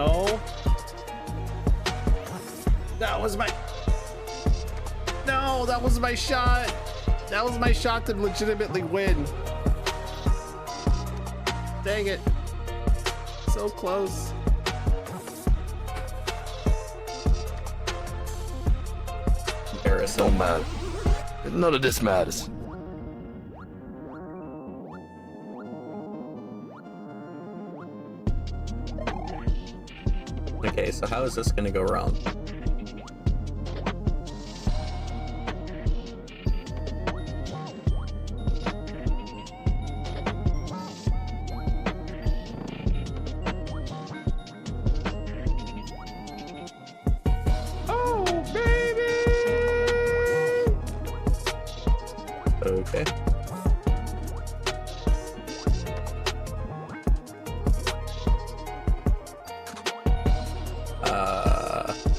No. That was my... No, that was my shot. That was my shot to legitimately win. Dang it. So close. Embarrassing. So mad. None of this matters. Okay, so how is this gonna go around? Oh, baby! Okay.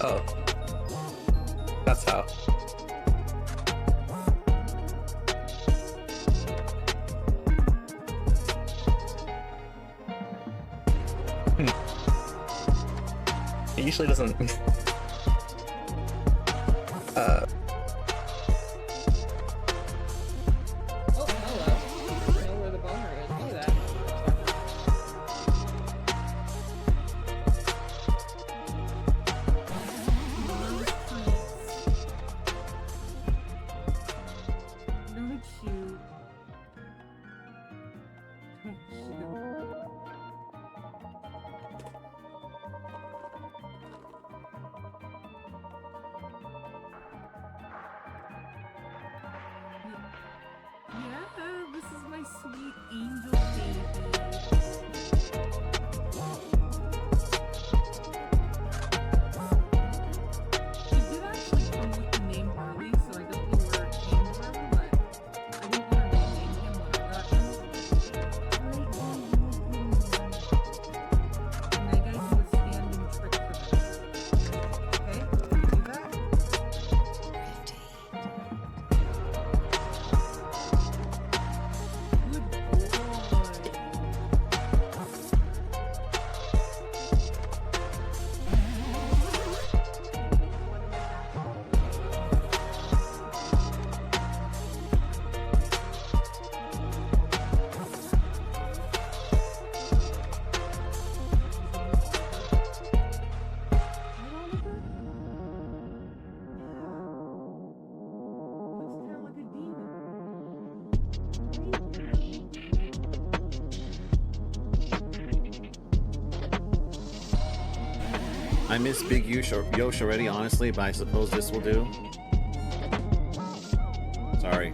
Oh. That's how. It usually doesn't. Oh, hello. I know where the boner is. Look at that. Don't shoot. Don't shoot. Yeah, this is my sweet angel baby. She did actually come with the name Harley, so I don't know where it came from, but I didn't want to rename him when I got him. And I gotta do a standing trick for this. Okay, can you do that? Good boy. Looks kinda like a demon. I miss Big Yosh already, honestly, but I suppose this will do. Sorry.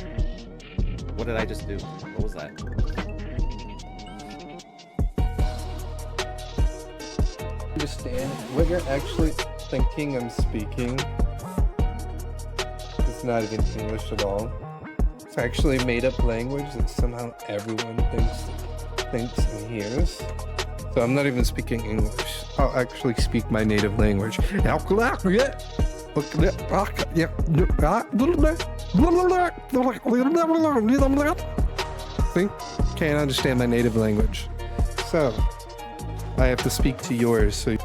What did I just do? What was that? Understand what you're actually thinking I'm speaking. It's not even English at all. It's actually a made-up language that somehow everyone thinks and hears. So I'm not even speaking English. I'll actually speak my native language. See? Can't understand my native language. So I have to speak to yours. So I'm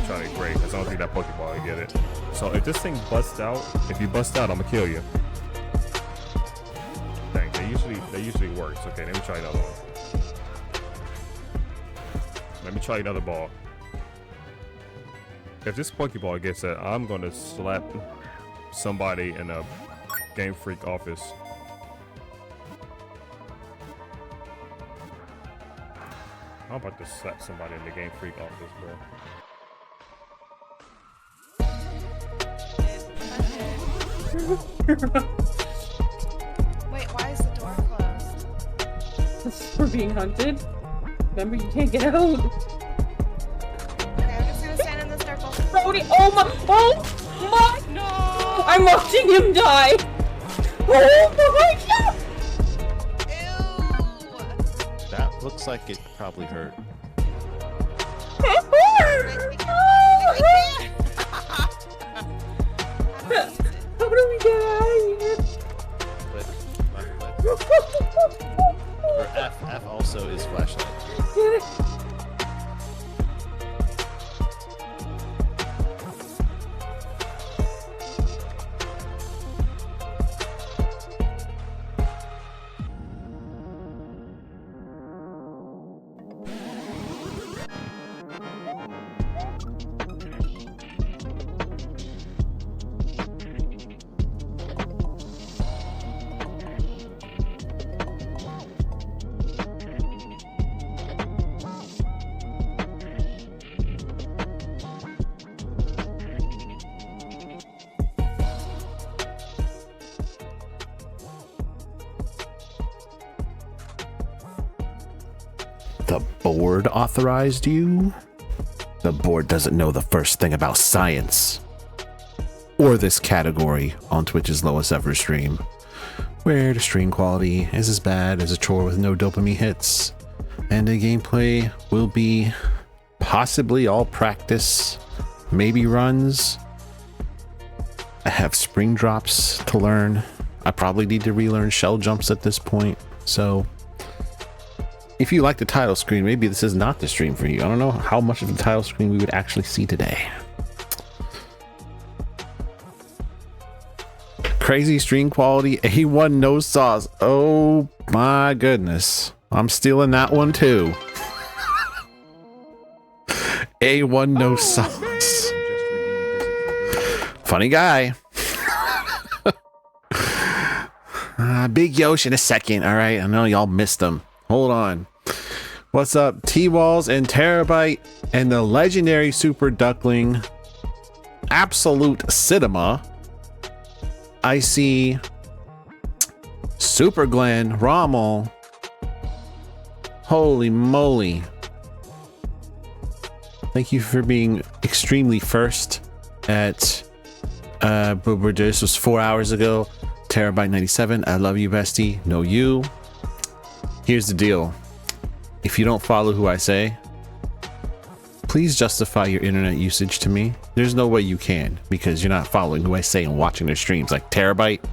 trying to break because I don't think that Pokeball will get it. So if this thing busts out, if you bust out, I'm gonna kill you. Dang, that usually works. Okay, let me try another one. Let me try another ball. If this Pokeball gets it, I'm gonna slap somebody in a Game Freak office. I'm about to slap somebody in the Game Freak office, bro. Wait, why is the door closed? We're being hunted. Remember, you can't get out. Okay, I'm just gonna stand in the circle. Brody, oh my, no! I'm watching him die. Oh my god! Ew! That looks like it probably hurt. How do we get out of here? Or F also is flashlight. The board authorized you? The board doesn't know the first thing about science. Or this category on Twitch's lowest ever stream, where the stream quality is as bad as a chore with no dopamine hits, and the gameplay will be possibly all practice, maybe runs. I have spring drops to learn. I probably need to relearn shell jumps at this point. So if you like the title screen, maybe this is not the stream for you. I don't know how much of the title screen we would actually see today. Crazy stream quality, A1 no sauce. Oh my goodness. I'm stealing that one too. A1 no sauce. Funny guy. Big Yosh in a second. All right. I know y'all missed them. Hold on. What's up? T-Walls and Terabyte and the legendary Super Duckling. Absolute Cinema. I see Super Glenn, Rommel. Holy moly. Thank you for being extremely first at this was 4 hours ago. Terabyte 97. I love you, bestie. Know you. Here's the deal. If you don't follow who I say, please justify your internet usage to me. There's no way you can, because you're not following who I say and watching their streams. Like Terabyte,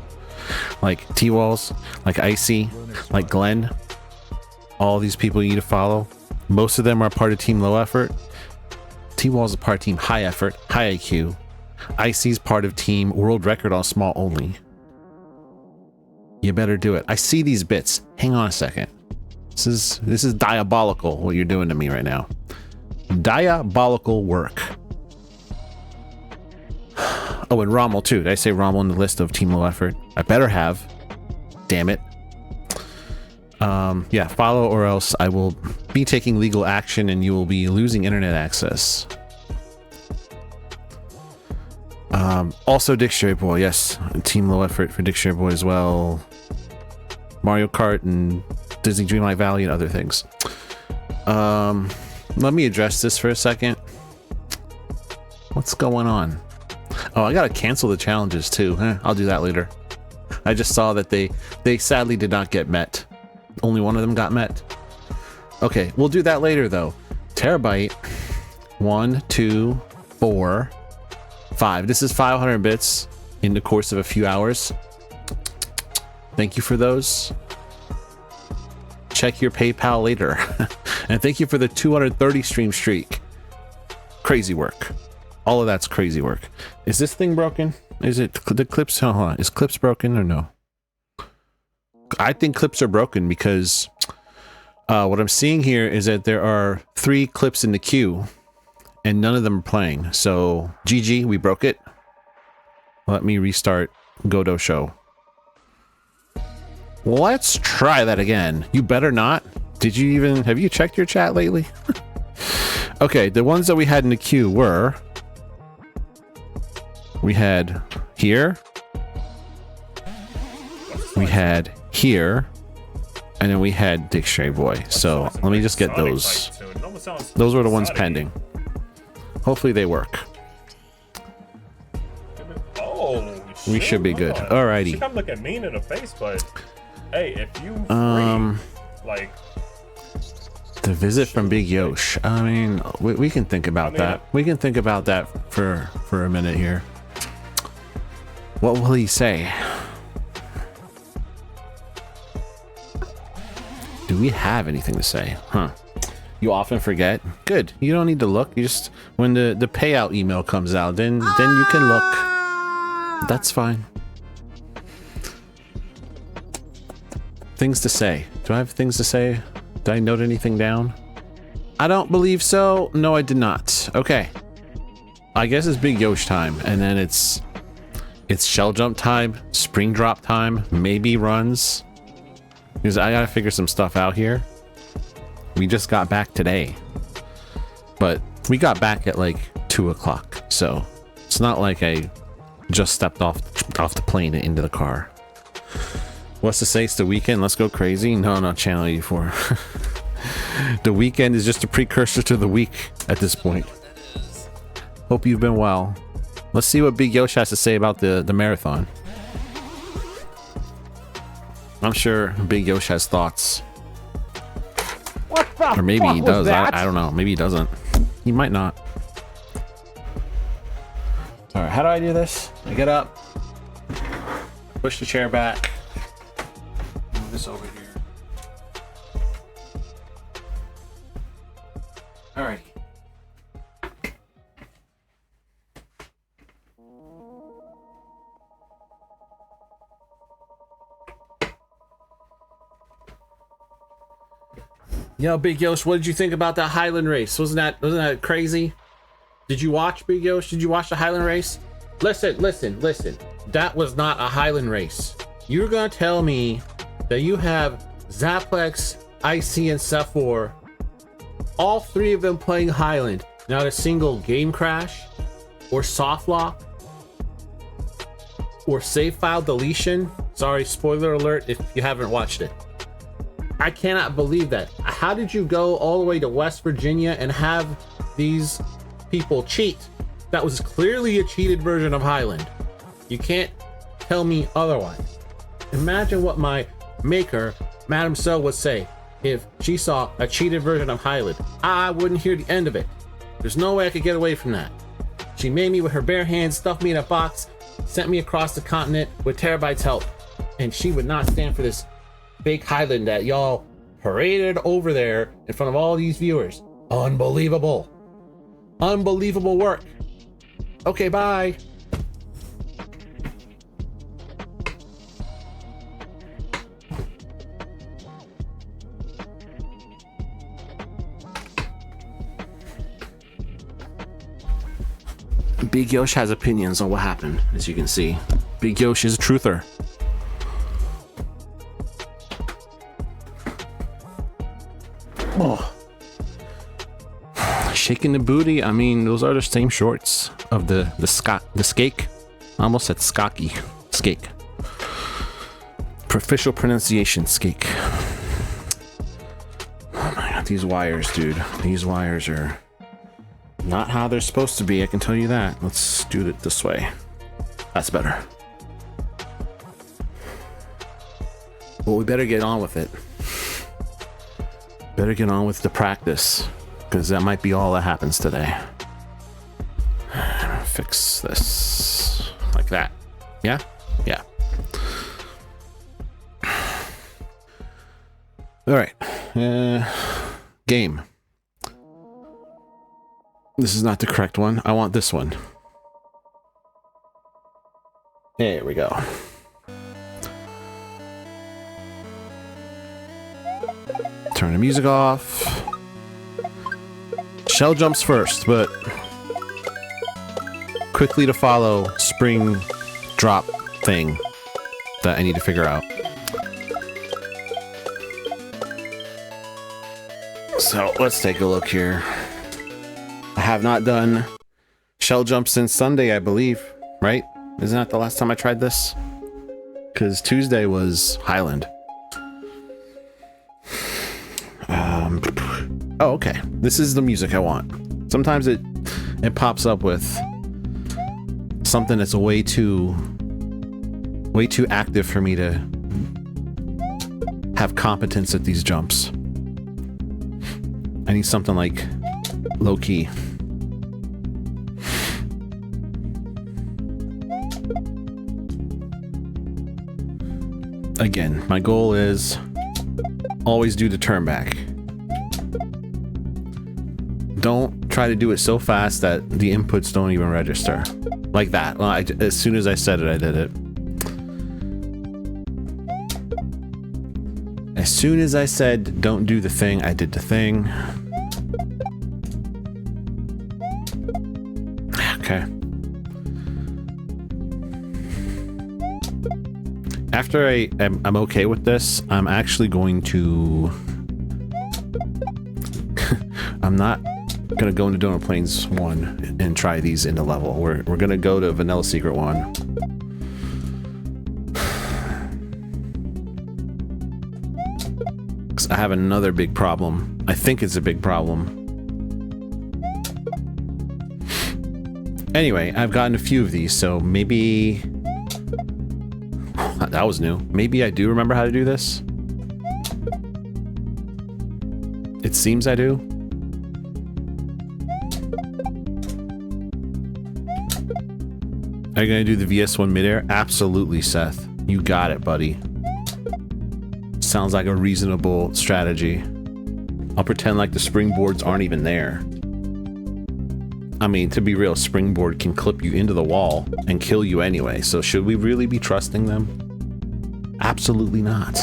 like T-Walls, like Icy, like Glenn. All these people you need to follow. Most of them are part of Team Low Effort. T-Walls is part of Team High Effort, High IQ. Icy's part of Team World Record on Small Only. You better do it. I see these bits. Hang on a second. This is diabolical what you're doing to me right now. Diabolical work. Oh, and Rommel too. Did I say Rommel in the list of Team Low Effort? I better have. Damn it. Yeah, follow or else I will be taking legal action and you will be losing internet access. Also Dictionary Boy, yes. Team Low Effort for Dictionary Boy as well. Mario Kart and Disney Dreamlight Valley and other things. Let me address this for a second. What's going on? Oh, I gotta cancel the challenges too. I'll do that later. I just saw that they sadly did not get met. Only one of them got met. Okay, we'll do that later though. Terabyte. 1, 2, 4, 5. This is 500 bits in the course of a few hours. Thank you for those. Check your PayPal later. And thank you for the 230 stream streak. Crazy work. All of that's crazy work. Is this thing broken? Is it the clips? Hold on. Is clips broken or no? I think clips are broken because what I'm seeing here is that there are 3 clips in the queue and none of them are playing. So GG, we broke it. Let me restart Godot Show. Let's try that again. You better not. Have you checked your chat lately? Okay, the ones that we had in the queue were, we had here, we had here, and then we had Dictionary Boy. So let me just get those. Those were the ones pending. Hopefully they work. Oh, we should be good. Alrighty. She come look at me in the face, but hey, if you free, like the visit from Big Yosh. I mean, we can think about that. We can think about that for a minute here. What will he say? Do we have anything to say? Huh. You often forget. Good. You don't need to look. You just, when the payout email comes out, then you can look. That's fine. Things to say. Do I have things to say? Did I note anything down? I don't believe so. No, I did not. Okay. I guess it's Big Yosh time, and then it's shell jump time, spring drop time, maybe runs. Because I gotta figure some stuff out here. We just got back today, but we got back at like 2 o'clock, so it's not like I just stepped off the plane and into the car. What's to say? It's the weekend. Let's go crazy. No, not Channel 84. The weekend is just a precursor to the week at this point. Hope you've been well. Let's see what Big Yosh has to say about the marathon. I'm sure Big Yosh has thoughts. What the Or maybe he fuck does. was that? I don't know. Maybe he doesn't. He might not. Alright, how do I do this? I get up. Push the chair back. Move this over here. Alright. Yo, Big Yosh, what did you think about that Highland race? Wasn't that crazy? Did you watch, Big Yosh? Did you watch the Highland race? Listen. That was not a Highland race. You're gonna tell me that you have Zaplex, IC, and Sephor, all three of them playing Highland, not a single game crash, or soft lock, or save file deletion? Sorry, spoiler alert if you haven't watched it. I cannot believe that. How did you go all the way to West Virginia and have these people cheat? That was clearly a cheated version of Highland. You can't tell me otherwise. Imagine what my maker, Madam So, would say if she saw a cheated version of Highland. I wouldn't hear the end of it. There's no way I could get away from that. She made me with her bare hands, stuffed me in a box, sent me across the continent with Terabyte's help. And she would not stand for this fake Highland that y'all paraded over there in front of all these viewers. Unbelievable. Unbelievable work. Okay, bye. Big Yosh has opinions on what happened, as you can see. Big Yosh is a truther. Oh. Shaking the booty. I mean, those are the same shorts of the skake. I almost said skocky. Skake. Official pronunciation, skake. Oh my god, these wires, dude. These wires are not how they're supposed to be, I can tell you that. Let's do it this way. That's better. Well, we better get on with it. Better get on with the practice, because that might be all that happens today. Fix this like that. Yeah? Yeah. All right. Game. This is not the correct one. I want this one. There we go. Turn the music off. Shell jumps first, but quickly to follow spring drop thing that I need to figure out. So let's take a look here. I have not done shell jump since Sunday, I believe, right? Isn't that the last time I tried this? Because Tuesday was Highland. Oh, okay. This is the music I want. Sometimes it pops up with something that's way too active for me to have competence at these jumps. I need something like low key. Again, my goal is always do the turn back. Don't try to do it so fast that the inputs don't even register. Like that. Well, as soon as I said it, I did it. As soon as I said don't do the thing, I did the thing. Okay. After I'm okay with this, I'm actually going to... I'm not gonna go into Donut Plains 1 and try these into level. We're gonna go to Vanilla Secret 1. I have another big problem. I think it's a big problem. Anyway, I've gotten a few of these, so maybe... That was new. Maybe I do remember how to do this. It seems I do. Are you gonna do the VS1 midair? Absolutely, Seth. You got it, buddy. Sounds like a reasonable strategy. I'll pretend like the springboards aren't even there. I mean, to be real, springboard can clip you into the wall and kill you anyway, so should we really be trusting them? Absolutely not.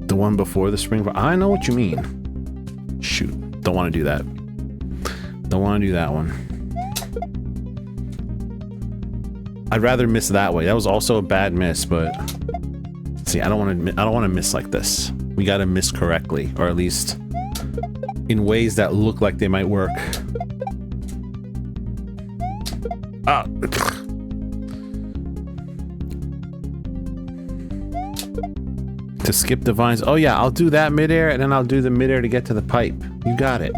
The one before the springboard? I know what you mean. Shoot, don't want to do that. Don't want to do that one. I'd rather miss that way. That was also a bad miss, but see, I don't want to miss like this. We got to miss correctly, or at least in ways that look like they might work. Ah. To skip the vines. Oh yeah, I'll do that midair, and then I'll do the midair to get to the pipe. You got it.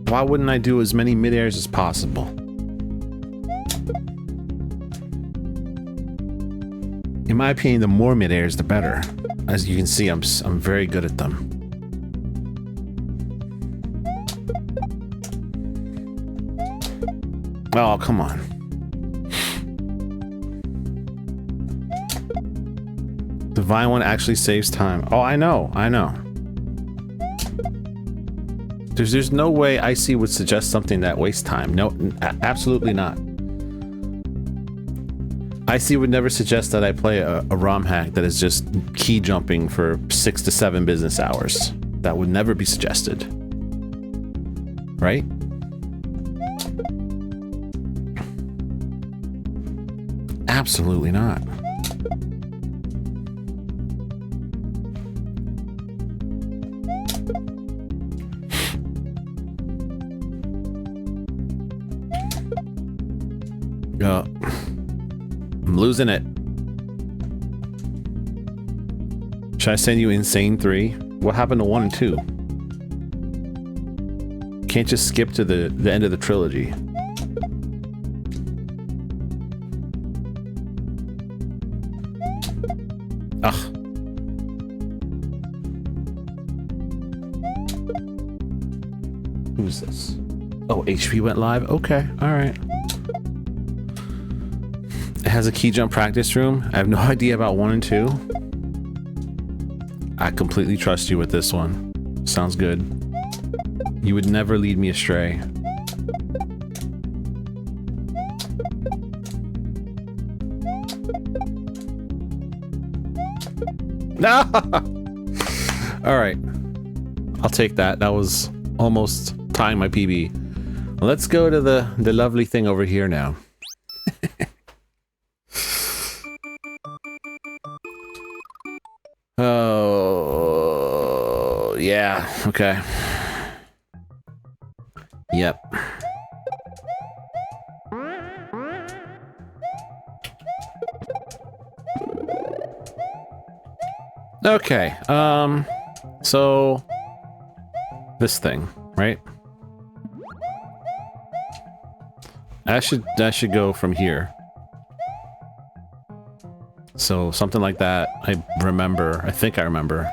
Why wouldn't I do as many midairs as possible? In my opinion, the more midairs, the better. As you can see, I'm very good at them. Oh, come on. The vine one actually saves time. Oh, I know. There's no way IC would suggest something that wastes time. No, absolutely not. IC would never suggest that I play a ROM hack that is just key jumping for 6 to 7 business hours. That would never be suggested. Right? Absolutely not. I'm losing it. Should I send you Insane 3? What happened to 1 and 2? Can't just skip to the end of the trilogy. Ugh. Who's this? Oh, HP went live? Okay, alright. It has a key jump practice room. I have no idea about 1 and 2. I completely trust you with this one. Sounds good. You would never lead me astray. No! Alright. I'll take that. That was almost tying my PB. Let's go to the lovely thing over here now. Oh, yeah, okay. Yep. Okay, so this thing, right? That should go from here. So something like that. I think I remember.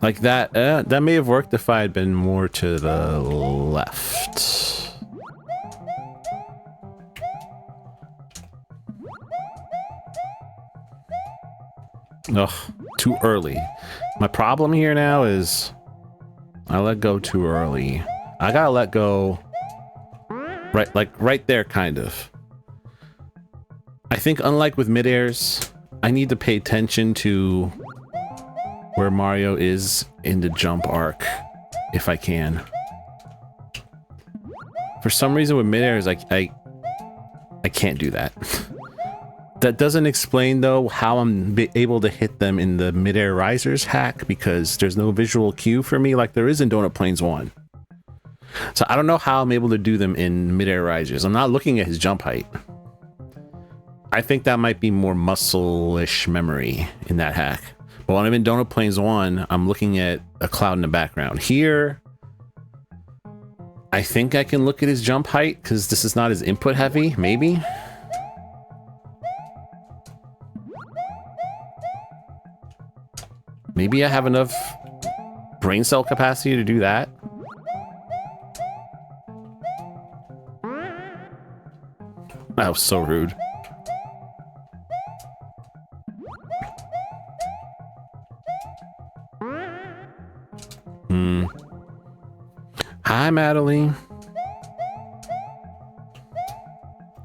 Like that. That may have worked if I had been more to the left. Ugh, too early. My problem here now is I let go too early. I gotta let go right there, kind of. I think unlike with mid-airs, I need to pay attention to where Mario is in the jump arc, if I can. For some reason with mid-airs, I can't do that. That doesn't explain, though, how I'm able to hit them in the mid-air risers hack, because there's no visual cue for me like there is in Donut Plains 1. So I don't know how I'm able to do them in midair rises. I'm not looking at his jump height. I think that might be more muscle-ish memory in that hack. But when I'm in Donut Plains 1, I'm looking at a cloud in the background. Here, I think I can look at his jump height because this is not as input heavy, maybe. Maybe I have enough brain cell capacity to do that. That was so rude. Hi, Madeline.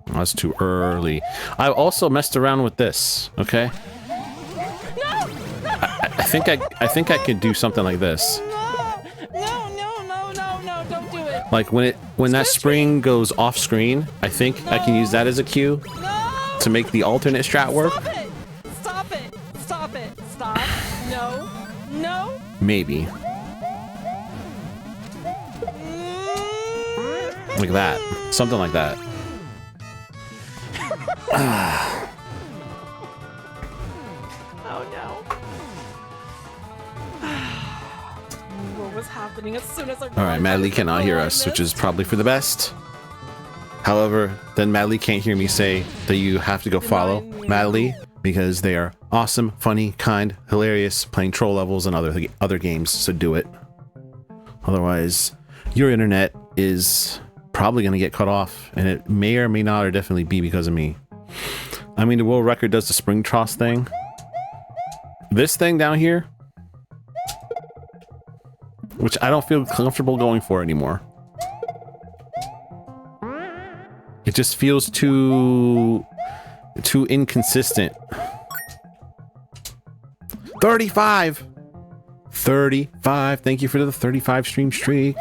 That's too early. I also messed around with this, okay? I think I could do something like this. No, don't do it. Like when that spring goes off screen, I think I can use that as a cue to make the alternate strat work. Stop it. No. Maybe. Like that. Something like that. Oh no. What was happening as soon as I Alright, Madly cannot hear us, which is probably for the best. However, then Madly can't hear me say that you have to go follow Madly because they are awesome, funny, kind, hilarious, playing troll levels and other games, so do it. Otherwise, your internet is probably going to get cut off, and it may or may not or definitely be because of me. I mean, the world record does the spring toss thing. This thing down here, which I don't feel comfortable going for anymore. It just feels too inconsistent. 35! 35! Thank you for the 35 stream streak.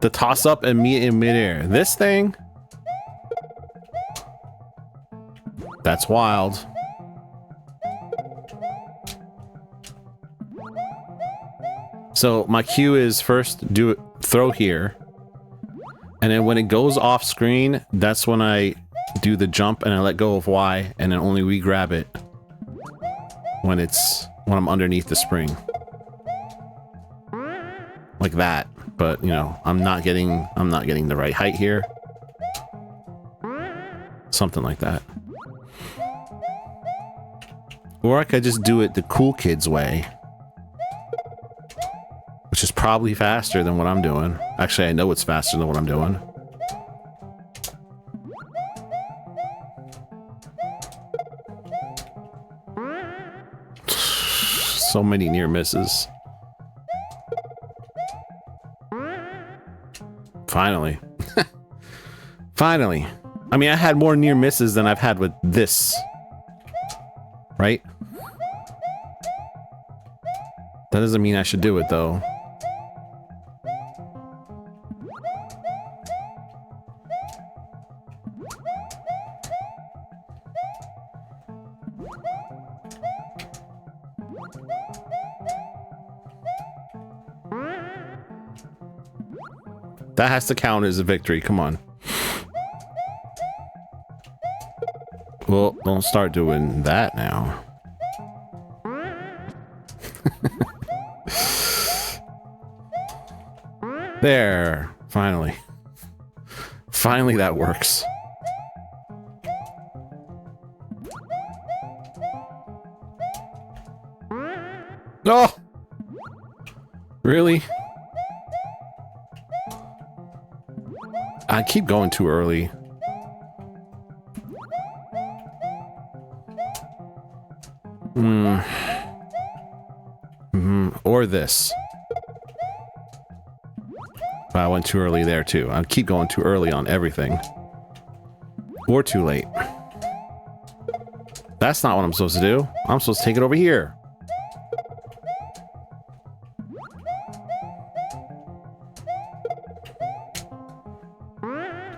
The toss up and me in midair. This thing? That's wild. So my cue is first throw here. And then when it goes off screen, that's when I do the jump and I let go of Y and then only re-grab it when I'm underneath the spring. Like that. But, you know, I'm not getting the right height here. Something like that. Or I could just do it the cool kids way. Which is probably faster than what I'm doing. Actually, I know it's faster than what I'm doing. So many near misses. Finally. Finally. I mean, I had more near misses than I've had with this. Right? That doesn't mean I should do it, though. That has to count as a victory. Come on. Well, don't start doing that now. There. Finally. Finally that works. Oh! Really? I keep going too early. Or this. But I went too early there too. I keep going too early on everything. Or too late. That's not what I'm supposed to do. I'm supposed to take it over here.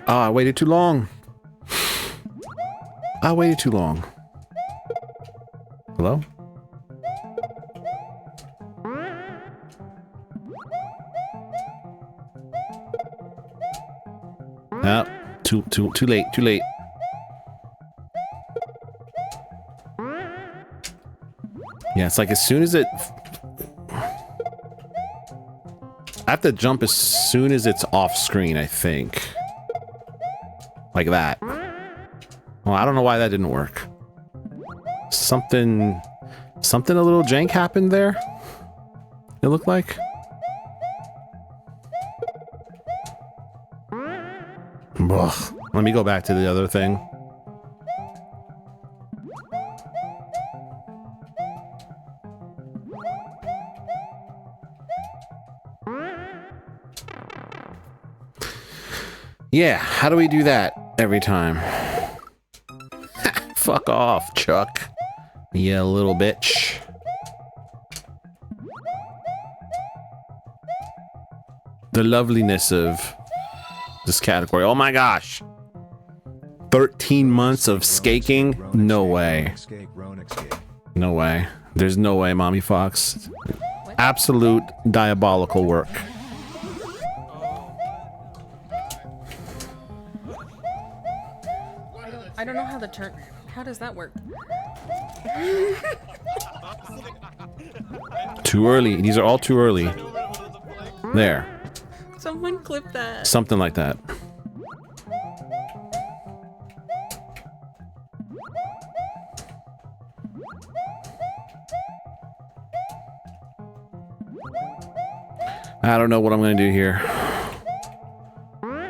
Oh, I waited too long. I waited too long. Hello? Too late. Too late. Yeah, it's like as soon as it... I have to jump as soon as it's off screen, I think. Like that. Well, I don't know why that didn't work. Something a little jank happened there. It looked like. Ugh. Let me go back to the other thing. Yeah, how do we do that every time? Fuck off, Chuck. You little bitch. The loveliness of this category. Oh my gosh. 13 months of skaking? No way. No way. There's no way, Mommy Fox. Absolute diabolical work. I don't know how the turn. How does that work? Too early. These are all too early. There. Someone clip that. Something like that. I don't know what I'm going to do here.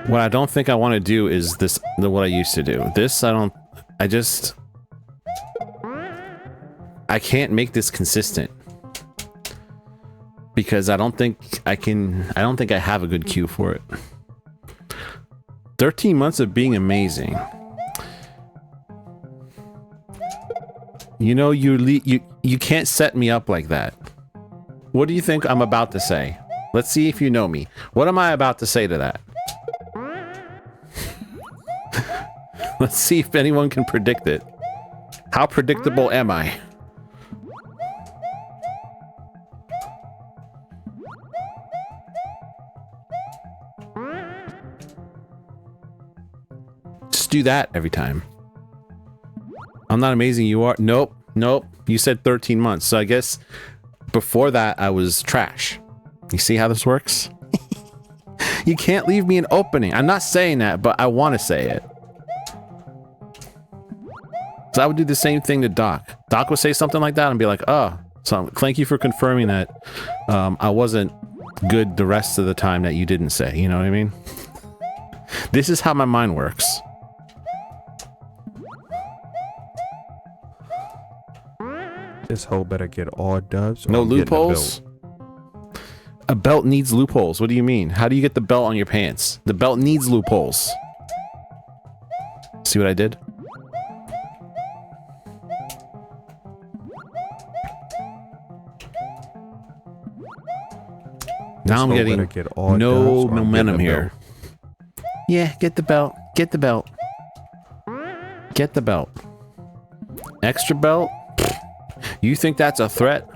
What I don't think I want to do is this, what I used to do. This, I can't make this consistent. Because I don't think I have a good cue for it. 13 months of being amazing. You know, you can't set me up like that. What do you think I'm about to say? Let's see if you know me. What am I about to say to that? Let's see if anyone can predict it. How predictable am I? Just do that every time. I'm not amazing, you are. Nope, nope. You said 13 months. So I guess before that I was trash. You see how this works? You can't leave me an opening. I'm not saying that, but I want to say it. So I would do the same thing to Doc. Doc would say something like that and be like, oh, so thank you for confirming that I wasn't good the rest of the time that you didn't say. You know what I mean? This is how my mind works. This hoe better get all dubs. No loopholes? A belt needs loopholes. What do you mean? How do you get the belt on your pants? The belt needs loopholes. See what I did? Now I'm getting no momentum here. Yeah, get the belt. Get the belt. Get the belt. Extra belt? You think that's a threat?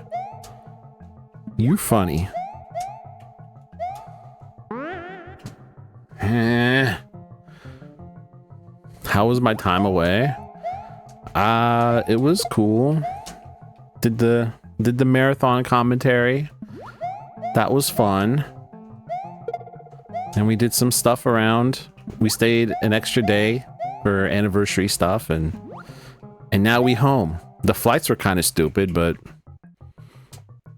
You funny. How was my time away? It was cool. Did the marathon commentary. That was fun. And we did some stuff around. We stayed an extra day for anniversary stuff, and now we home. The flights were kind of stupid, but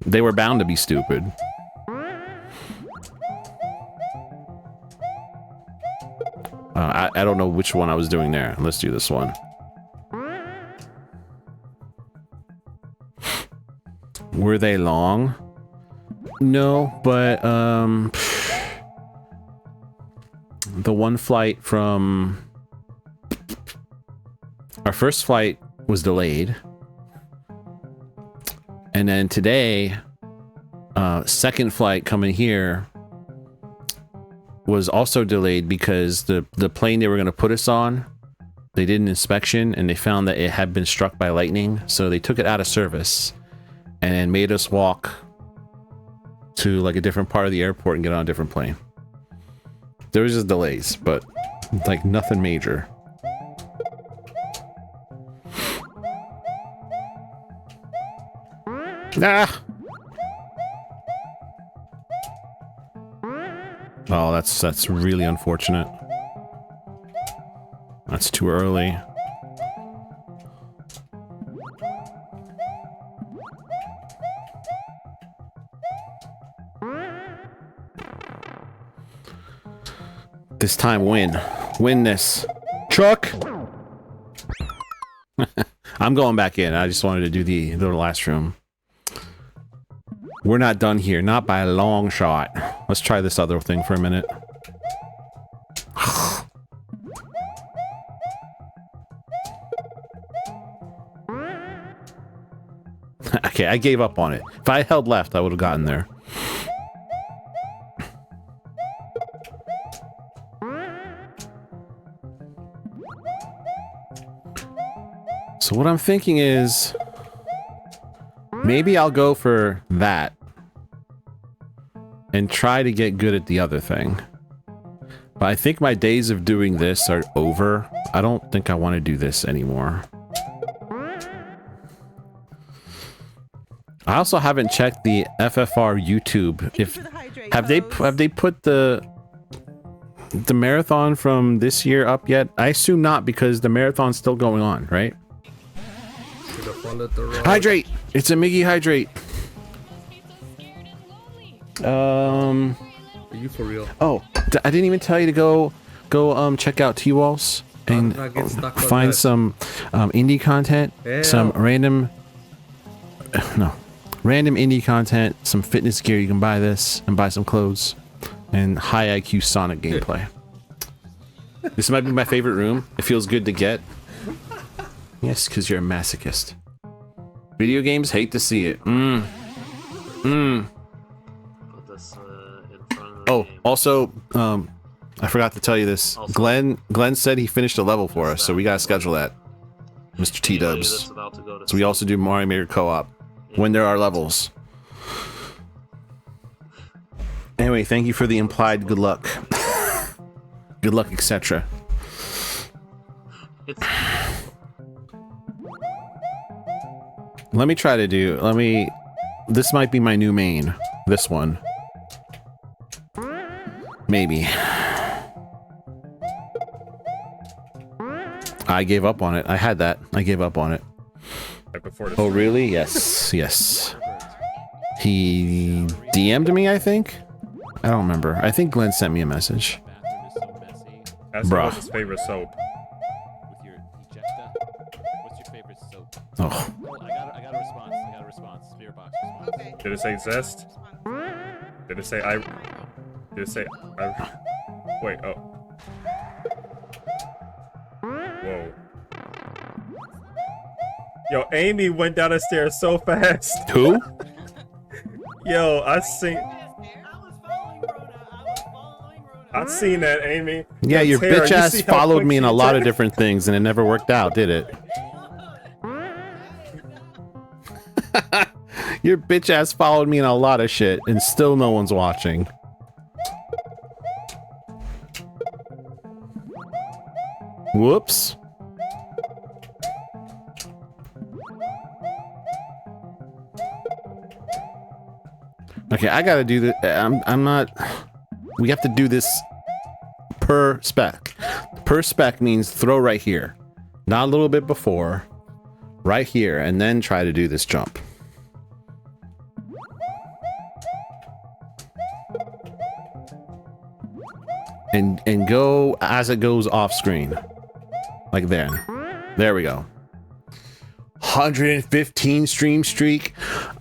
they were bound to be stupid. I don't know which one I was doing there. Let's do this one. Were they long? No, but the one flight from our first flight was delayed, and then today, second flight coming here was also delayed because the plane they were going to put us on, they did an inspection and they found that it had been struck by lightning, so they took it out of service and then made us walk to like a different part of the airport and get on a different plane. There was just delays, but Like nothing major. Ah! Oh, that's really unfortunate. That's too early. This time win. Win this. Truck! I'm going back in. I just wanted to do the last room. We're not done here. Not by a long shot. Let's try this other thing for a minute. Okay, I gave up on it. If I held left, I would have gotten there. So what I'm thinking is, maybe I'll go for that and try to get good at the other thing. But I think my days of doing this are over. I don't think I want to do this anymore. I also haven't checked the FFR YouTube. If have they put the marathon from this year up yet? I assume not, because the marathon's still going on, right? Hydrate! It's a Miggy hydrate. Are you for real? Oh, I didn't even tell you to go check out T-Walls and find some indie content, some random indie content, some fitness gear. You can buy this and buy some clothes and high IQ Sonic gameplay. This might be my favorite room. It feels good to get. Yes, because you're a masochist. Video games, hate to see it. Oh, also, I forgot to tell you this. Glenn said he finished a level for us, so we gotta schedule that. Mr. T-Dubs. So we also do Mario Maker Co-op when there are levels. Anyway, thank you for the implied good luck. Good luck, etc. Let me try to do, this might be my new main. This one. Maybe. I gave up on it. I had that. I gave up on it. Right before Oh, really? Yes. Yes. He DM'd me, I think? I don't remember. I think Glenn sent me a message. Ask him what's his favorite soap. With your ejecta. What's your favorite soap? Oh. I got a response. I got a response. Spirit box response. Okay. Did it say zest? Did it say I? Did it say I? Wait. Oh. Whoa. Yo, Amy went down the stairs so fast. Who? Yo, I seen that, Amy. Yeah, your Tara, bitch you ass see how followed quick me in she a lot of turned? different things and it never worked out, did it? Your bitch ass followed me in a lot of shit and still no one's watching. Whoops. Okay, I gotta do this. I'm not. We have to do this per spec. Per spec means throw right here, not a little bit before, right here, and then try to do this jump. And go as it goes off screen, like there. There we go. 115 stream streak.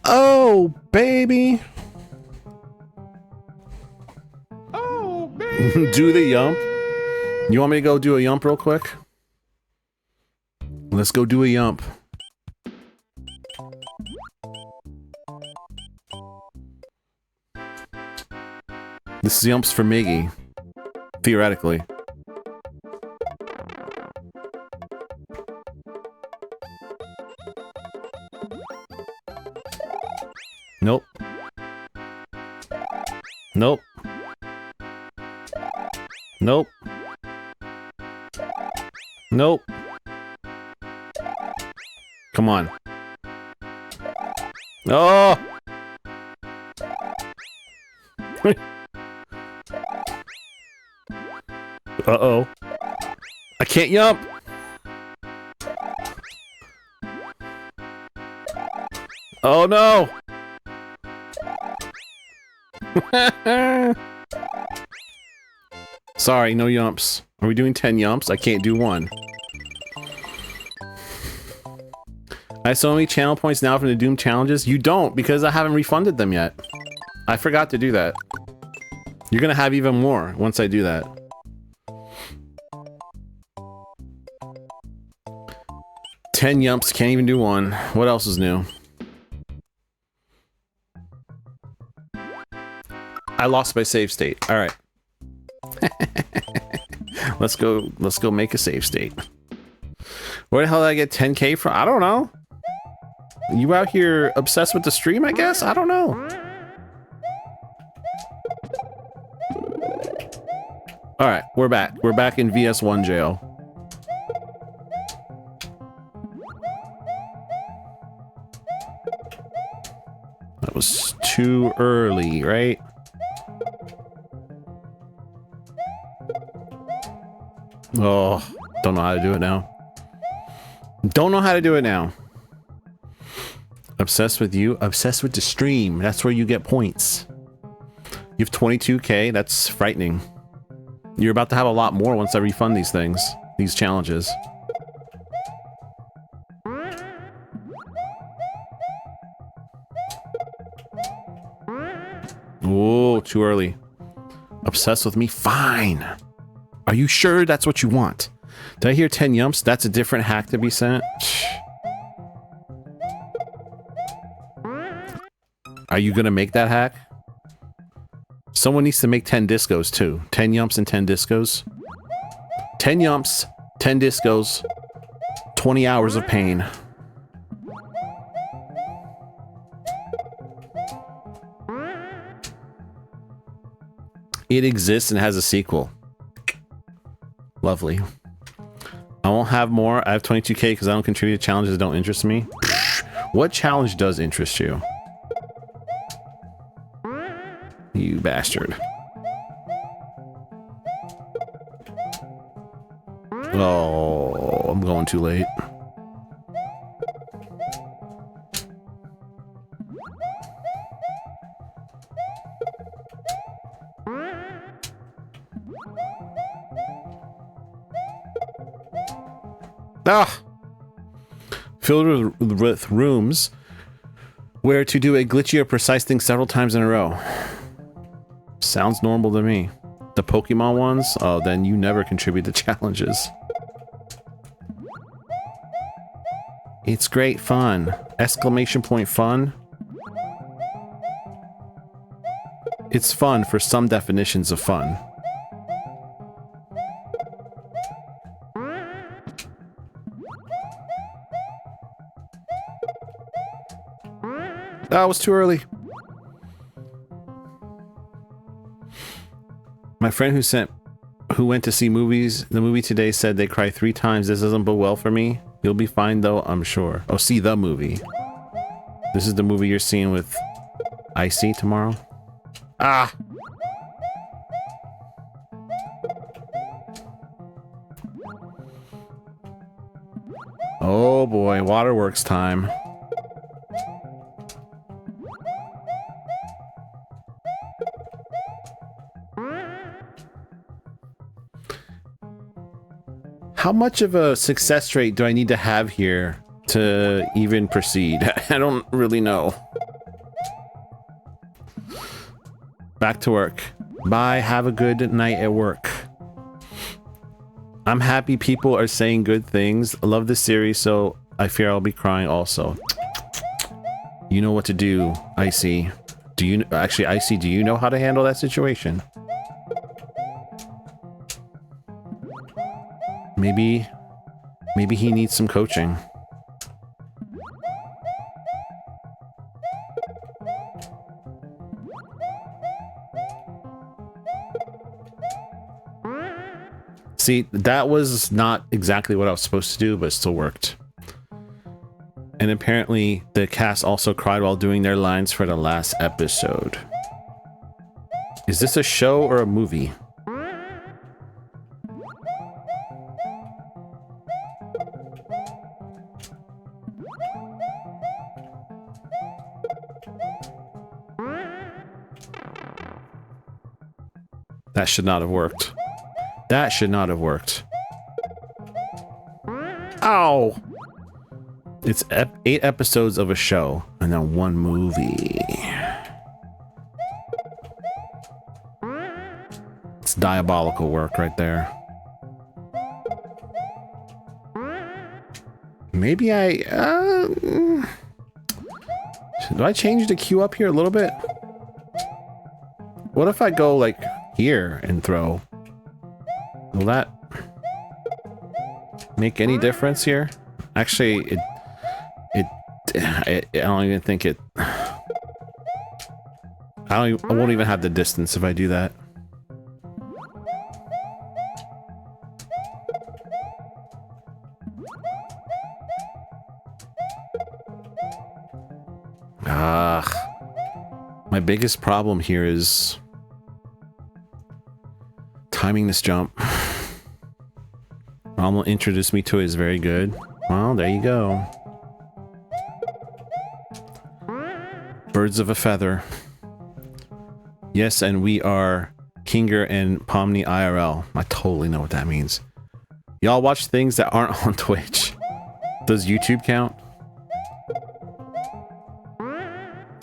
Oh baby. Do the yump. You want me to go do a yump real quick? Let's go do a yump. This yump's for Miggy. Theoretically. Nope. Nope. Nope. Nope. Come on. Oh! Uh-oh. I can't jump! Oh no! Sorry, no yumps. Are we doing 10 yumps? I can't do one. I have so many channel points now from the Doom challenges. You don't, because I haven't refunded them yet. I forgot to do that. You're gonna have even more once I do that. Ten yumps, can't even do one. What else is new? I lost my save state. All right. let's go make a save state. Where the hell did I get 10K from? I don't know. You out here obsessed with the stream, I guess? I don't know. All right, we're back. We're back in VS1 jail. That was too early, right? Oh, don't know how to do it now. Don't know how to do it now. Obsessed with you, obsessed with the stream. That's where you get points. You have 22K, that's frightening. You're about to have a lot more once I refund these things, these challenges. Oh, too early. Obsessed with me? Fine. Are you sure that's what you want? Did I hear 10 yumps? That's a different hack to be sent? Are you gonna make that hack? Someone needs to make 10 discos too. 10 yumps and 10 discos. 10 yumps, 10 discos, 20 hours of pain. It exists and has a sequel. Lovely. I won't have more. I have 22K because I don't contribute to challenges that don't interest me. What challenge does interest you? You bastard. Oh, I'm going too late. Ah! Filled with rooms where to do a glitchy or precise thing several times in a row. Sounds normal to me. The Pokemon ones? Oh, then you never contribute to challenges. It's great fun. Exclamation point fun. It's fun for some definitions of fun. That was too early. My friend who went to see the movie today said they cry 3 times. This doesn't bode well for me. You'll be fine though, I'm sure. Oh, see the movie. This is the movie you're seeing with Icy tomorrow. Ah! Oh boy, waterworks time. How much of a success rate do I need to have here to even proceed? I don't really know. Back to work. Bye, have a good night at work. I'm happy people are saying good things. I love this series, so I fear I'll be crying also. You know what to do, Icy. Do you actually, Icy, do you know how to handle that situation? Maybe he needs some coaching. See, that was not exactly what I was supposed to do, but it still worked. And apparently the cast also cried while doing their lines for the last episode. Is this a show or a movie? That should not have worked. That should not have worked. Ow! It's 8 episodes of a show and then 1 movie. It's diabolical work right there. Maybe I... do I change the queue up here a little bit? What if I go like here and throw? Will that make any difference here? Actually, I don't even think it... I won't even have the distance if I do that. My biggest problem here is timing this jump. Mom will introduce me to it is very good. Well, there you go. Birds of a feather. Yes, and we are Kinger and Pomni IRL. I totally know what that means. Y'all watch things that aren't on Twitch. Does YouTube count?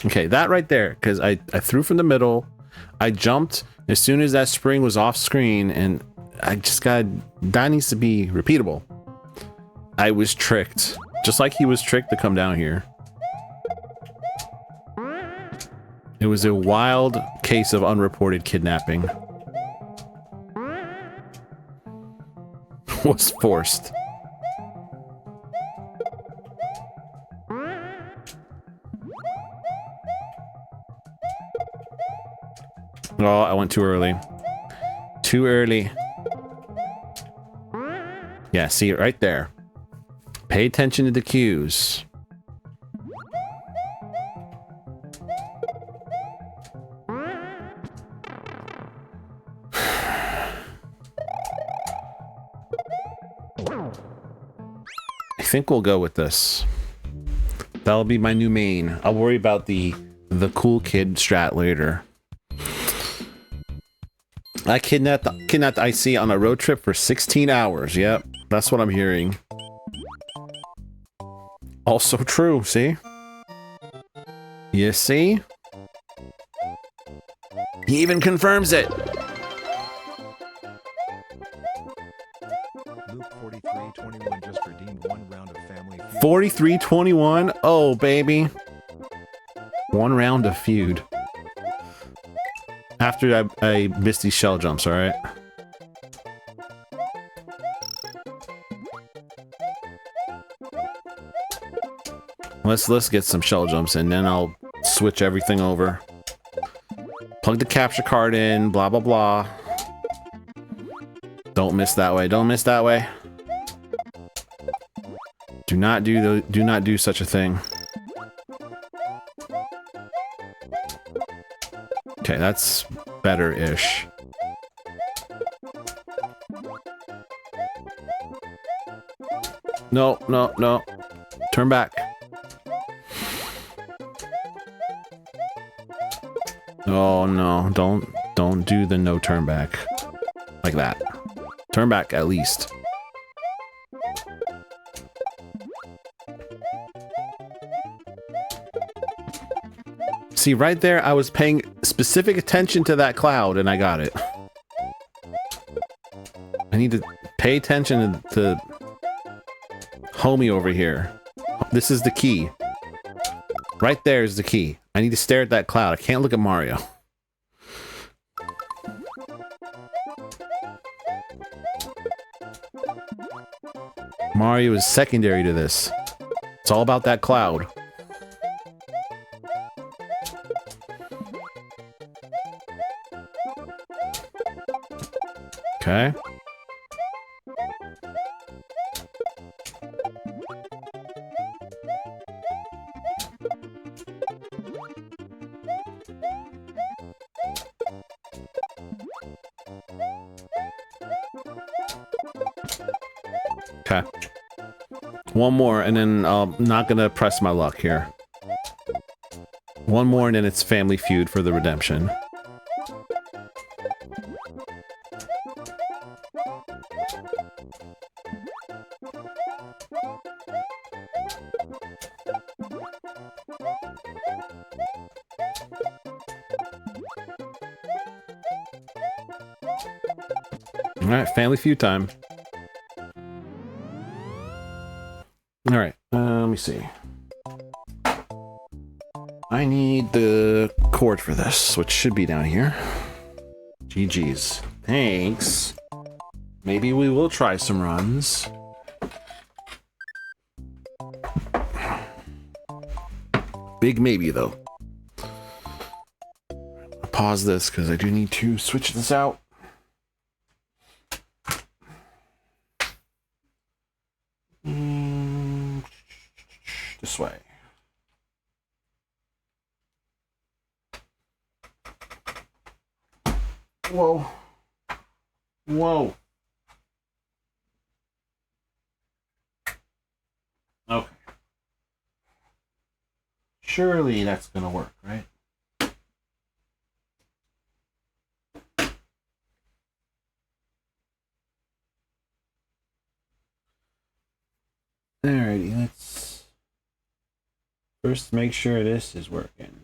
Okay, that right there, because I threw from the middle, I jumped as soon as that spring was off screen, and I just got... That needs to be repeatable. I was tricked. Just like he was tricked to come down here. It was a wild case of unreported kidnapping. Was forced. Oh, I went too early. Too early. Yeah, see it right there. Pay attention to the cues. I think we'll go with this. That'll be my new main. I'll worry about the cool kid strat later. I kidnapped IC on a road trip for 16 hours. Yep, that's what I'm hearing. Also true, see? You see? He even confirms it. Luke 4321 just redeemed 1 round of family feud. 4321. Oh, baby. 1 round of feud. After I missed these shell jumps, alright? Let's get some shell jumps and then I'll switch everything over. Plug the capture card in, blah blah blah. Don't miss that way, don't miss that way. Do not do such a thing. Okay, that's better-ish. No, no, no. Turn back. Oh no, don't do the no turn back. Like that. Turn back at least. See, right there, I was paying specific attention to that cloud, and I got it. I need to pay attention to homie over here. This is the key. Right there is the key. I need to stare at that cloud. I can't look at Mario. Mario is secondary to this. It's all about that cloud. Okay. Okay. One more, and then I'm not gonna press my luck here. One more, and then it's Family Feud for the redemption. All right, Family Feud time. All right, let me see. I need the cord for this, which should be down here. GG's. Thanks. Maybe we will try some runs. Big maybe, though. I'll pause this because I do need to switch this out. This way. Whoa. Whoa. Okay. Surely that's gonna work, right? Alrighty, let's first make sure this is working.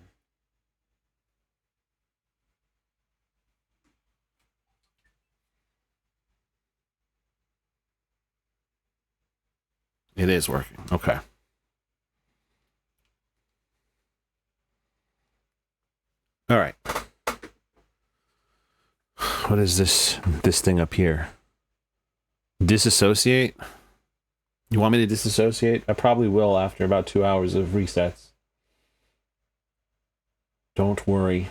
It is working. Okay. All right. What is this thing up here? Disassociate? You want me to disassociate? I probably will after about 2 hours of resets. Don't worry.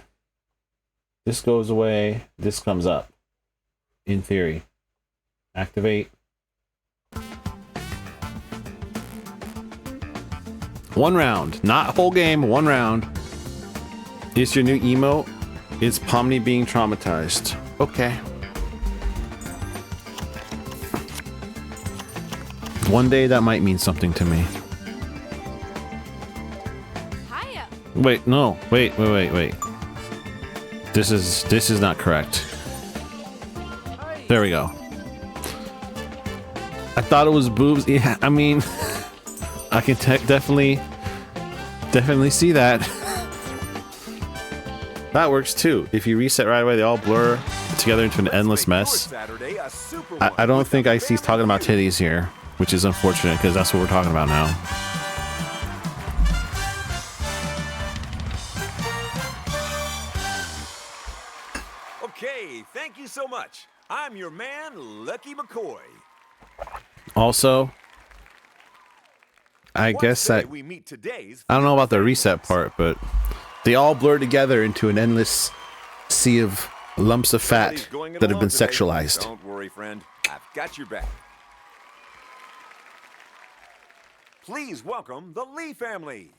This goes away. This comes up. In theory. Activate. One round. Not whole game. One round. Is your new emote? It's Pomni being traumatized. Okay. One day that might mean something to me. Hiya. Wait, no. Wait. This is not correct. There we go. I thought it was boobs. Yeah, I mean, I can definitely see that. That works too. If you reset right away, they all blur together into an endless mess. I don't think Icy's talking about titties here, which is unfortunate because that's what we're talking about now. Okay, thank you so much. I'm your man, Lucky McCoy. Also, I guess that I don't know about the reset part, but they all blur together into an endless sea of lumps of fat that have been sexualized. Don't worry, friend. I've got your back. Please welcome the Lee family.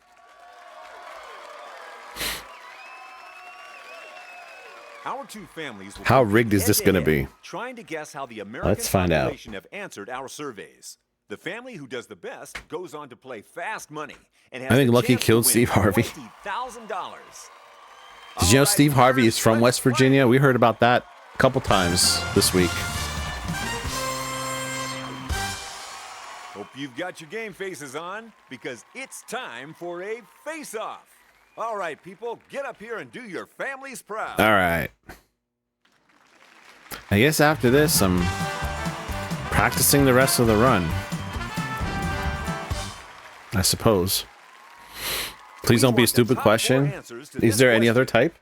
Our two families will How rigged is this going to be? Trying to guess how the American Let's find out. population have answered our surveys. The family who does the best goes on to play Fast Money and has I think the Lucky chance to killed win Steve Harvey. $20,000. Did you know Steve Harvey is from West Virginia? We heard about that a couple times this week. Hope you've got your game faces on because it's time for a face-off. All right, people, get up here and do your families proud. All right. I guess after this, I'm practicing the rest of the run. I suppose. Please don't be a stupid question. Is there any other type?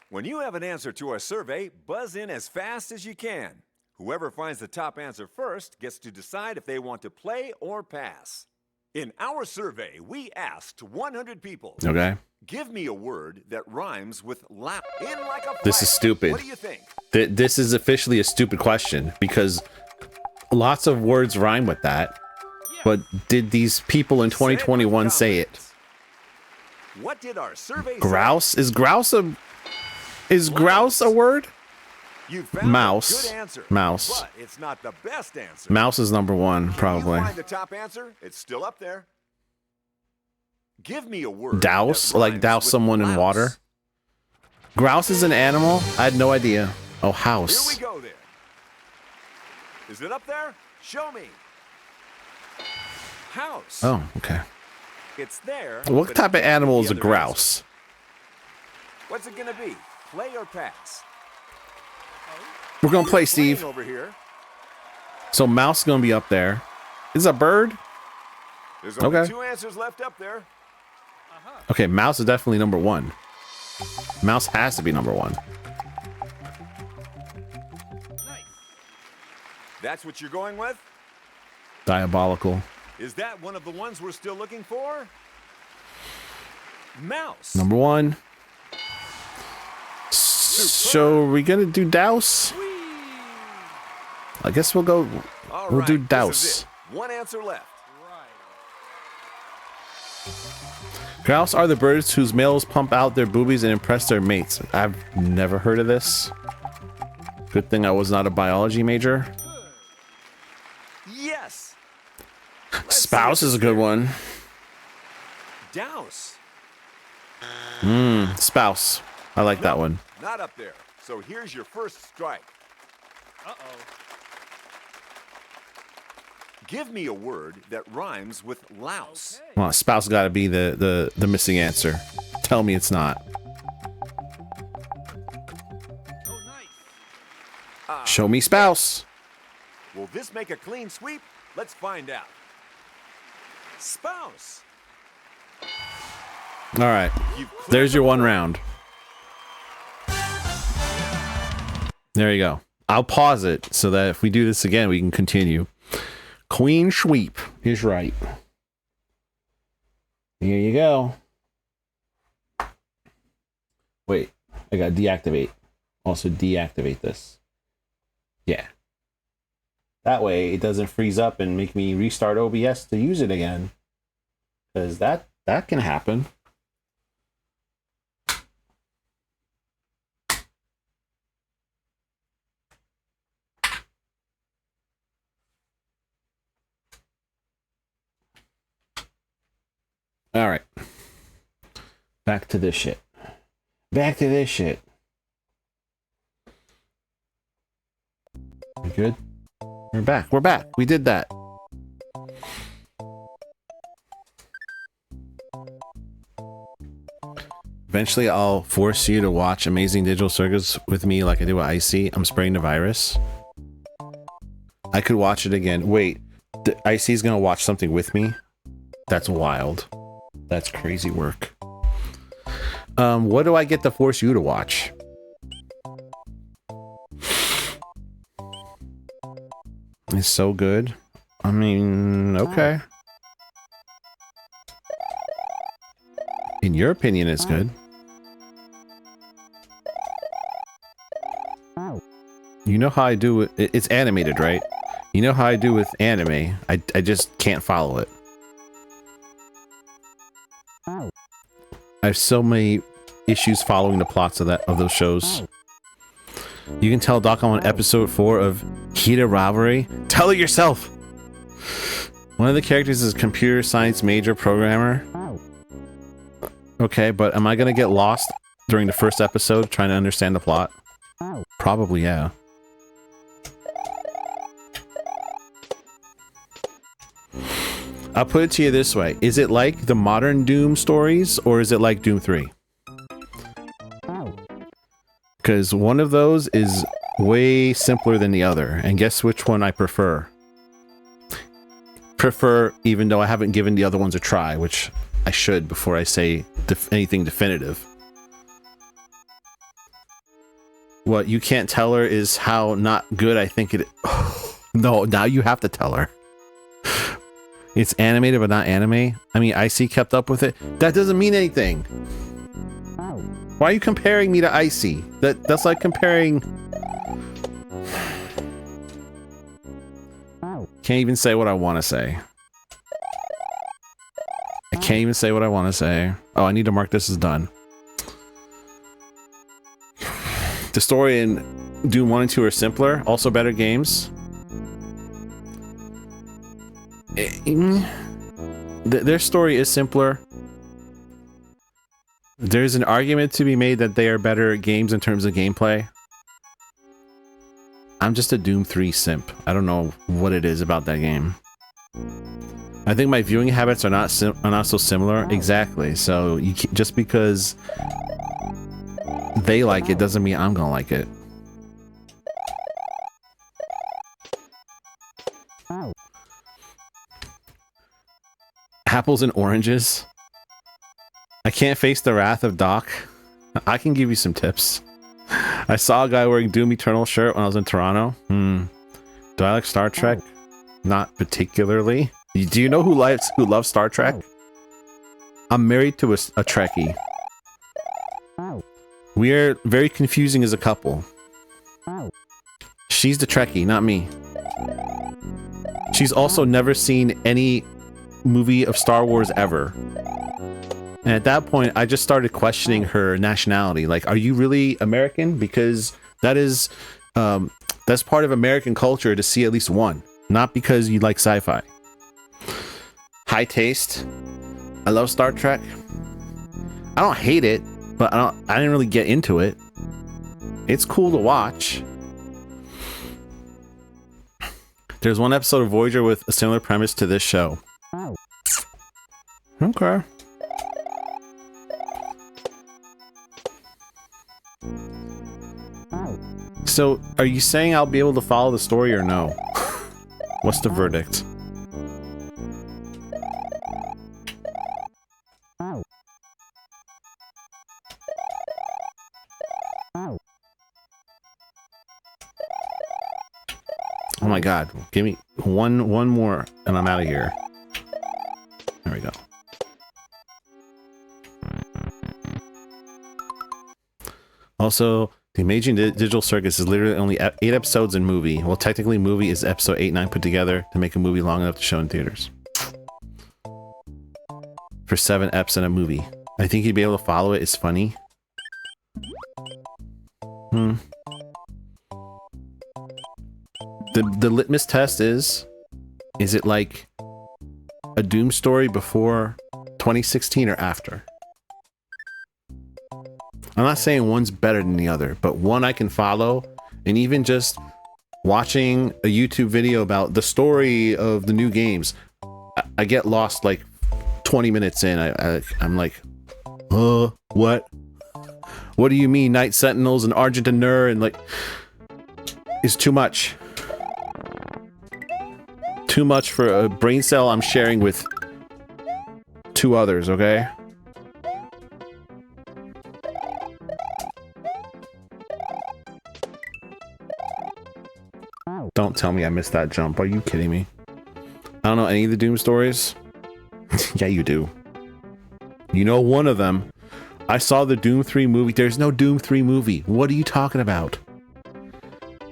When you have an answer to our survey, buzz in as fast as you can. Whoever finds the top answer first gets to decide if they want to play or pass. In our survey, we asked 100 people. Okay. Give me a word that rhymes with lap. In like a This is flag. stupid. What do you think? This is officially a stupid question because lots of words rhyme with that. But did these people in 2021 say it? What did our survey Grouse? Is grouse a word? You found Mouse. a good answer, Mouse. but it's not the best answer. Mouse is number one, If probably. you find the top answer, it's still up there. Give me a word. Douse? that Like rhymes douse with someone in louse. water? Grouse is an animal? I had no idea. Oh, Here house. we go then. Is it up there? Show me. House. Oh, okay. It's there. What but type it of can't be animal is the a other grouse? answer. What's it gonna be? Play or pass? We're gonna play, You're Steve. playing over here. So mouse is gonna be up there. Is it a bird? There's only Okay. 2 answers left up there. Okay, mouse is definitely number one. Mouse has to be number one. That's what you're going with? Diabolical. Is that one of the ones we're still looking for? Mouse. Number one. So are we gonna do douse? I guess we'll go. All We'll right, do this is douse. it. One answer left. Grouse are the birds whose males pump out their boobies and impress their mates. I've never heard of this. Good thing I was not a biology major. Yes. Spouse is a good one. Douse. Spouse. I like that one. Not up there. So here's your first strike. Uh-oh. Give me a word that rhymes with louse. Well, spouse got to be the missing answer. Tell me it's not. Show me spouse. Will this make a clean sweep? Let's find out. Spouse. All right. You've cleared There's the your one board. round. There you go. I'll pause it so that if we do this again, we can continue. Queen sweep is right. Here you go. Wait, I got deactivate. Also deactivate this. Yeah. That way it doesn't freeze up and make me restart OBS to use it again. Because that can happen. All right. Back to this shit. Back to this shit. We good? We're back. We're back. We did that. Eventually, I'll force you to watch Amazing Digital Circus with me like I do with Icy. I'm spraying the virus. I could watch it again. Wait, Icy's gonna watch something with me? That's wild. That's crazy work. What do I get to force you to watch? It's so good. I mean, okay. In your opinion, it's good. You know how I do with it's animated, right? You know how I do with anime. I just can't follow it. I have so many issues following the plots of those shows. You can tell Doc I'm on episode 4 of Heated Rivalry. Tell it yourself! One of the characters is a computer science major programmer. Okay, but am I gonna get lost during the first episode trying to understand the plot? Probably, yeah. I'll put it to you this way. Is it like the modern Doom stories, or is it like Doom 3? Because one of those is way simpler than the other. And guess which one I prefer? Prefer, even though I haven't given the other ones a try, which I should before I say anything definitive. What you can't tell her is how not good I think it is. No, now you have to tell her. It's animated but not anime. I mean, Icy kept up with it. That doesn't mean anything. Why are you comparing me to Icy? That's like comparing... Can't even say what I want to say. I can't even say what I want to say. Oh, I need to mark this as done. The story in Doom 1 and 2 are simpler, also better games. Their story is simpler. There's an argument to be made that they are better games in terms of gameplay. I'm just a Doom 3 simp. I don't know what it is about that game. I think my viewing habits are not so similar. Exactly. So just because they like it doesn't mean I'm gonna like it. Apples and oranges. I can't face the wrath of Doc. I can give you some tips. I saw a guy wearing Doom Eternal shirt when I was in Toronto. Do I like Star Trek? Not particularly. Do you know who loves Star Trek? I'm married to a Trekkie. We are very confusing as a couple. She's the Trekkie, not me. She's also never seen any movie of Star Wars ever. And at that point, I just started questioning her nationality. Like, are you really American? Because that is, that's part of American culture to see at least one. Not because you like sci-fi. High taste. I love Star Trek. I don't hate it, but I didn't really get into it. It's cool to watch. There's one episode of Voyager with a similar premise to this show. Okay. So, are you saying I'll be able to follow the story or no? What's the verdict? Oh my god, give me one more and I'm out of here. There we go. Also, the Amazing Digital Circus is literally only 8 episodes in movie. Well, technically movie is episode 8 and 9 put together to make a movie long enough to show in theaters. For 7 eps in a movie. I think you'd be able to follow it. It's funny. The litmus test is it like a Doom story before 2016 or after? I'm not saying one's better than the other, but one I can follow, and even just watching a YouTube video about the story of the new games, I get lost like 20 minutes in. I'm like, what? What do you mean Night Sentinels and Argentinur and like, it's too much. Too much for a brain cell I'm sharing with 2 others, okay? Don't tell me I missed that jump. Are you kidding me? I don't know any of the Doom stories. Yeah, you do. You know one of them. I saw the Doom 3 movie. There's no Doom 3 movie. What are you talking about?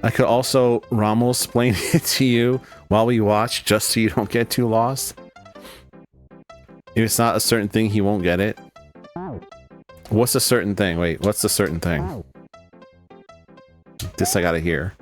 I could also Rommel explain it to you while we watch, just so you don't get too lost. If it's not a certain thing, he won't get it. What's a certain thing? Wait, what's the certain thing? This I gotta hear.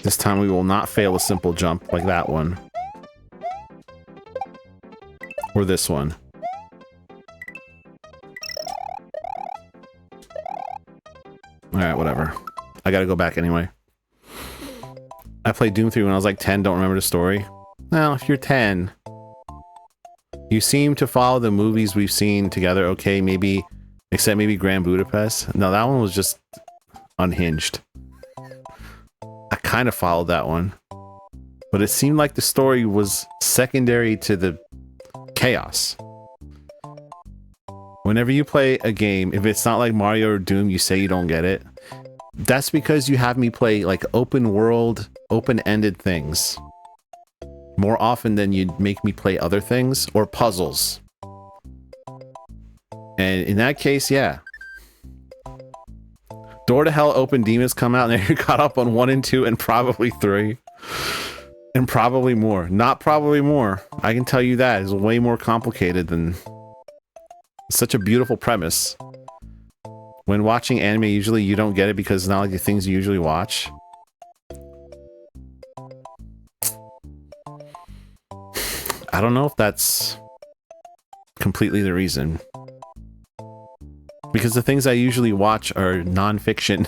This time we will not fail a simple jump like that one. Or this one. Alright, whatever. I gotta go back anyway. I played Doom 3 when I was like 10, don't remember the story. Well, if you're 10... You seem to follow the movies we've seen together, okay, maybe... Except maybe Grand Budapest. No, that one was just... unhinged. I kind of followed that one. But it seemed like the story was secondary to the chaos. Whenever you play a game, if it's not like Mario or Doom, you say you don't get it. That's because you have me play like open world, open-ended things. more often than you'd make me play other things or puzzles. And in that case, yeah. Door to Hell Open Demons come out and you're caught up on 1 and 2 and probably 3. And probably more. Not probably more. I can tell you that is way more complicated than such a beautiful premise. When watching anime, usually you don't get it because it's not like the things you usually watch. I don't know if that's completely the reason. Because the things I usually watch are non-fiction.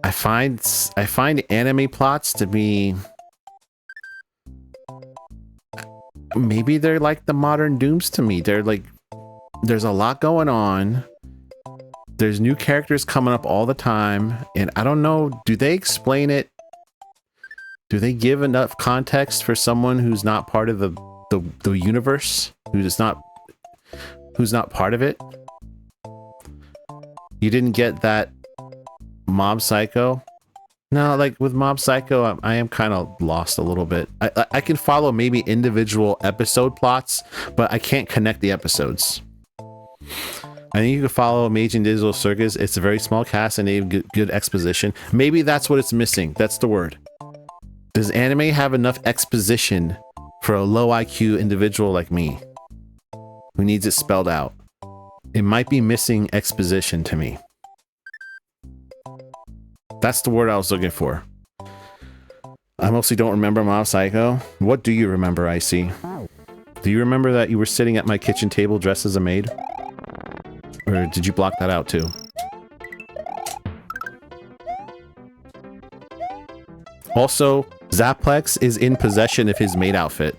I find anime plots to be... Maybe they're like the modern Dooms to me. They're like... There's a lot going on. There's new characters coming up all the time. And I don't know, do they explain it? Do they give enough context for someone who's not part of the universe? Who's not part of it? You didn't get that Mob Psycho? No, like with Mob Psycho, I am kind of lost a little bit. I can follow maybe individual episode plots, but I can't connect the episodes. I think you can follow Amazing Digital Circus. It's a very small cast and they have good exposition. Maybe that's what it's missing. That's the word. Does anime have enough exposition for a low IQ individual like me who needs it spelled out? It might be missing exposition to me. That's the word I was looking for. I mostly don't remember Mob Psycho. What do you remember, Icy? Do you remember that you were sitting at my kitchen table dressed as a maid? Or did you block that out too? Also, Zaplex is in possession of his maid outfit.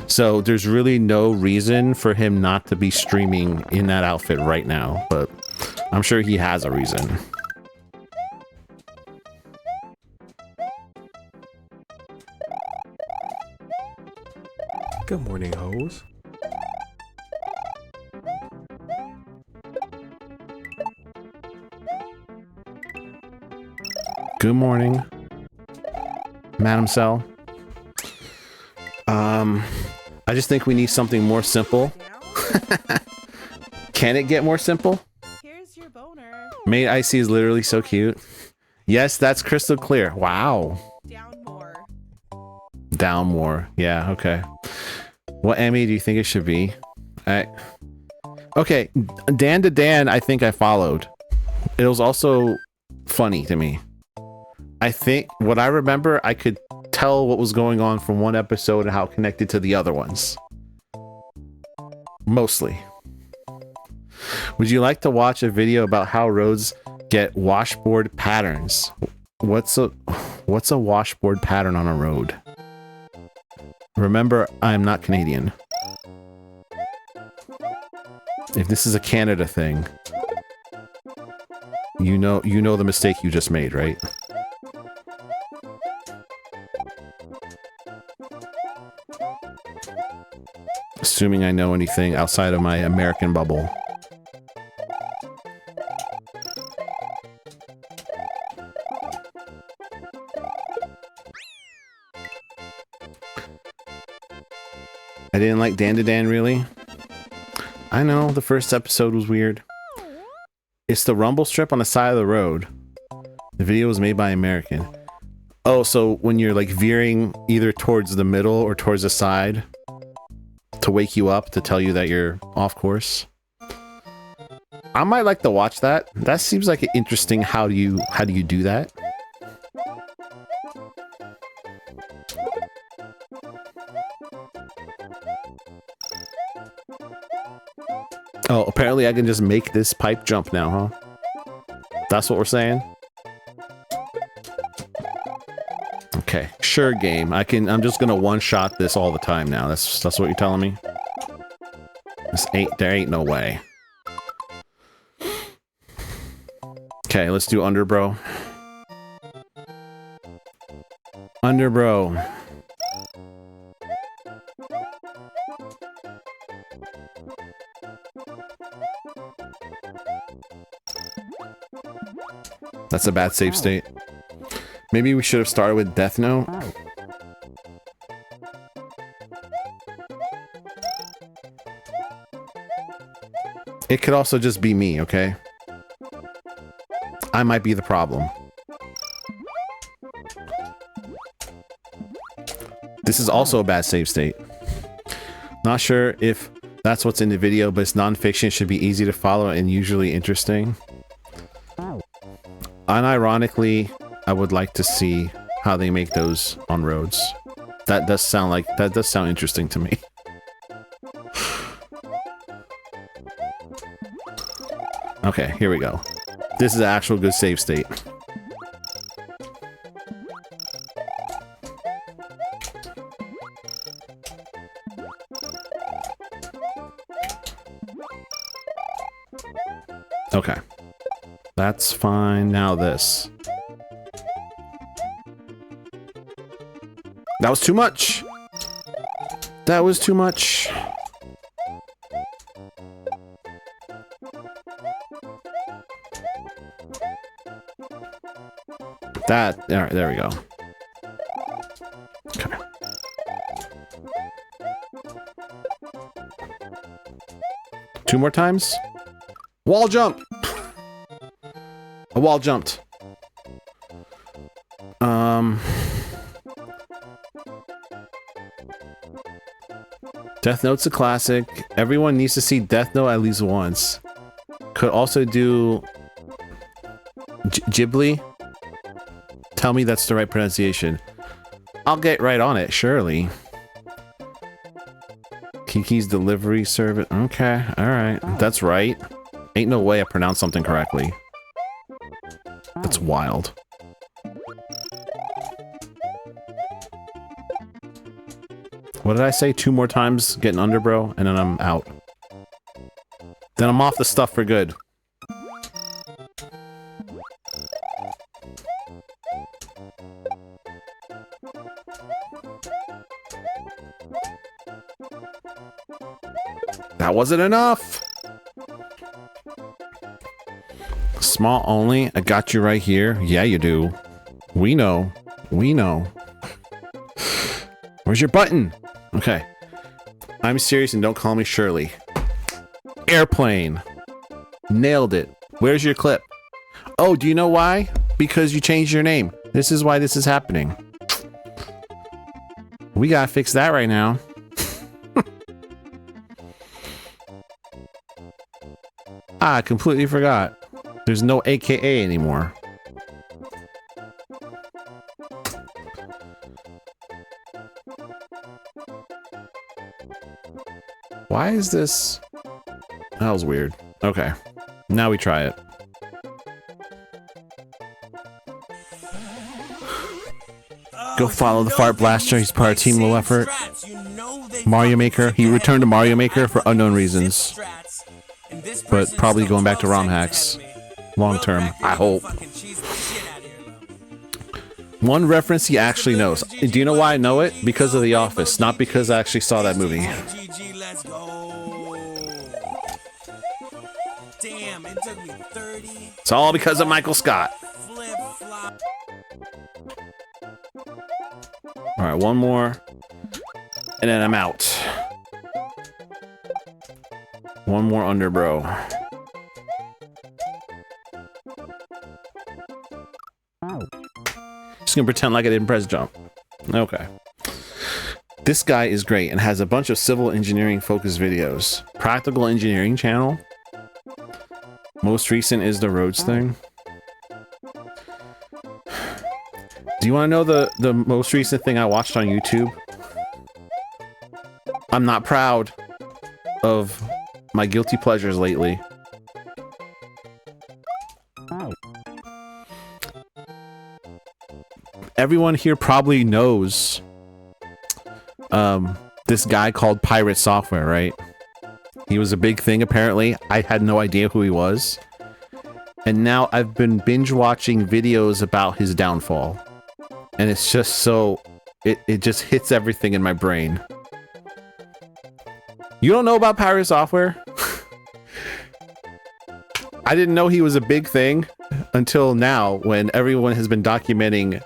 So there's really no reason for him not to be streaming in that outfit right now, but I'm sure he has a reason. Good morning, hoes. Good morning, Madam Cell. I just think we need something more simple. Can it get more simple? Here's your boner. Maid Icy is literally so cute. Yes, that's crystal clear. Wow. Down more. Down more. Yeah, okay. What Emmy do you think it should be? Okay, Dan to Dan, I think I followed. It was also funny to me. I think what I remember, I could tell what was going on from one episode and how it connected to the other ones. Mostly. Would you like to watch a video about how roads get washboard patterns? What's a washboard pattern on a road? Remember, I am not Canadian. If this is a Canada thing, you know the mistake you just made, right? Assuming I know anything outside of my American bubble. I didn't like Dan to Dan, really? I know, the first episode was weird. It's the rumble strip on the side of the road. The video was made by American. Oh, so when you're like veering either towards the middle or towards the side to wake you up to tell you that you're off course. I might like to watch that. That seems like an interesting how do you do that? Oh, apparently I can just make this pipe jump now, huh? That's what we're saying? Okay, sure game. I'm just gonna one-shot this all the time now. That's what you're telling me? There ain't no way. Okay, let's do Underbro. Underbro. That's a bad save state. Maybe we should have started with Death Note. It could also just be me, okay? I might be the problem. This is also a bad save state. Not sure if that's what's in the video, but it's non-fiction, should be easy to follow and usually interesting. Unironically, I would like to see how they make those on roads. That does sound interesting to me. Okay, here we go. This is an actual good save state. Okay. That's fine. Now this. That was too much. That was too much. That, all right, there we go. Okay. Two more times. Wall jump. A wall jumped. Death Note's a classic. Everyone needs to see Death Note at least once. Could also do Ghibli. Tell me that's the right pronunciation. I'll get right on it, surely. Kiki's delivery service. Okay, alright. That's right. Ain't no way I pronounced something correctly. That's wild. What did I say? 2 more times getting under, bro, and then I'm out. Then I'm off the stuff for good. That wasn't enough! Small only? I got you right here. Yeah, you do. We know. We know. Where's your button? Okay. I'm serious and don't call me Shirley. Airplane. Nailed it. Where's your clip? Oh, do you know why? Because you changed your name. This is why this is happening. We gotta fix that right now. I completely forgot. There's no AKA anymore. Why is this? That was weird. Okay. Now we try it. Go follow the Fart Blaster. He's part of Team Low Effort. Mario Maker. He returned to Mario Maker for unknown reasons. But probably going back to ROM hacks. Long term, I hope. One reference he actually knows. Do you know why I know it? Because of The Office, not because I actually saw that movie. It's all because of Michael Scott. Alright, one more. And then I'm out. One more under, bro. Just gonna pretend like I didn't press jump. Okay. This guy is great and has a bunch of civil engineering focused videos. Practical Engineering channel. Most recent is the roads thing. Do you want to know the most recent thing I watched on YouTube? I'm not proud of my guilty pleasures lately. Everyone here probably knows this guy called Pirate Software, right? He was a big thing apparently. I had no idea who he was. And now I've been binge watching videos about his downfall. And it's just so... It just hits everything in my brain. You don't know about Pirate Software? I didn't know he was a big thing until now when everyone has been documenting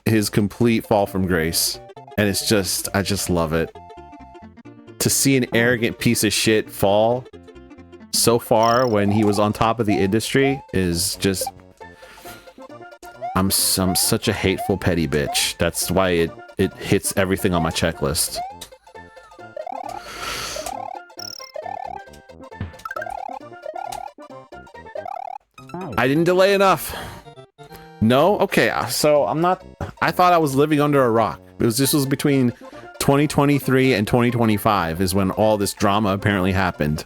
his complete fall from grace. And it's just, I just love it. To see an arrogant piece of shit fall so far when he was on top of the industry is just... I'm such a hateful petty bitch. That's why it hits everything on my checklist. I didn't delay enough. No? Okay, so I'm not... I thought I was living under a rock. This was between 2023 and 2025 is when all this drama apparently happened.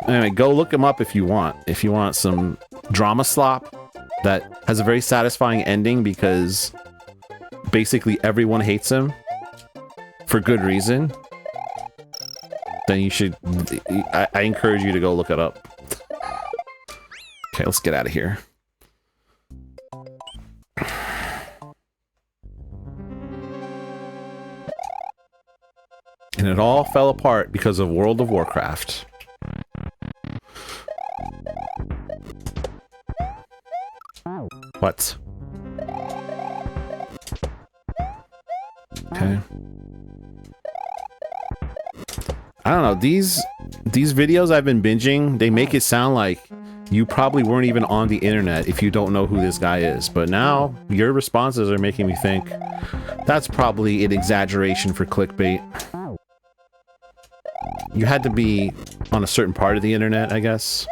Anyway, go look him up if you want. If you want some drama slop that has a very satisfying ending because basically everyone hates him for good reason, then you should... I encourage you to go look it up. Okay, let's get out of here. And it all fell apart because of World of Warcraft. What? Okay. I don't know, these videos I've been binging, they make it sound like you probably weren't even on the internet if you don't know who this guy is. But now, your responses are making me think that's probably an exaggeration for clickbait. You had to be on a certain part of the internet, I guess.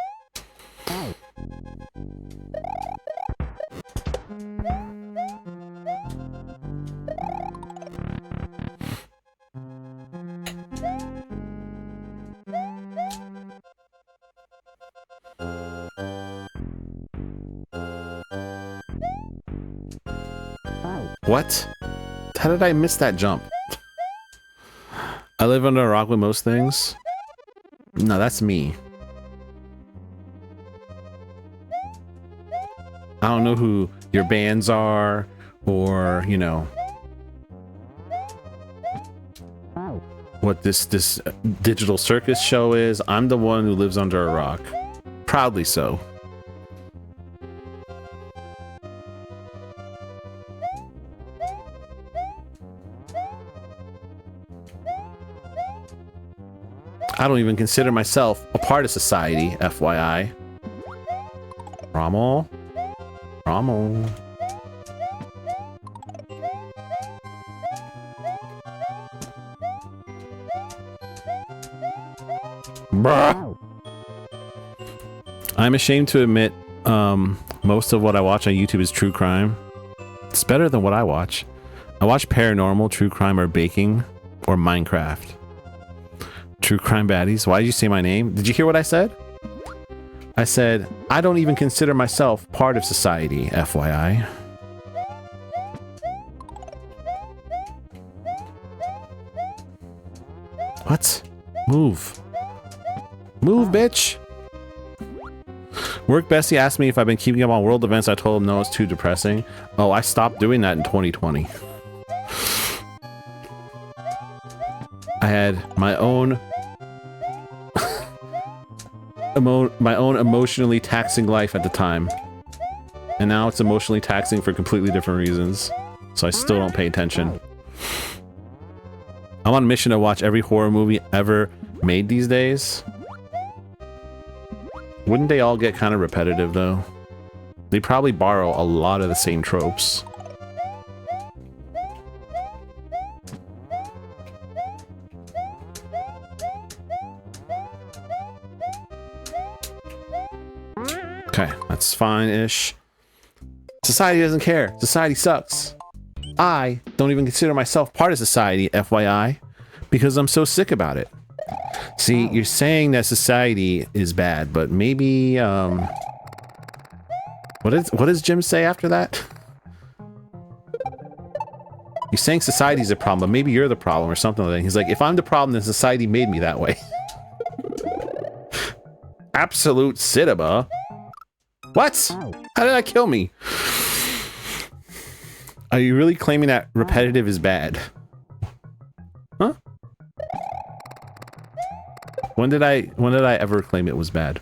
What? How did I miss that jump? I live under a rock with most things. No, that's me. I don't know who your bands are, or, you know, what this digital circus show is. I'm the one who lives under a rock. Proudly so. I don't even consider myself a part of society, FYI. Rommel. Rommel. Bruh. I'm ashamed to admit, most of what I watch on YouTube is true crime. It's better than what I watch. I watch paranormal, true crime, or baking, or Minecraft. True crime baddies. Why did you say my name? Did you hear what I said? I said, I don't even consider myself part of society, FYI. What? Move. Move, bitch! Work Bessie asked me if I've been keeping up on world events. I told him no, it's too depressing. Oh, I stopped doing that in 2020. I had my own emotionally taxing life at the time, and now it's emotionally taxing for completely different reasons, so I still don't pay attention. I'm on a mission to watch every horror movie ever made these days. Wouldn't they all get kind of repetitive though? They probably borrow a lot of the same tropes. Okay, that's fine-ish. Society doesn't care. Society sucks. I don't even consider myself part of society, FYI, because I'm so sick about it. See, you're saying that society is bad, but maybe, what does Jim say after that? You're saying society's a problem, but maybe you're the problem or something like that. He's like, if I'm the problem, then society made me that way. Absolute cinema. What? How did that kill me? Are you really claiming that repetitive is bad? Huh? When did I ever claim it was bad?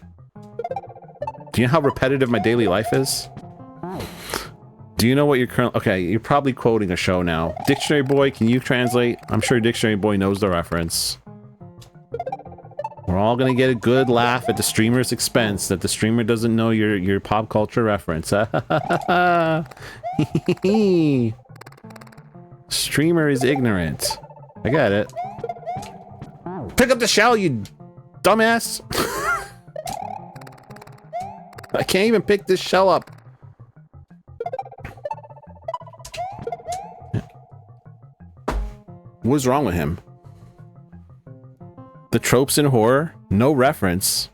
Do you know how repetitive my daily life is? Do you know what you're currently... Okay, you're probably quoting a show now. Dictionary Boy, can you translate? I'm sure Dictionary Boy knows the reference. We're all gonna get a good laugh at the streamer's expense that the streamer doesn't know your pop culture reference. Streamer is ignorant. I got it. Pick up the shell, you dumbass! I can't even pick this shell up. What's wrong with him? The tropes in horror? No reference.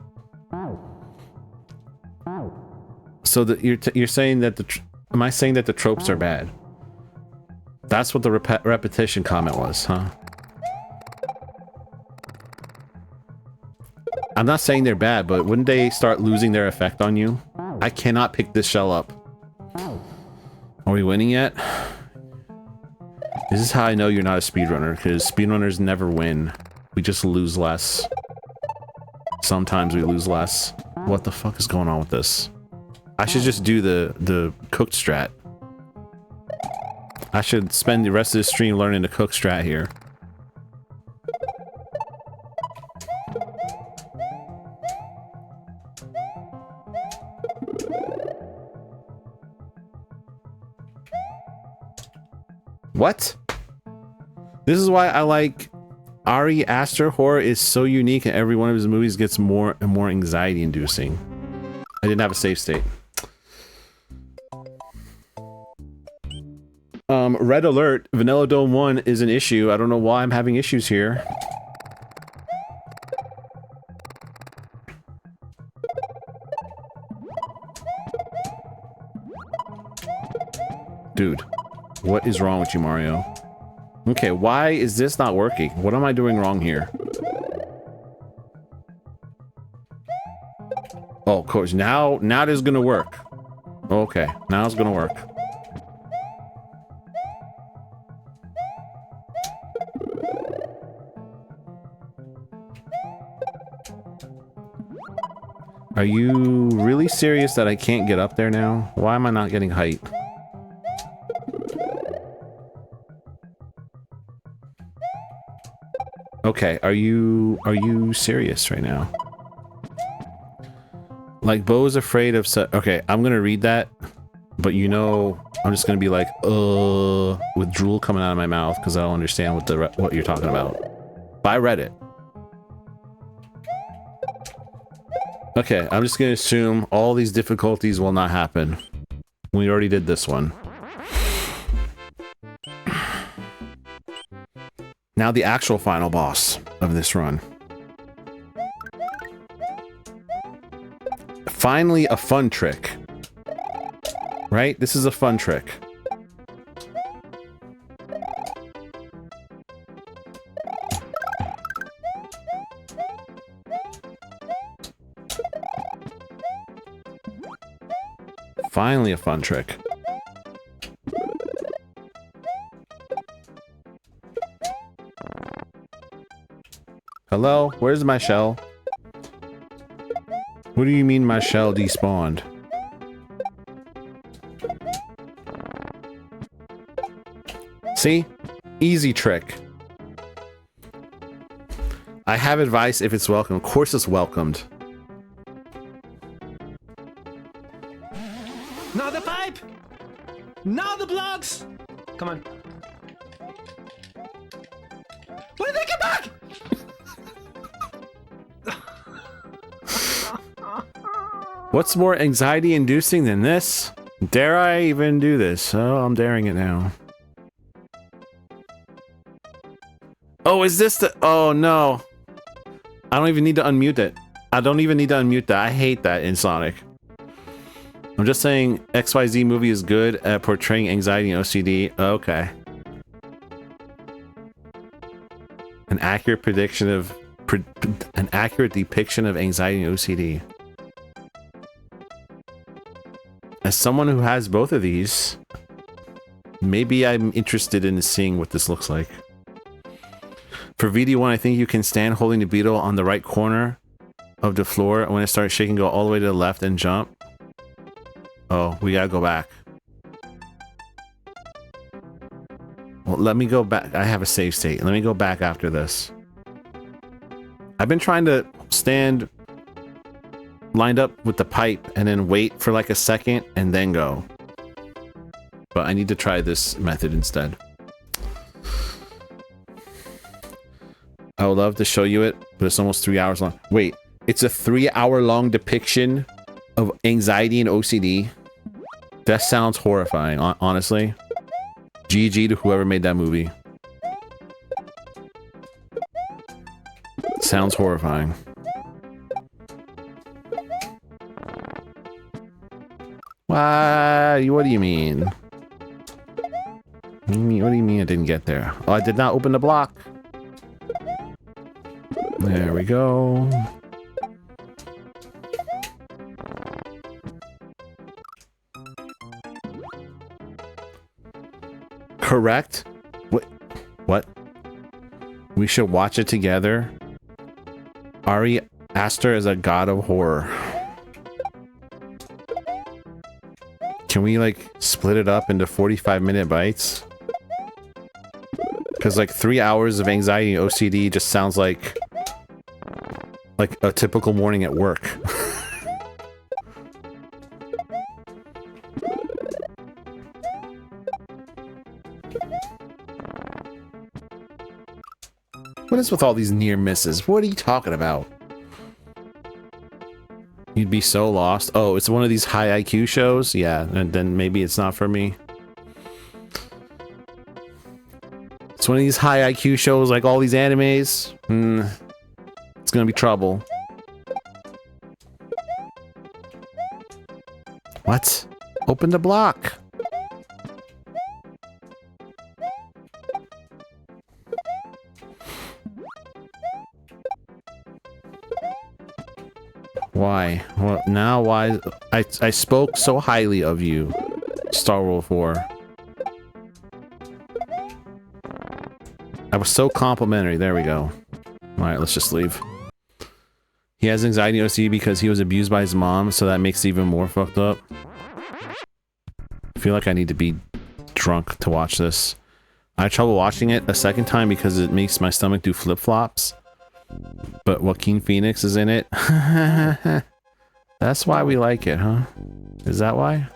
So that you're saying that am I saying that the tropes are bad? That's what the repetition comment was, huh? I'm not saying they're bad, but wouldn't they start losing their effect on you? I cannot pick this shell up. Are we winning yet? This is how I know you're not a speedrunner, because speedrunners never win. We just lose less. Sometimes we lose less. What the fuck is going on with this? I should just do the cooked strat. I should spend the rest of the stream learning the cook strat here. What? This is why I like Ari Aster. Horror is so unique and every one of his movies gets more and more anxiety inducing. I didn't have a save state. Red alert, Vanilla Dome 1 is an issue. I don't know why I'm having issues here. Dude, what is wrong with you, Mario? Okay, why is this not working? What am I doing wrong here? Oh, of course, now this is gonna work. Okay, now it's gonna work. Are you really serious that I can't get up there now? Why am I not getting height? Okay, are you serious right now? Like, Bo's afraid of okay, I'm gonna read that, but you know, I'm just gonna be like, with drool coming out of my mouth because I don't understand what you're talking about. But I read it. Okay, I'm just gonna assume all these difficulties will not happen. We already did this one. Now the actual final boss of this run. Finally a fun trick. Right? This is a fun trick. Finally a fun trick. Hello? Where's my shell? What do you mean my shell despawned? See? Easy trick. I have advice if it's welcome. Of course it's welcomed. Now the pipe! Now the blocks! Come on. When did they get back? What's more anxiety inducing than this? Dare I even do this? Oh, I'm daring it now. Oh, is this the... Oh, no. I don't even need to unmute it. I don't even need to unmute that. I hate that in Sonic. I'm just saying XYZ movie is good at portraying anxiety and OCD. Okay. An accurate prediction of... an accurate depiction of anxiety and OCD. As someone who has both of these, maybe I'm interested in seeing what this looks like. For VD1, I think you can stand holding the beetle on the right corner of the floor, and when it starts shaking, go all the way to the left and jump. Oh, we gotta go back. let me go back. I have a save state. Let me go back after this. I've been trying to stand lined up with the pipe and then wait for like a second and then go. But I need to try this method instead. I would love to show you it, but it's almost 3 hours long. Wait, it's a 3-hour long depiction of anxiety and OCD? That sounds horrifying, honestly. GG to whoever made that movie. Sounds horrifying. Why? What do you mean? What do you mean I didn't get there? Oh, I did not open the block. There we go. Correct? What? We should watch it together. Ari Aster is a god of horror. Can we like split it up into 45-minute bites? Because like 3 hours of anxiety and OCD just sounds like a typical morning at work. What is with all these near misses? What are you talking about? You'd be so lost. Oh, it's one of these high IQ shows? Yeah, and then maybe it's not for me. It's one of these high IQ shows like all these animes. It's gonna be trouble. What? Open the block. Why? Well, now why? I spoke so highly of you, Star World 4. I was so complimentary. There we go. Alright, let's just leave. He has anxiety OCD because he was abused by his mom, so that makes it even more fucked up. I feel like I need to be drunk to watch this. I had trouble watching it a second time because it makes my stomach do flip-flops. But Joaquin Phoenix is in it. That's why we like it, huh? Is that why?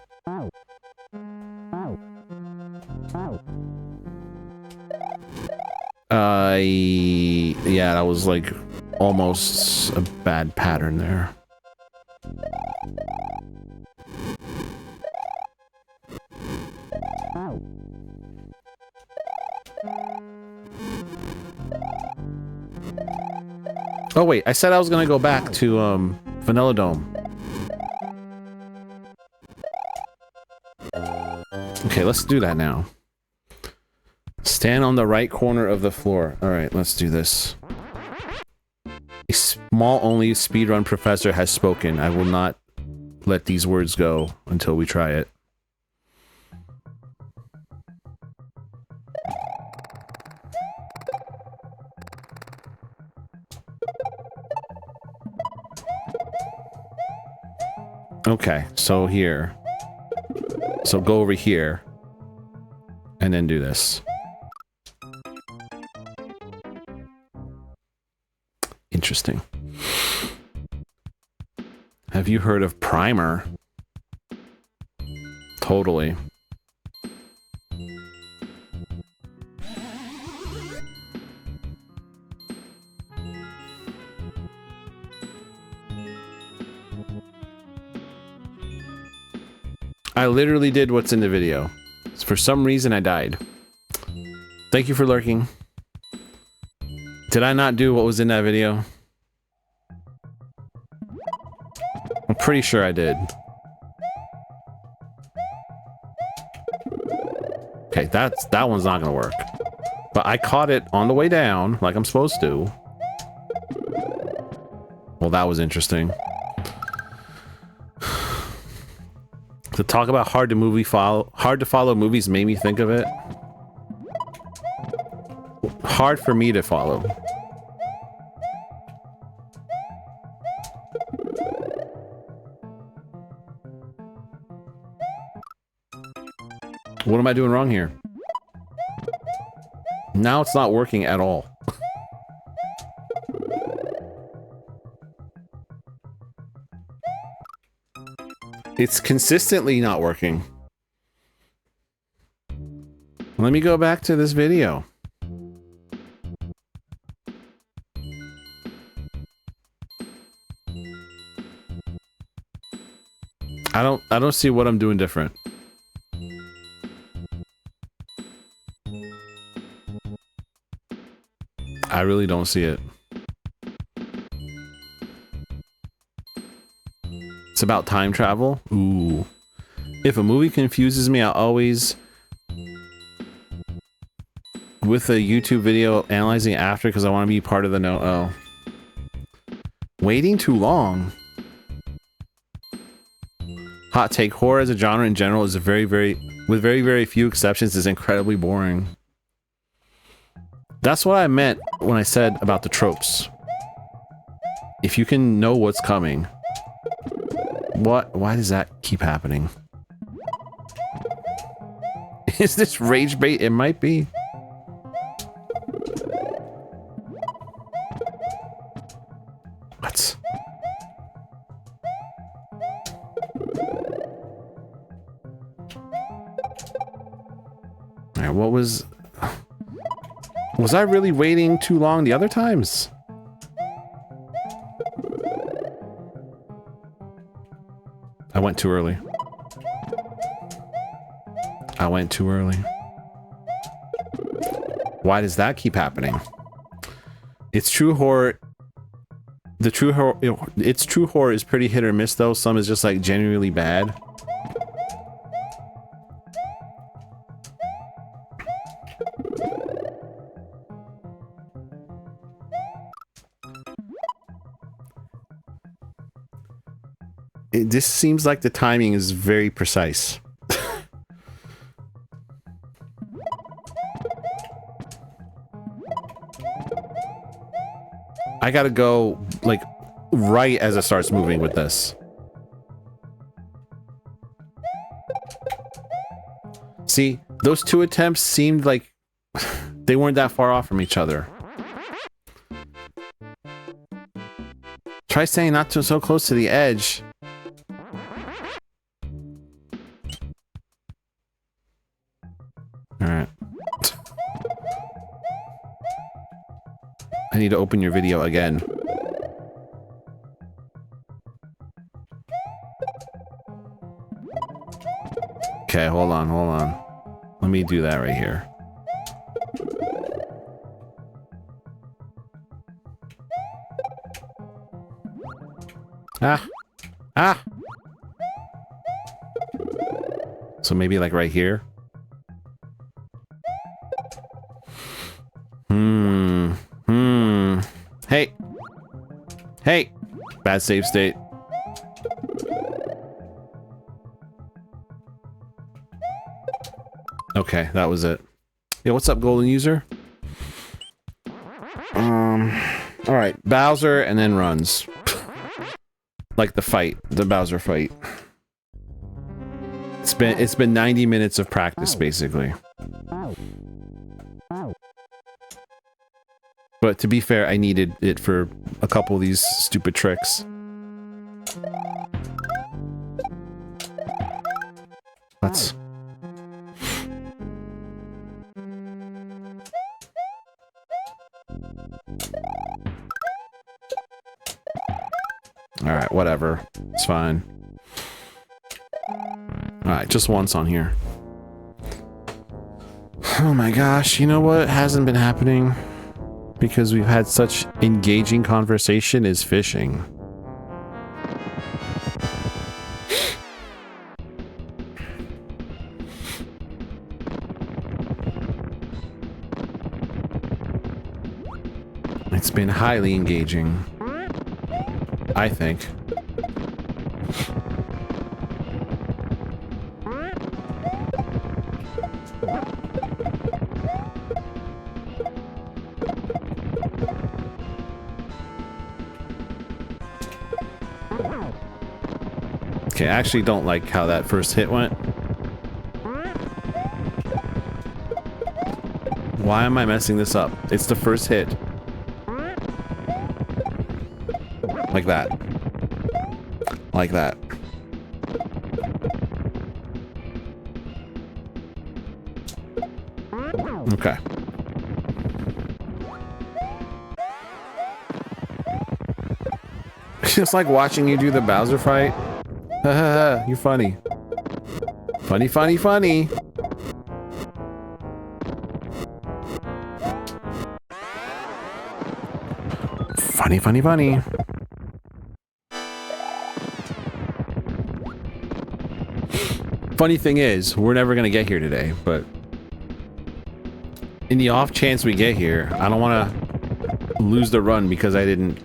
Yeah, that was like almost a bad pattern there. Oh wait, I said I was gonna go back to Vanilla Dome. Okay, let's do that now. Stand on the right corner of the floor. Alright, let's do this. A small only speedrun professor has spoken. I will not let these words go until we try it. Okay, so here. So go over here. And then do this. Interesting. Have you heard of Primer? Totally. I literally did what's in the video. For some reason, I died. Thank you for lurking. Did I not do what was in that video? I'm pretty sure I did. Okay, that one's not gonna work. But I caught it on the way down, like I'm supposed to. Well, that was interesting. To talk about hard to follow movies made me think of it. Hard for me to follow. What am I doing wrong here? Now it's not working at all. It's consistently not working. Let me go back to this video. I don't see what I'm doing different. I really don't see it. It's about time travel? Ooh. If a movie confuses me, I'll always... with a YouTube video analyzing it after because I want to be part of the no... Oh. Waiting too long? Hot take, horror as a genre in general is a very, with very few exceptions, is incredibly boring. That's what I meant when I said about the tropes. If you can know what's coming. Why does that keep happening? Is this rage bait? It might be. What? Alright, what was... Was I really waiting too long the other times? I went too early. I went too early. Why does that keep happening? It's true horror. The true horror, its true horror is pretty hit or miss though. Some is just like genuinely bad. This seems like the timing is very precise. I gotta go, like, right as it starts moving with this. See, those two attempts seemed like they weren't that far off from each other. Try staying not so close to the edge. Alright. I need to open your video again. Okay, hold on. Let me do that right here. Ah! So maybe like right here? Hey! Bad save state. Okay, that was it. Yo, what's up, golden user? Alright, Bowser and then runs. Like the fight, the Bowser fight. It's been 90 minutes of practice, basically. But to be fair, I needed it for a couple of these stupid tricks. Let's... Alright, whatever. It's fine. Alright, just once on here. Oh my gosh, you know what hasn't been happening? Because we've had such engaging conversation is fishing. It's been highly engaging, I think. Okay, I actually don't like how that first hit went. Why am I messing this up? It's the first hit. Like that. Like that. Okay. It's like watching you do the Bowser fight. You're funny. Funny, funny, funny. Funny, funny, funny. Funny thing is, we're never gonna get here today, but in the off chance we get here, I don't want to lose the run because I didn't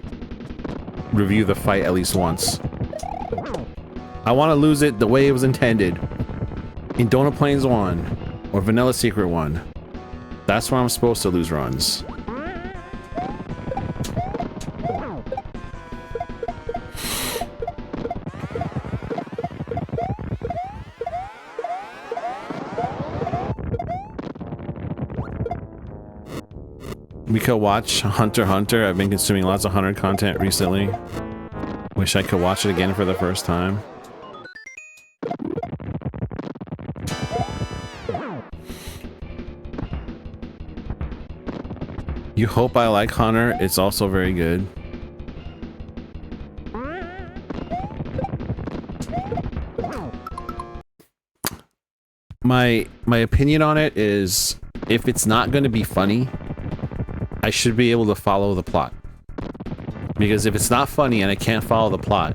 review the fight at least once. I want to lose it the way it was intended. In Donut Plains 1 or Vanilla Secret 1. That's where I'm supposed to lose runs. We could watch Hunter x Hunter. I've been consuming lots of Hunter content recently. Wish I could watch it again for the first time. You hope I like Hunter. It's also very good. My opinion on it is, if it's not going to be funny, I should be able to follow the plot. Because if it's not funny and I can't follow the plot,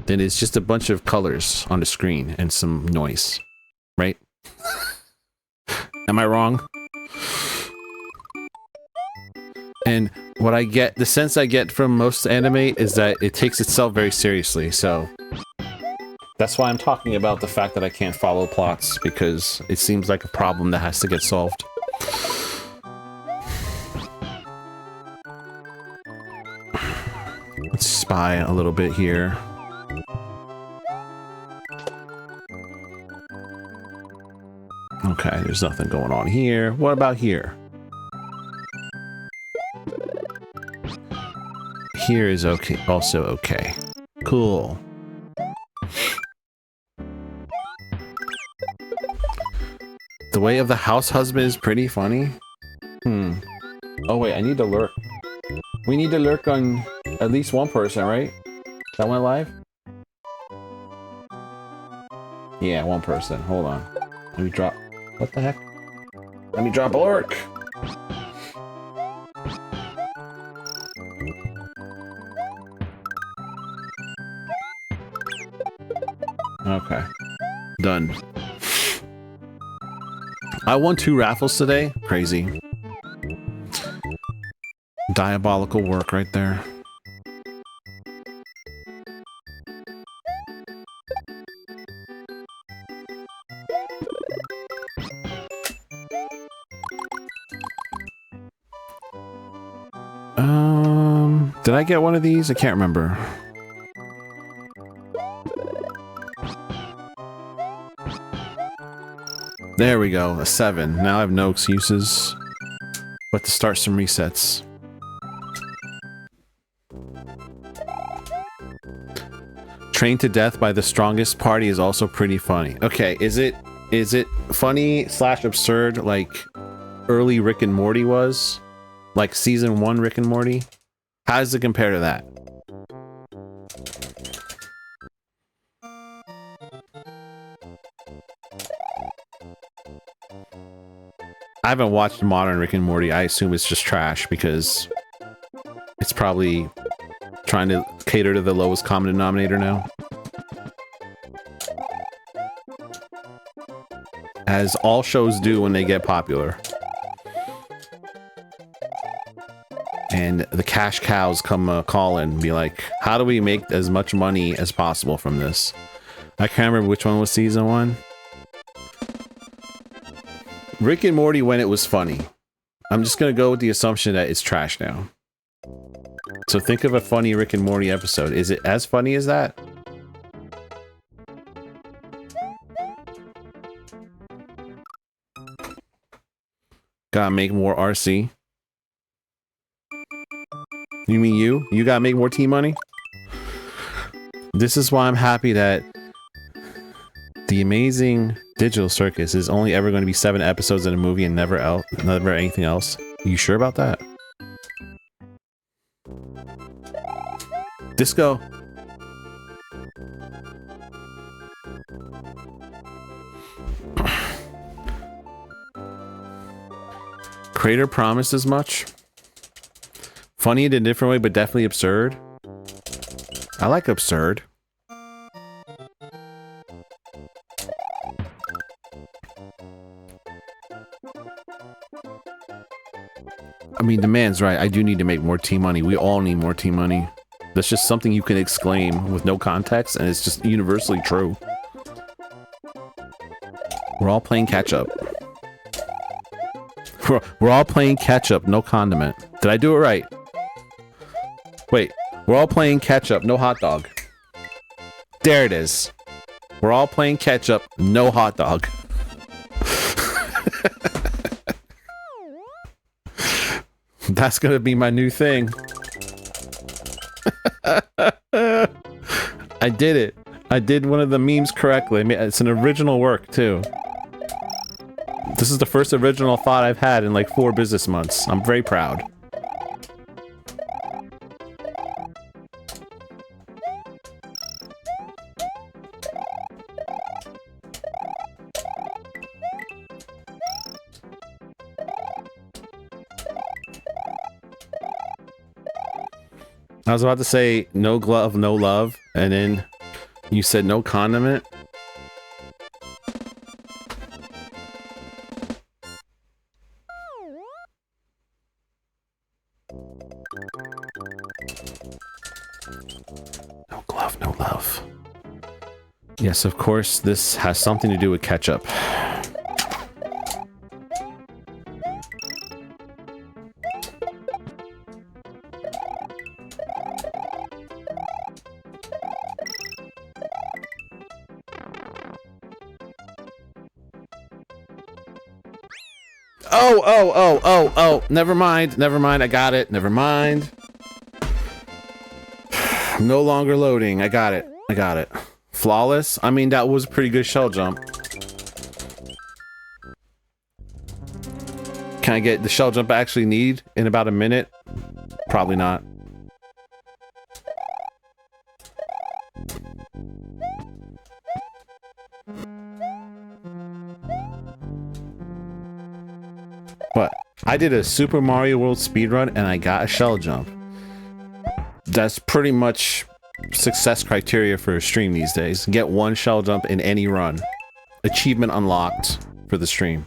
then it's just a bunch of colors on the screen and some noise, right? Am I wrong? And what I get, the sense I get from most anime is that it takes itself very seriously, so that's why I'm talking about the fact that I can't follow plots, because it seems like a problem that has to get solved. Let's spy a little bit here. Okay, there's nothing going on here. What about here? Here is okay, also okay. Cool. The Way of the House Husband is pretty funny. Oh wait, I need to lurk. We need to lurk on at least one person, right? That went live? Yeah, one person. Hold on. Let me drop... What the heck? Let me drop a lurk! Okay. Done. I won 2 raffles today. Crazy. Diabolical work right there. Did I get one of these? I can't remember. There we go, a 7. Now I have no excuses but to start some resets. Trained to Death by the Strongest Party is also pretty funny. Okay, is it funny / absurd like early Rick and Morty was? Like season 1 Rick and Morty? How does it compare to that? I haven't watched modern Rick and Morty. I assume it's just trash because it's probably trying to cater to the lowest common denominator now. As all shows do when they get popular. And the cash cows come call in and be like, how do we make as much money as possible from this? I can't remember which one was season 1. Rick and Morty when it was funny. I'm just gonna go with the assumption that it's trash now. So think of a funny Rick and Morty episode. Is it as funny as that? Gotta make more RC. You mean you? You gotta make more T-Money? This is why I'm happy that The Amazing Digital Circus is only ever going to be 7 episodes in a movie and never anything else. You sure about that? Disco. Crater promised as much. Funny in a different way, but definitely absurd. I like absurd. I mean, the man's right. I do need to make more T-Money. We all need more T-Money. That's just something you can exclaim with no context, and it's just universally true. We're all playing catch-up. We're all playing catch-up, no condiment. Did I do it right? Wait, we're all playing catch-up, no hot dog. There it is. We're all playing catch-up, no hot dog. That's gonna be my new thing. I did it. I did one of the memes correctly. I mean, it's an original work, too. This is the first original thought I've had in like 4 business months. I'm very proud. I was about to say no glove, no love, and then you said no condiment. No glove, no love. Yes, of course, this has something to do with ketchup. Oh, never mind, I got it, never mind. No longer loading, I got it. Flawless? I mean, that was a pretty good shell jump. Can I get the shell jump I actually need in about a minute? Probably not. What? I did a Super Mario World speedrun and I got a shell jump. That's pretty much success criteria for a stream these days. Get 1 shell jump in any run. Achievement unlocked for the stream.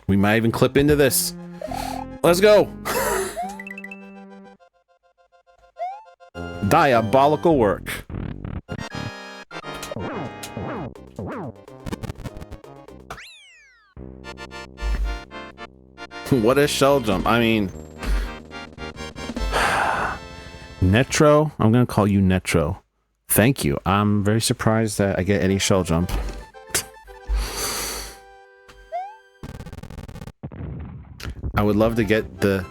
We might even clip into this. Let's go! Diabolical work. What a shell jump. I mean... Netro? I'm gonna call you Netro. Thank you. I'm very surprised that I get any shell jump. I would love to get the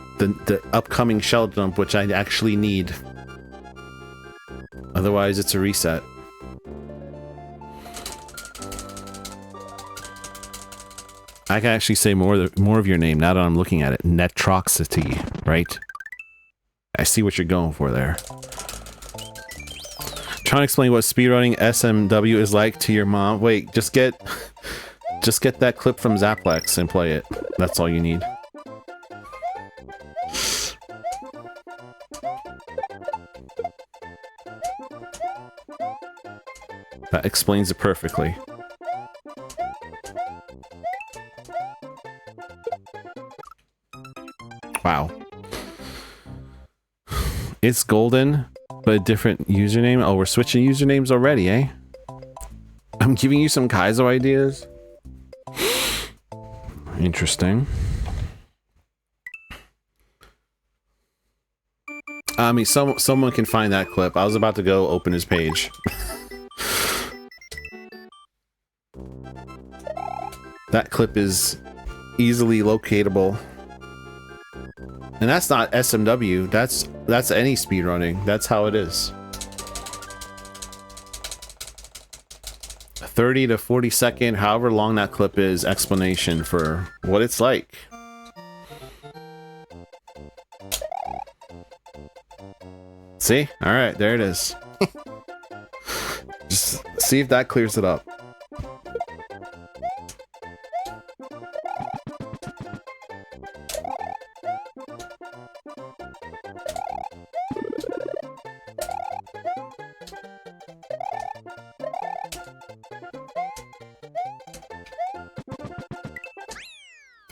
upcoming shell jump, which I actually need. Otherwise, it's a reset. I can actually say more of your name now that I'm looking at it. Netroxity, right? I see what you're going for there. Trying to explain what speedrunning SMW is like to your mom. Wait, just get that clip from Zaplex and play it. That's all you need. That explains it perfectly. Wow. It's golden, but a different username. Oh, we're switching usernames already, eh? I'm giving you some Kaizo ideas. Interesting. I mean, someone can find that clip. I was about to go open his page. That clip is easily locatable. And that's not SMW, that's any speedrunning. That's how it is. 30 to 40 second, however long that clip is, explanation for what it's like. See? Alright, there it is. Just see if that clears it up.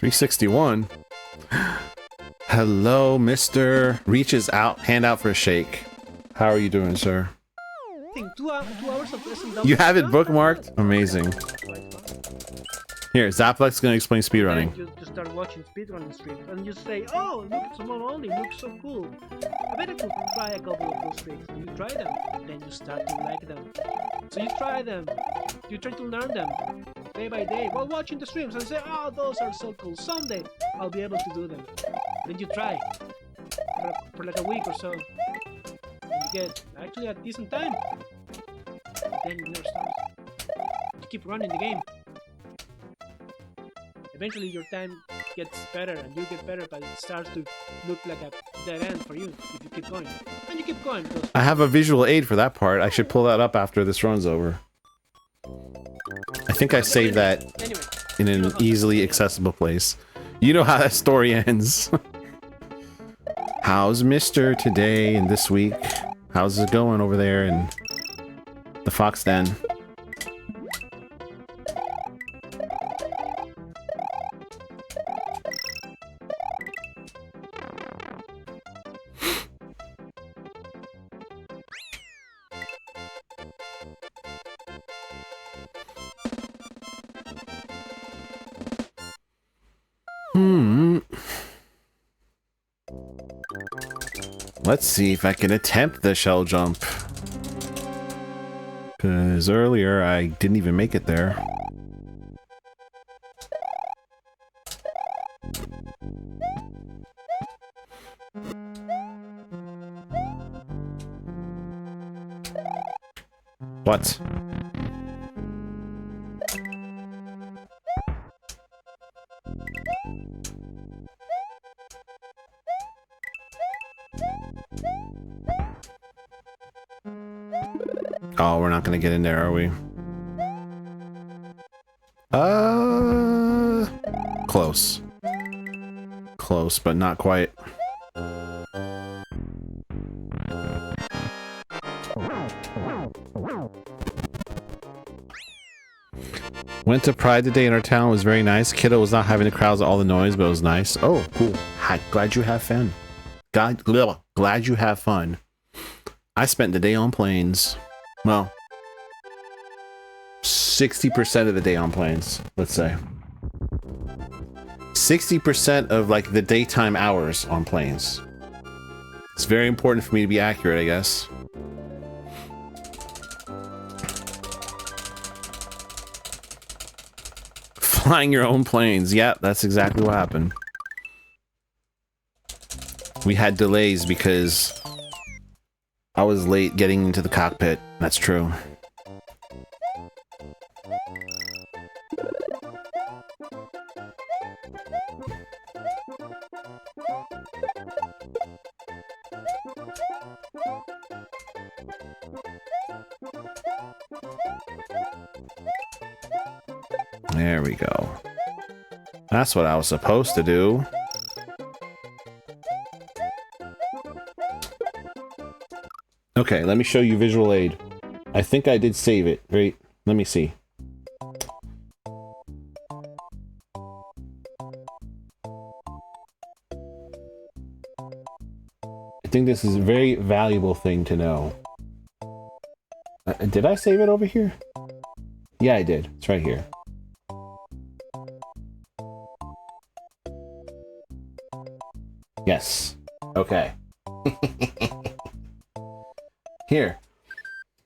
$361. Hello, Mr. Reaches out, hand out for a shake. How are you doing, sir? I think 2 hours of SMW. You have it bookmarked? Amazing. Here, Zaplex is gonna explain speedrunning. You just start watching speedrunning streams and you say, oh, look, someone only looks so cool. I bet I could try a couple of those tricks. And you try them, then you start to like them. So you try them, you try to learn them day by day while watching the streams and say, oh, those are so cool. Someday I'll be able to do them. Then you try for like a week or so. And you get actually a decent time. And then you never stop. You keep running the game. Eventually your time gets better and you get better, but it starts to look like a dead end for you if you keep going. And you keep going because I have a visual aid for that part. I should pull that up after this run's over. I think I saved that in an easily accessible place. You know how that story ends. How's Mr. today and this week? How's it going over there in the Fox Den? Let's see if I can attempt the shell jump. Because earlier I didn't even make it there. What? Oh, we're not gonna get in there, are we? Close. Close, but not quite. Went to Pride today in our town. It was very nice. Kiddo was not having the crowds, all the noise, but it was nice. Oh, cool. Glad you have fun. Glad you have fun. I spent the day on planes. Well, 60% of the day on planes, let's say. 60% of like the daytime hours on planes. It's very important for me to be accurate, I guess. Flying your own planes. Yeah, that's exactly what happened. We had delays because I was late getting into the cockpit. That's true. There we go. That's what I was supposed to do. Okay, let me show you visual aid. I think I did save it. Wait, let me see. I think this is a very valuable thing to know. Did I save it over here? Yeah, I did. It's right here. Yes. Okay. Here.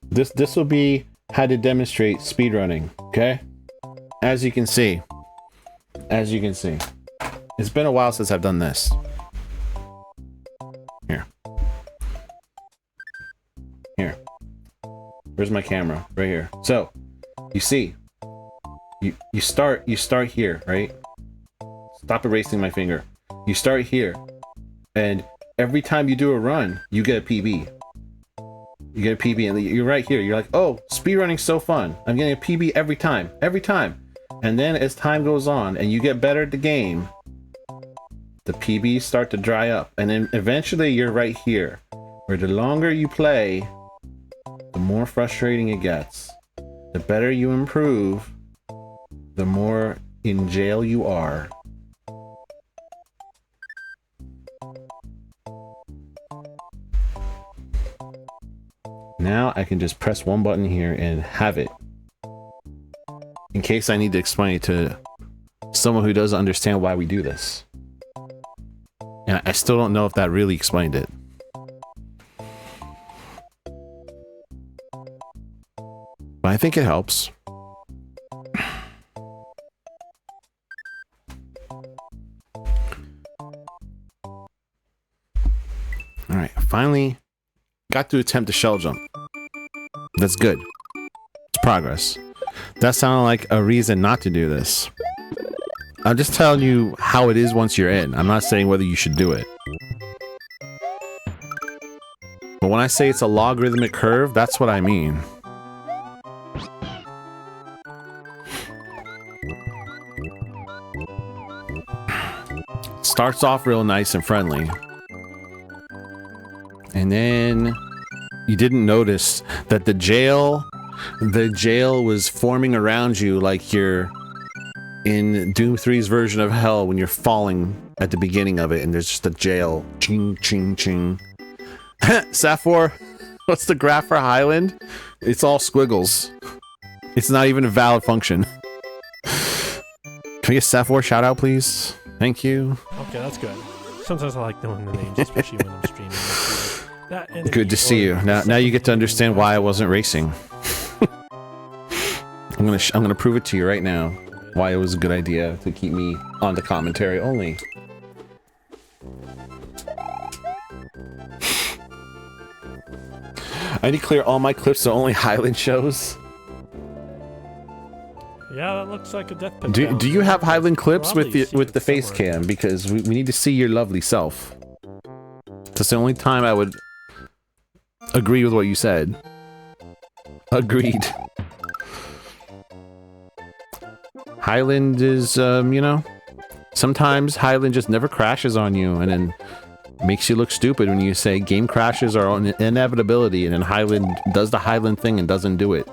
This will be how to demonstrate speedrunning, okay? As you can see, as you can see. It's been a while since I've done this. Here. Here. Where's my camera? Right here. So, you see, you start here, right? Stop erasing my finger. You start here, and every time you do a run, you get a PB. You get a PB, and you're right here. You're like, oh, speedrunning's so fun. I'm getting a PB every time. And then as time goes on, and you get better at the game, the PBs start to dry up. And then eventually you're right here, where the longer you play, the more frustrating it gets. The better you improve, the more in jail you are. Now I can just press one button here and have it. In case I need to explain it to someone who doesn't understand why we do this. And I still don't know if that really explained it. But I think it helps. Alright, finally got to attempt a shell jump. That's good. It's progress. That sounded like a reason not to do this. I'm just telling you how it is once you're in. I'm not saying whether you should do it. But when I say it's a logarithmic curve, that's what I mean. Starts off real nice and friendly. And then you didn't notice that the jail was forming around you like you're in Doom 3's version of hell when you're falling at the beginning of it, and there's just a jail. Ching, ching, ching. Safor, what's the graph for Highland? It's all squiggles. It's not even a valid function. Can we get Safor shout out, please? Thank you. Okay, that's good. Sometimes I like knowing the names, especially when I'm streaming. That good to see you. Now you get to understand why I wasn't racing. I'm gonna prove it to you right now. Why it was a good idea to keep me on the commentary only. I need to clear all my clips so only Highland shows. Yeah, that looks like a death pit. Do you have Highland clips with the face cam? Because we need to see your lovely self. That's the only time I would agree with what you said. Agreed. Highland is, you know, sometimes Highland just never crashes on you and then makes you look stupid when you say game crashes are an inevitability, and then Highland does the Highland thing and doesn't do it.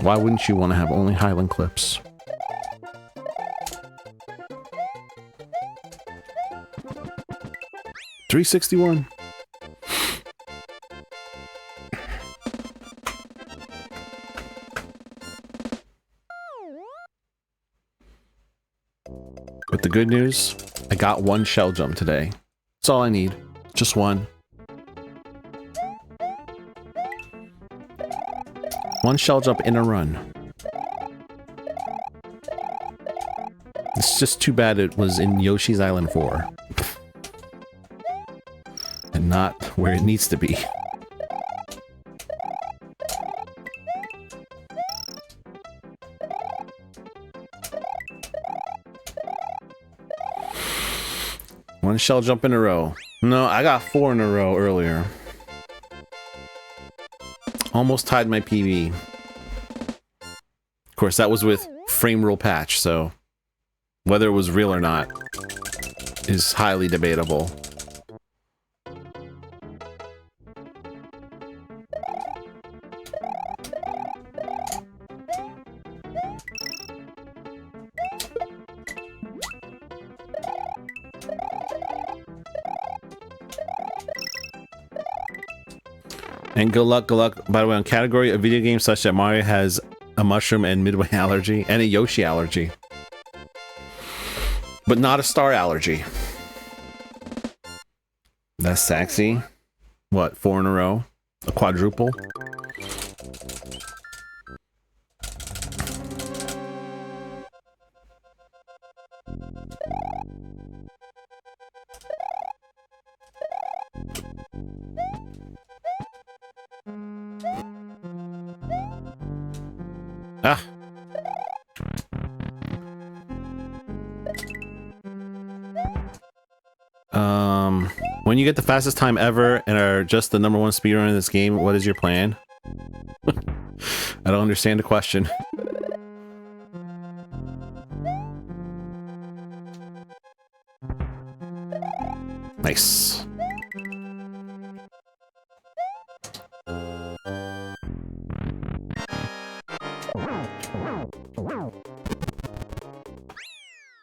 Why wouldn't you want to have only Highland clips? $361. But the good news, I got one shell jump today. That's all I need. Just one. One shell jump in a run. It's just too bad it was in Yoshi's Island 4. And not where it needs to be. One shell jump in a row. No, I got 4 in a row earlier. Almost tied my PB. Of course, that was with frame rule patch, so whether it was real or not is highly debatable. And good luck, by the way, on category of video games such that Mario has a mushroom and midway allergy and a Yoshi allergy. But not a star allergy. That's sexy. What, 4 in a row? A quadruple? Ah. When you get the fastest time ever and are just the #1 speedrunner in this game, what is your plan? I don't understand the question. Nice.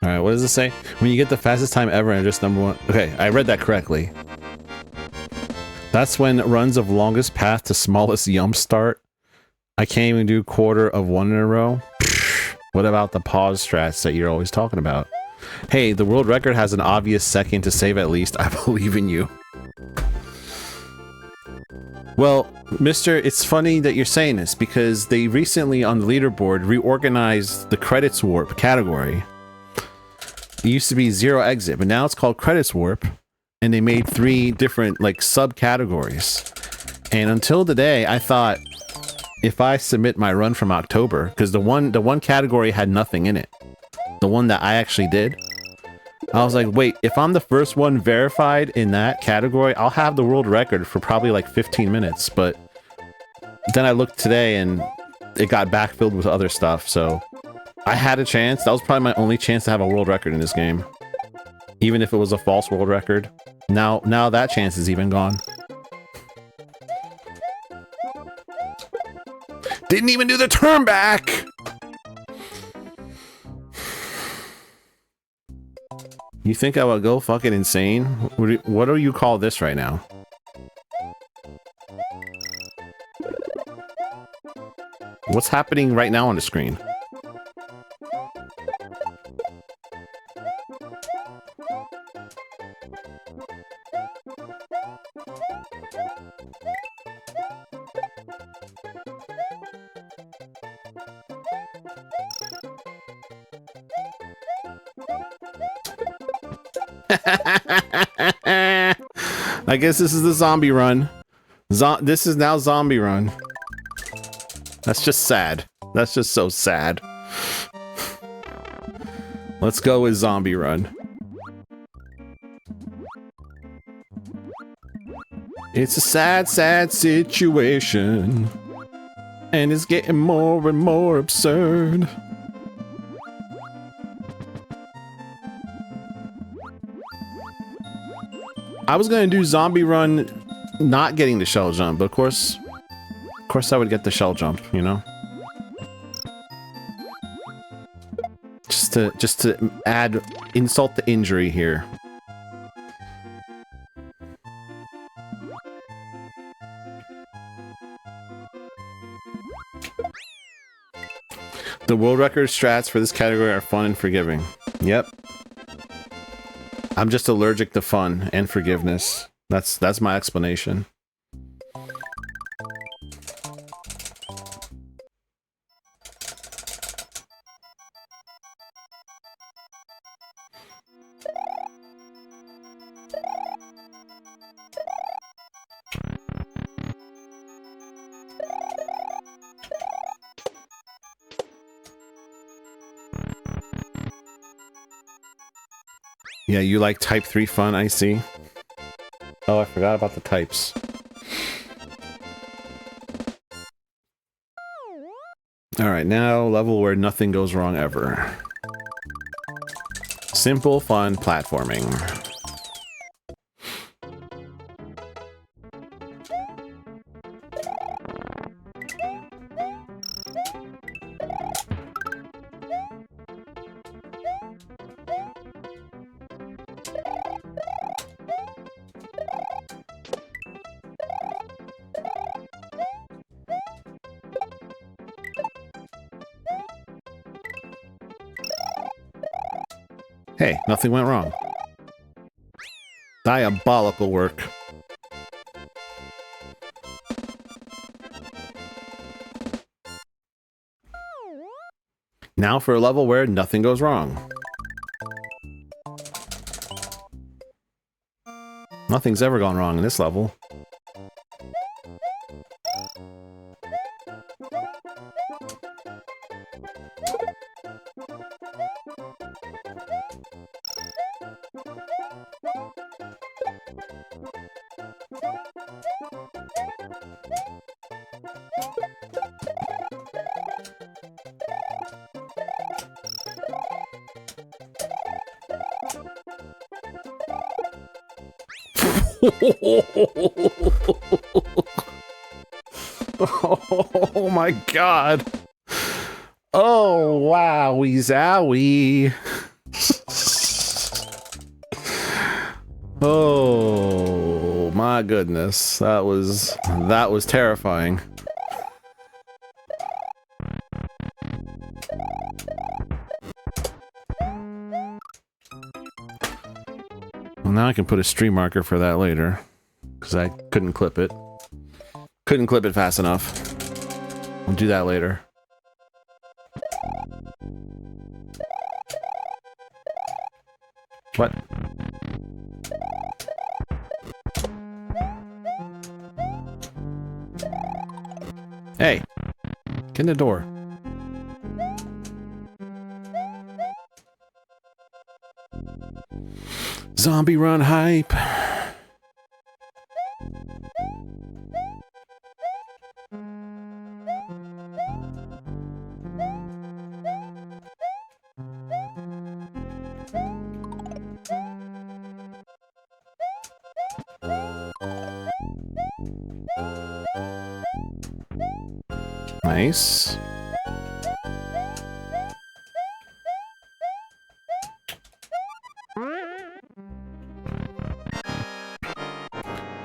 Alright, what does it say? When you get the fastest time ever and just #1... Okay, I read that correctly. That's when runs of longest path to smallest yum start. I can't even do quarter of one in a row. What about the pause strats that you're always talking about? Hey, the world record has an obvious second to save at least. I believe in you. Well, Mister, it's funny that you're saying this because they recently on the leaderboard reorganized the credits warp category. It used to be 0 exit, but now it's called credits warp, and they made 3 different like subcategories. And until today, I thought if I submit my run from October, because the one category had nothing in it, the one that I actually did, I was like, wait, if I'm the first one verified in that category, I'll have the world record for probably like 15 minutes. But then I looked today and it got backfilled with other stuff, so I had a chance. That was probably my only chance to have a world record in this game. Even if it was a false world record. Now that chance is even gone. Didn't even do the turn back! You think I would go fucking insane? What do you call this right now? What's happening right now on the screen? I guess this is the zombie run. This is now zombie run. That's just sad. That's just so sad. Let's go with zombie run. It's a sad, sad situation. And it's getting more and more absurd. I was gonna do zombie run not getting the shell jump, but of course I would get the shell jump, you know? Just to add insult to injury here. The world record strats for this category are fun and forgiving. Yep. I'm just allergic to fun and forgiveness. That's my explanation. Yeah, you like type 3 fun, I see. Oh, I forgot about the types. Alright, now level where nothing goes wrong ever. Simple, fun platforming. Hey, nothing went wrong. Diabolical work. Now for a level where nothing goes wrong. Nothing's ever gone wrong in this level. Oh my god. Oh wow, zowie. Oh my goodness. That was terrifying. Well, now I can put a stream marker for that later. Because I couldn't clip it. Couldn't clip it fast enough. We'll do that later. What? Hey! Get in the door. Zombie run hype! Nice.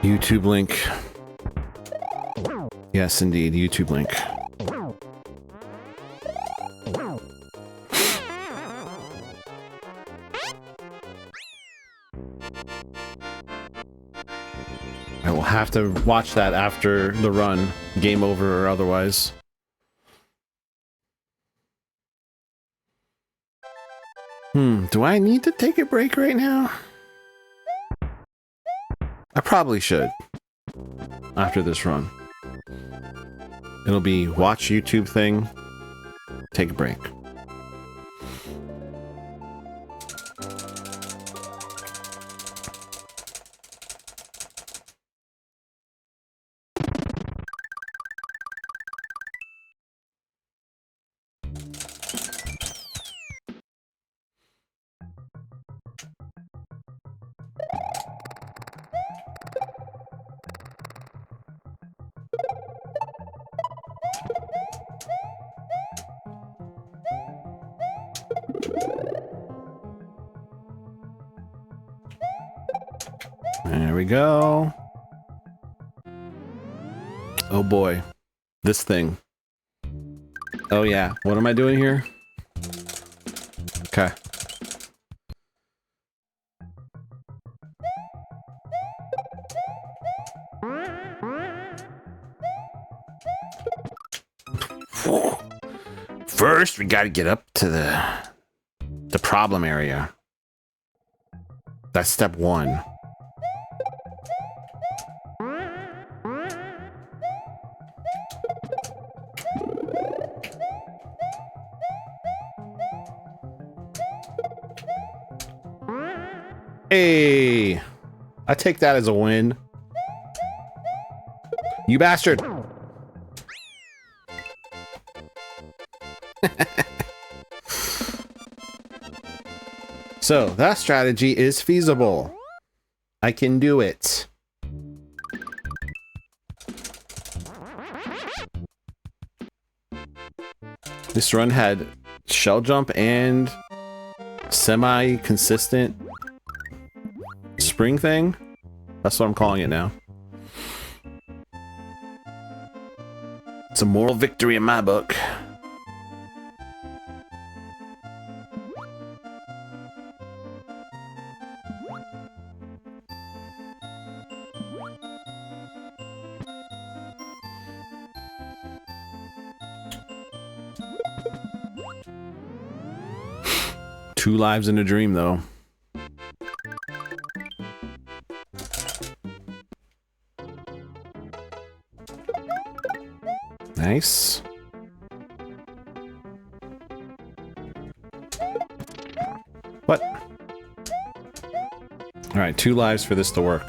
YouTube link. Yes, indeed, YouTube link. I will have to watch that after the run, game over or otherwise. Do I need to take a break right now? I probably should. After this run. It'll be watch YouTube thing, take a break. There we go. Oh boy. This thing. Oh yeah. What am I doing here? Okay. First, we gotta get up to the problem area. That's step one. Hey, I take that as a win. You bastard. So, that strategy is feasible. I can do it. This run had shell jump and semi-consistent spring thing. That's what I'm calling it now. It's a moral victory in my book. Two lives in a dream, though. Nice. What? Alright, 2 lives for this to work.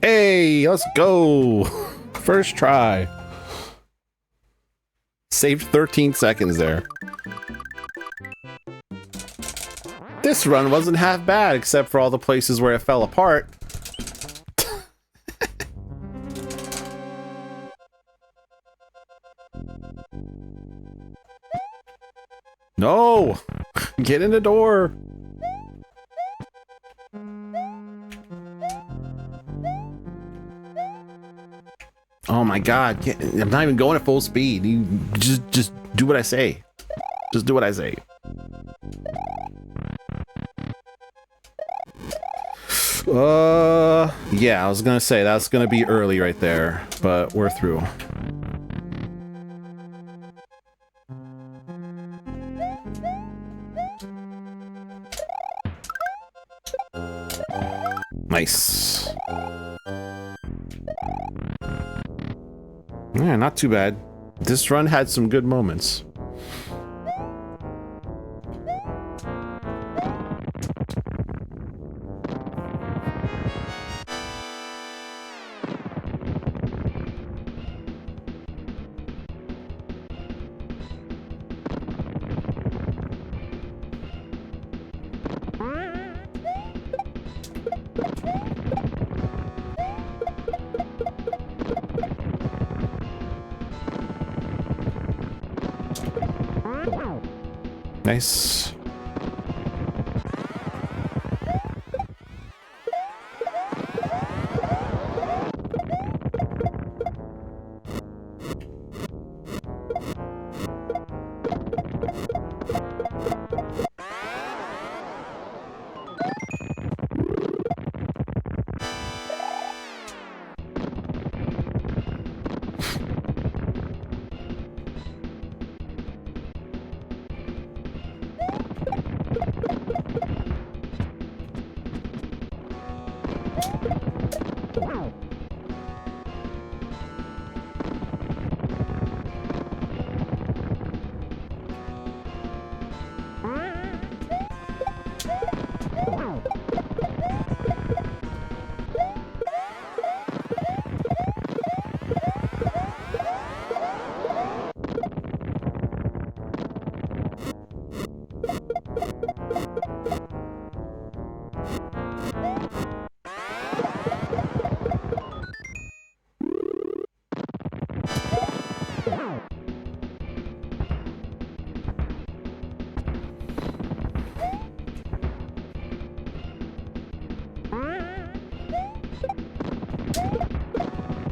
Hey, let's go. First try. Saved 13 seconds there. This run wasn't half bad, except for all the places where it fell apart. No! Get in the door! Oh my god, I'm not even going at full speed. You just do what I say. Just do what I say. Yeah, I was gonna say that's gonna be early right there, but we're through. Nice. Yeah, not too bad. This run had some good moments. Nice.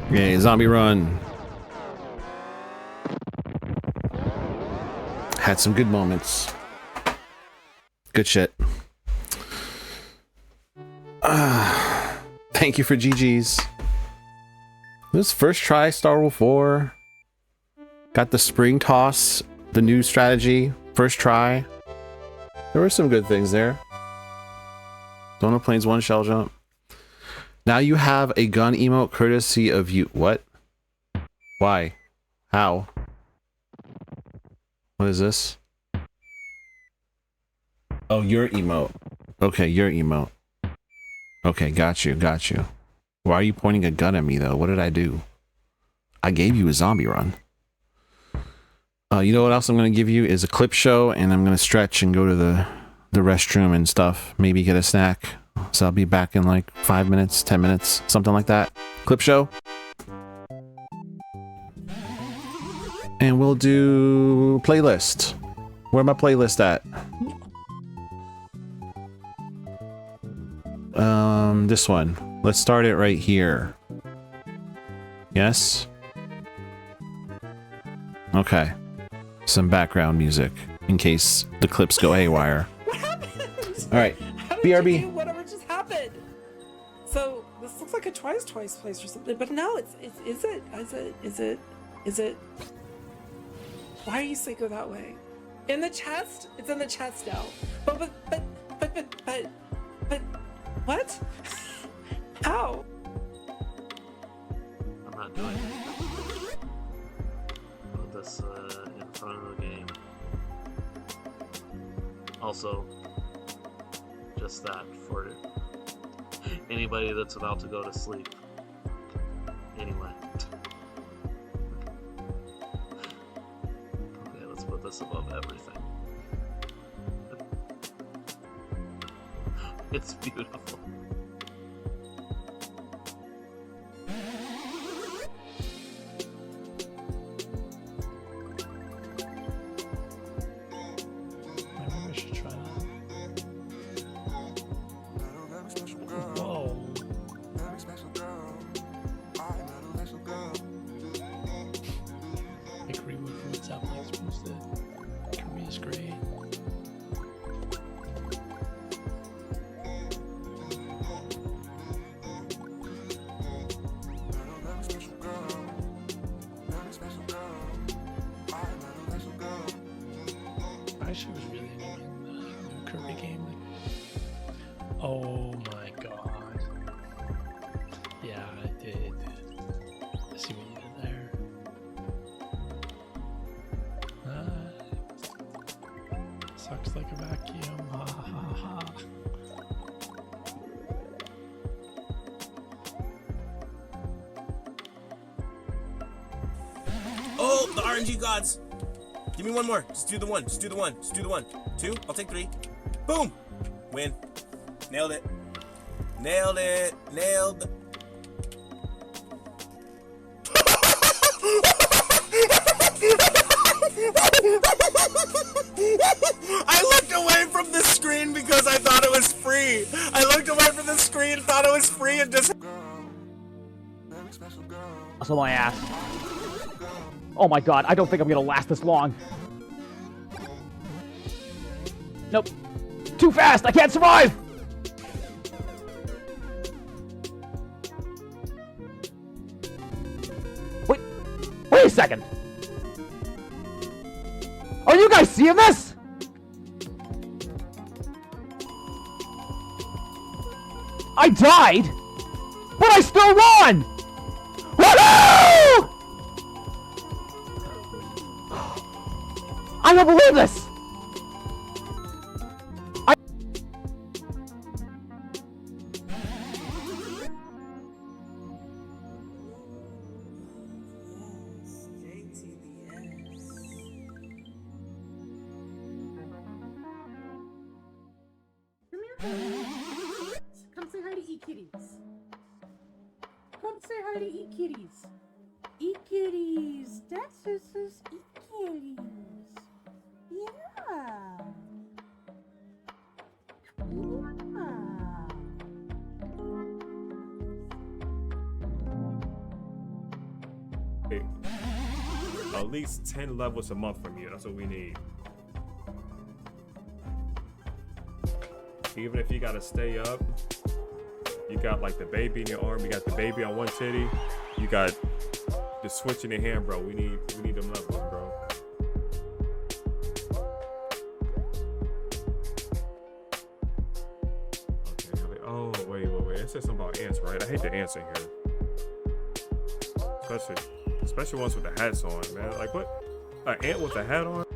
Okay, zombie run. Had some good moments. Good shit. Thank you for GG's. This first try, Star Wars 4. Got the spring toss, the new strategy. First try. There were some good things there. Donut planes, 1 shell jump. Now you have a gun emote courtesy of you. What? Why? How? What is this? Oh, your emote. Okay, your emote. Okay, got you, got you. Why are you pointing a gun at me, though? What did I do? I gave you a zombie run. You know what else I'm going to give you is a clip show, and I'm going to stretch and go to the restroom and stuff. Maybe get a snack. So I'll be back in like 5 minutes, 10 minutes, something like that. Clip show. And we'll do playlist. Where my playlist at? This one. Let's start it right here. Yes? Okay. Some background music in case the clips go haywire. What happened? All right. How did you BRB. do whatever just happened? So this looks like a twice place or something, but no, is it? Why do you say go that way? In the chest? It's in the chest now. But what? How? I'm not doing it. Put this in front of the game. Also, just that for anybody that's about to go to sleep. Anyway. Okay, let's put this above everything. It's beautiful. Maybe we should try that. Whoa. I agree with what's happening. Supposed to Korea's great. I actually was really enjoying the new Kirby game. Oh my god. Yeah, I did. I see what you did there. Sucks like a vacuum. Ha ha ha. Oh, the RNG gods! Give me one more. Just do the one. Just do the one. Just do the one. 2. I'll take 3. Boom! Win. Nailed it. Nailed it. Nailed. I looked away from the screen because I thought it was free. I looked away from the screen, thought it was free, and just. Muscle my ass. Oh my god, I don't think I'm gonna last this long. Nope. Too fast! I can't survive! Wait a second! Are you guys seeing this? I died, but I still won! Woohoo! I don't believe this! Come say hi to E-Kitties. Come say hi to E-Kitties. E-Kitties. That's just E-Kitties. Yeah. Hey, at least 10 levels a month from you. That's what we need. Even if you gotta stay up, you got like the baby in your arm, you got the baby on one titty, you got the switch in your hand, bro. We need them levels, bro. Okay, oh wait. It says something about ants, right? I hate the ants in here. Especially ones with the hats on, man. Like what? An ant with a hat on?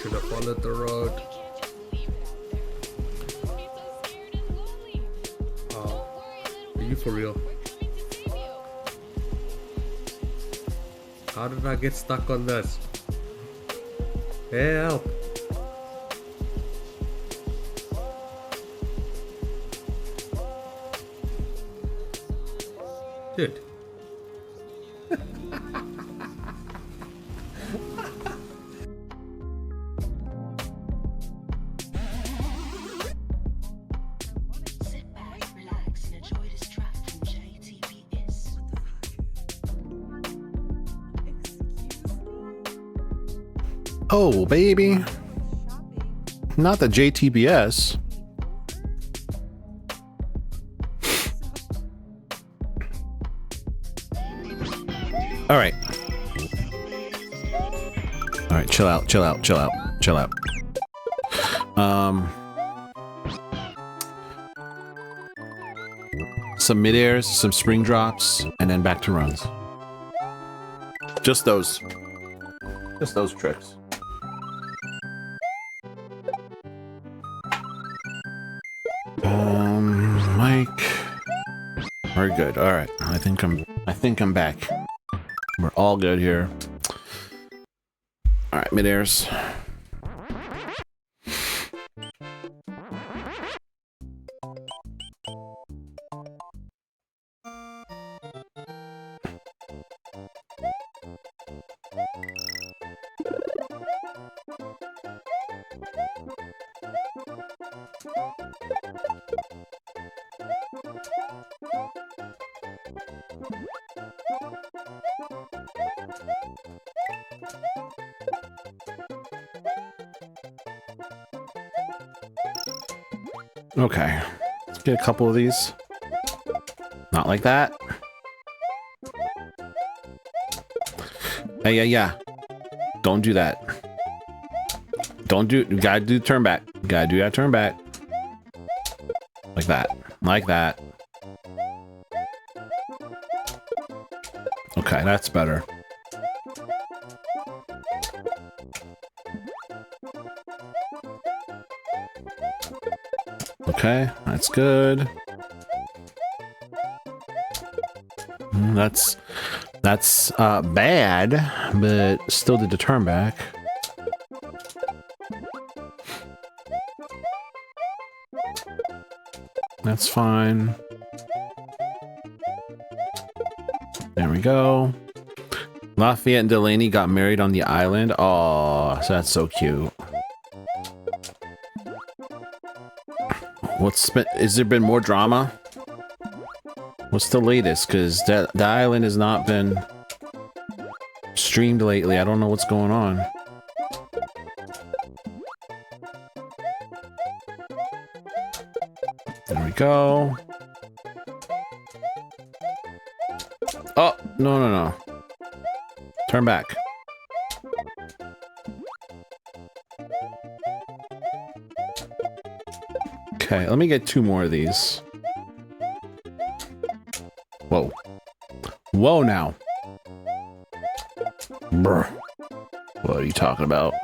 Should have followed the road. Oh, are you for real? How did I get stuck on this? Help! Dude. Oh, baby. Not the JTBS. All right. All right, chill out, chill out, chill out, chill out. Some mid-airs, some spring drops, and then back to runs. Just those. Just those tricks. Mike. We're good. All right. I think I'm back. We're all good here. All right, mid-airs. Okay, let's get a couple of these. Not like that. Hey, yeah. Don't do that. Don't do. You gotta do turn back. You gotta do that turn back. Like that. Like that. Okay, that's better. Okay, that's good. That's bad, but still did the turn back. That's fine. There we go. Lafayette and Delaney got married on the island. Oh, so that's so cute. Has there been more drama? What's the latest? Because the island has not been streamed lately. I don't know what's going on. There we go. Oh, no. Turn back. Okay, let me get 2 more of these. Whoa. Whoa now. Brr. What are you talking about?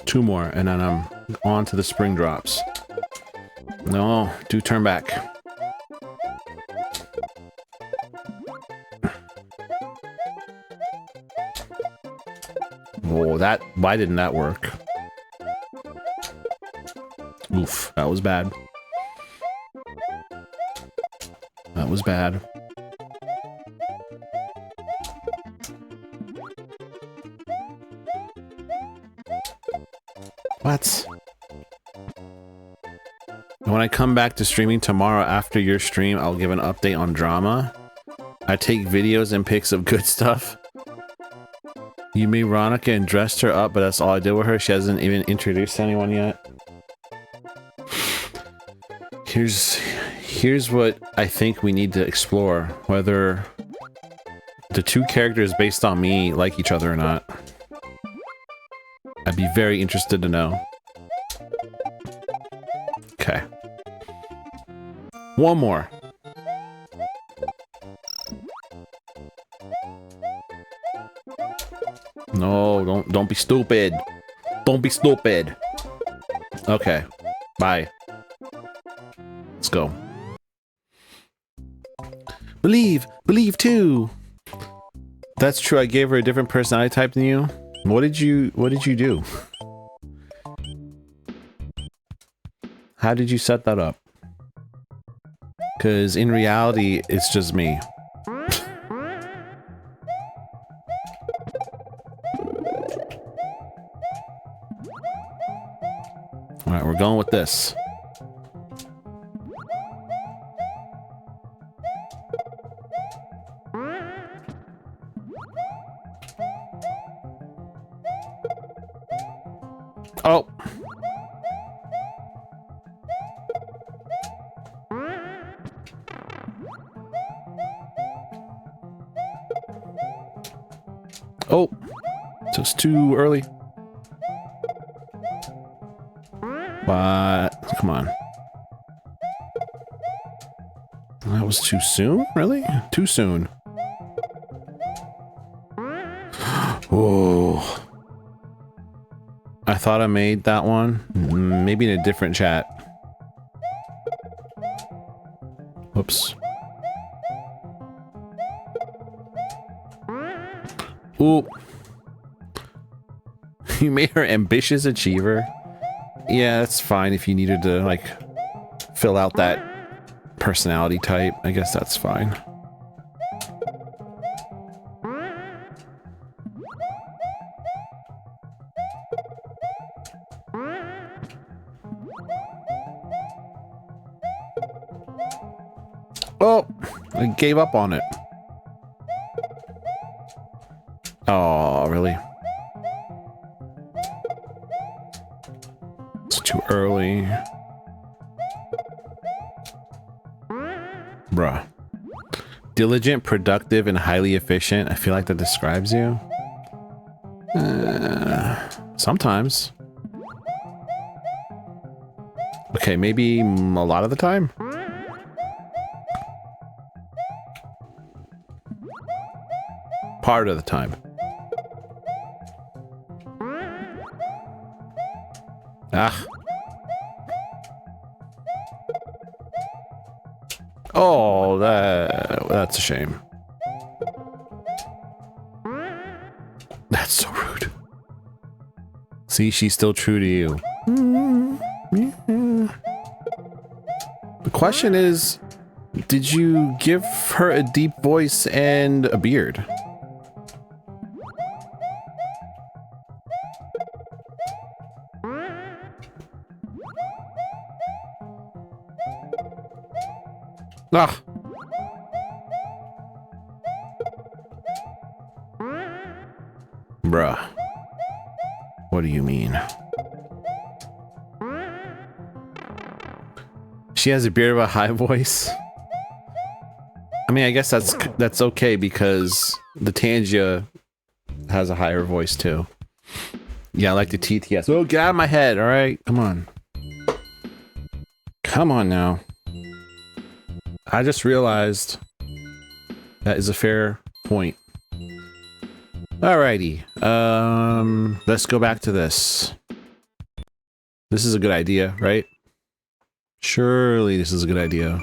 2 more, and then I'm on to the spring drops. No, do turn back. Whoa, why didn't that work? Oof, that was bad. That was bad. What? When I come back to streaming tomorrow after your stream, I'll give an update on drama. I take videos and pics of good stuff. You made Veronica and dressed her up, but that's all I did with her. She hasn't even introduced anyone yet. Here's what I think we need to explore. Whether the 2 characters based on me like each other or not. I'd be very interested to know. Okay. 1 more. No, don't be stupid. Don't be stupid. Okay. Bye. Let's go. Believe too. That's true. I gave her a different personality type than you. What did you do? How did you set that up? Because in reality, it's just me. Alright, we're going with this. Oh. Oh. So it's too early. But come on. That was too soon? Really? Too soon. Oh. I thought I made that one. Maybe in a different chat. Whoops. Ooh. You made her ambitious achiever? Yeah, that's fine if you needed to, like, fill out that personality type. I guess that's fine. Oh, I gave up on it. Oh, really? It's too early. Bruh. Diligent, productive, and highly efficient. I feel like that describes you. Sometimes. Okay, maybe a lot of the time. Part of the time. Ah. Oh, that's a shame. That's so rude. See, she's still true to you. The question is, did you give her a deep voice and a beard? Ah. Bruh. What do you mean? She has a beard of a high voice. I mean, I guess that's okay because the Tangia has a higher voice too. Yeah, I like the TTS. Oh, get out of my head, all right? Come on. Come on now. I just realized that is a fair point. Alrighty. Let's go back to this. This is a good idea, right? Surely this is a good idea.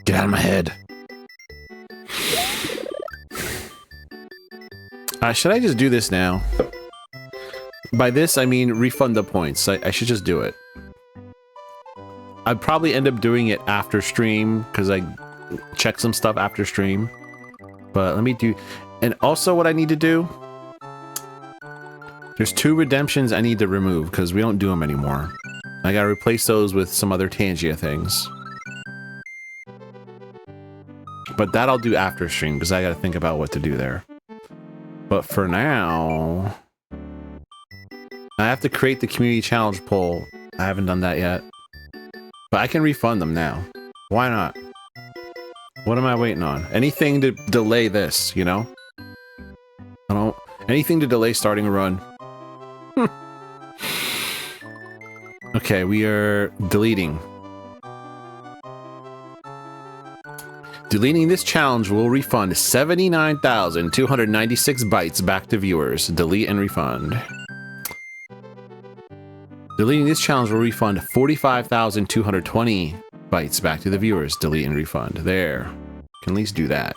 Get out of my head. Should I just do this now? By this, I mean refund the points. I should just do it. I'd probably end up doing it after stream because I check some stuff after stream. But let me do... And also what I need to do... There's 2 redemptions I need to remove because we don't do them anymore. I gotta replace those with some other Tangia things. But that I'll do after stream because I gotta think about what to do there. But for now... I have to create the community challenge poll. I haven't done that yet. But I can refund them now. Why not? What am I waiting on? Anything to delay this, you know? I don't... Anything to delay starting a run. Okay, we are deleting. Deleting this challenge will refund 79,296 bytes back to viewers. Delete and refund. Deleting this challenge will refund 45,220 bytes back to the viewers. Delete and refund. There. Can at least do that.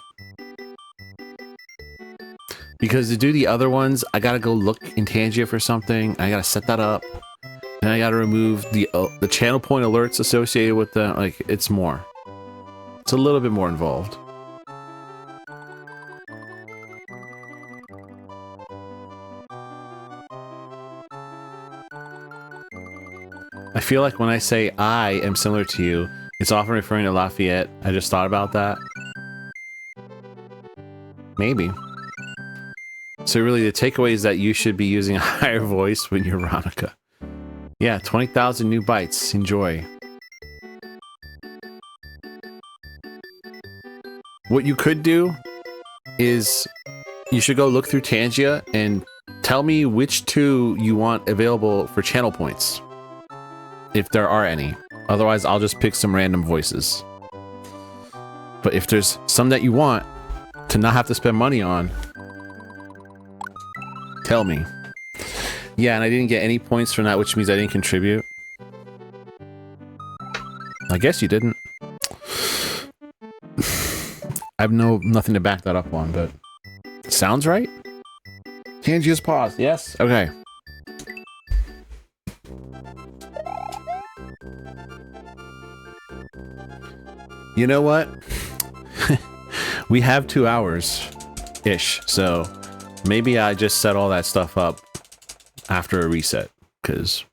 Because to do the other ones, I gotta go look in Tangia for something. I gotta set that up. Then I gotta remove the channel point alerts associated with the, like, it's more. It's a little bit more involved. I feel like when I say I am similar to you, it's often referring to Lafayette. I just thought about that. Maybe. So really the takeaway is that you should be using a higher voice when you're Ronica. Yeah, 20,000 new bytes. Enjoy. What you could do is you should go look through Tangia and tell me which two you want available for channel points. If there are any. Otherwise, I'll just pick some random voices. But if there's some that you want to not have to spend money on, tell me. Yeah, and I didn't get any points from that, which means I didn't contribute. I guess you didn't. I have nothing to back that up on, but sounds right. Tangia's paused. Yes. Okay. You know what? We have 2 hours-ish, so maybe I just set all that stuff up after a reset, because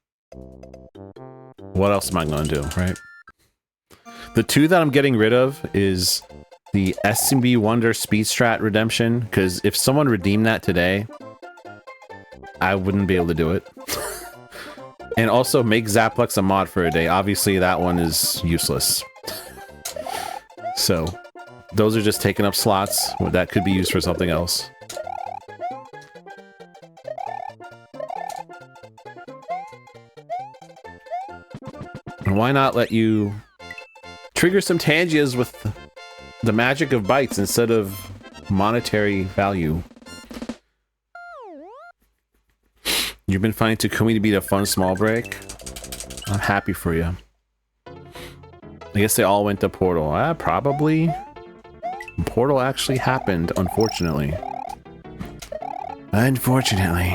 what else am I going to do, right? The two that I'm getting rid of is the SMB Wonder Speed Strat Redemption, because if someone redeemed that today, I wouldn't be able to do it. And also make Zaplex a mod for a day. Obviously, that one is useless. So, those are just taking up slots that could be used for something else. And why not let you trigger some Tangias with the magic of bytes instead of monetary value? You've been finding Takumi to be a fun small break? I'm happy for you. I guess they all went to Portal. Probably. Portal actually happened, unfortunately. Unfortunately.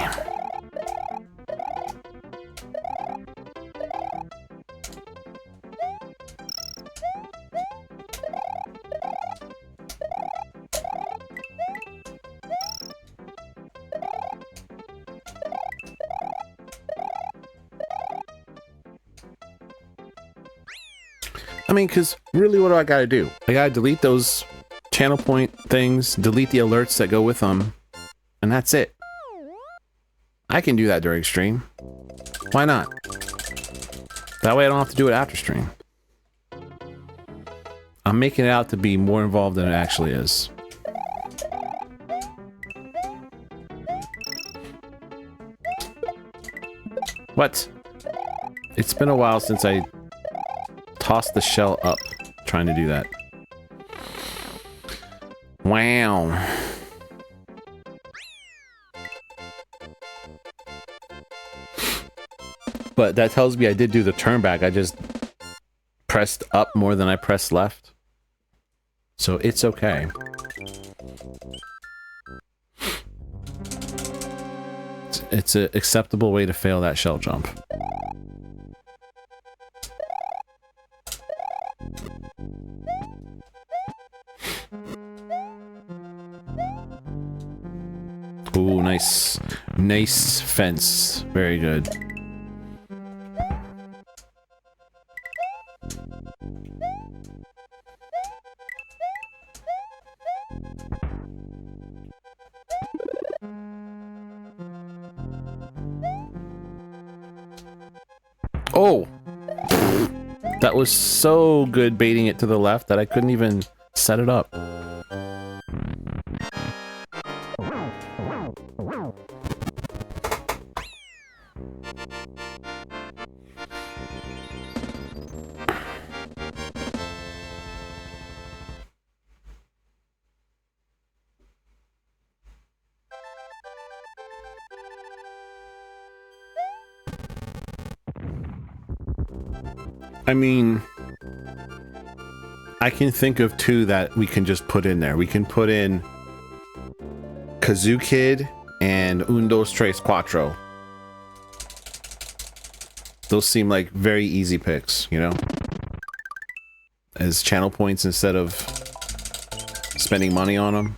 I mean, because really, what do I gotta do? I gotta delete those channel point things, delete the alerts that go with them, and that's it. I can do that during stream. Why not? That way I don't have to do it after stream. I'm making it out to be more involved than it actually is. What? It's been a while since I tossed the shell up trying to do that. Wow. But that tells me I did do the turn back. I just pressed up more than I pressed left. So it's okay. It's an acceptable way to fail that shell jump. Ooh, nice. Nice fence. Very good. Oh! That was so good baiting it to the left that I couldn't even set it up. I mean, I can think of two that we can just put in there. We can put in Kazoo Kid and Un Dos Tres Cuatro. Those seem like very easy picks, you know? As channel points instead of spending money on them.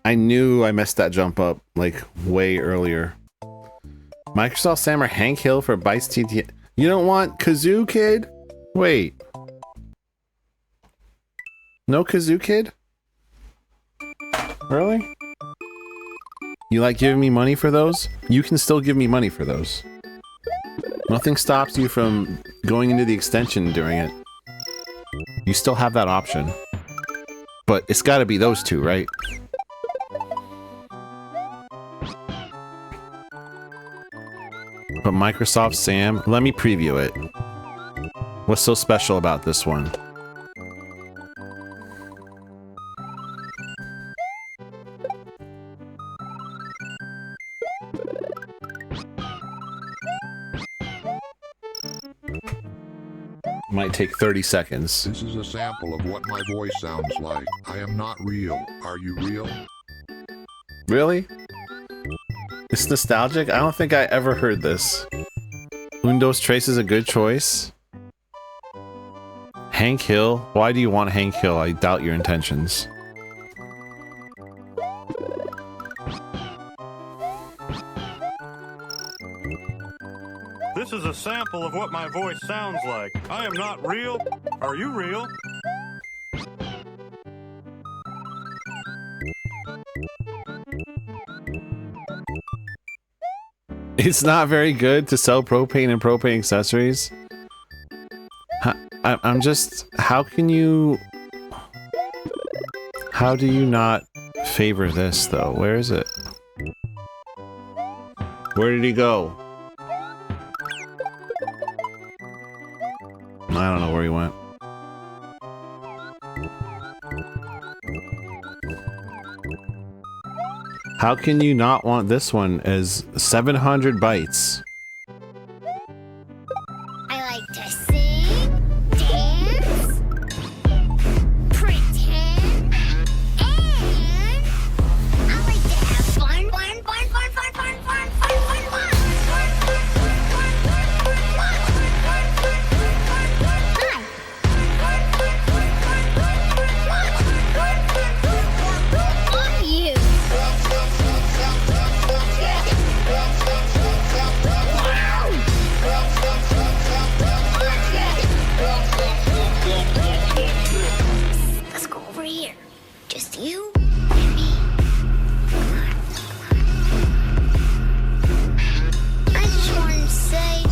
I knew I messed that jump up like way earlier. Microsoft Sam or Hank Hill for Bites TT. You don't want Kazoo Kid? Wait. No Kazoo Kid? Really? You like giving me money for those? You can still give me money for those. Nothing stops you from going into the extension during it. You still have that option. But it's gotta be those two, right? But Microsoft Sam, let me preview it. What's so special about this one? Might take 30 seconds. This is a sample of what my voice sounds like. I am not real. Are you real? Really? It's nostalgic? I don't think I ever heard this. Un Dos Tres is a good choice. Hank Hill? Why do you want Hank Hill? I doubt your intentions. This is a sample of what my voice sounds like. I am not real. Are you real? It's not very good to sell propane and propane accessories. I'm just... How can you... How do you not favor this, though? Where is it? Where did he go? I don't know where he went. How can you not want this one as 700 bytes? I like to sing, dance, pretend, and I like to have fun. On you. Let's go over here. Just you and me. I just wanted to say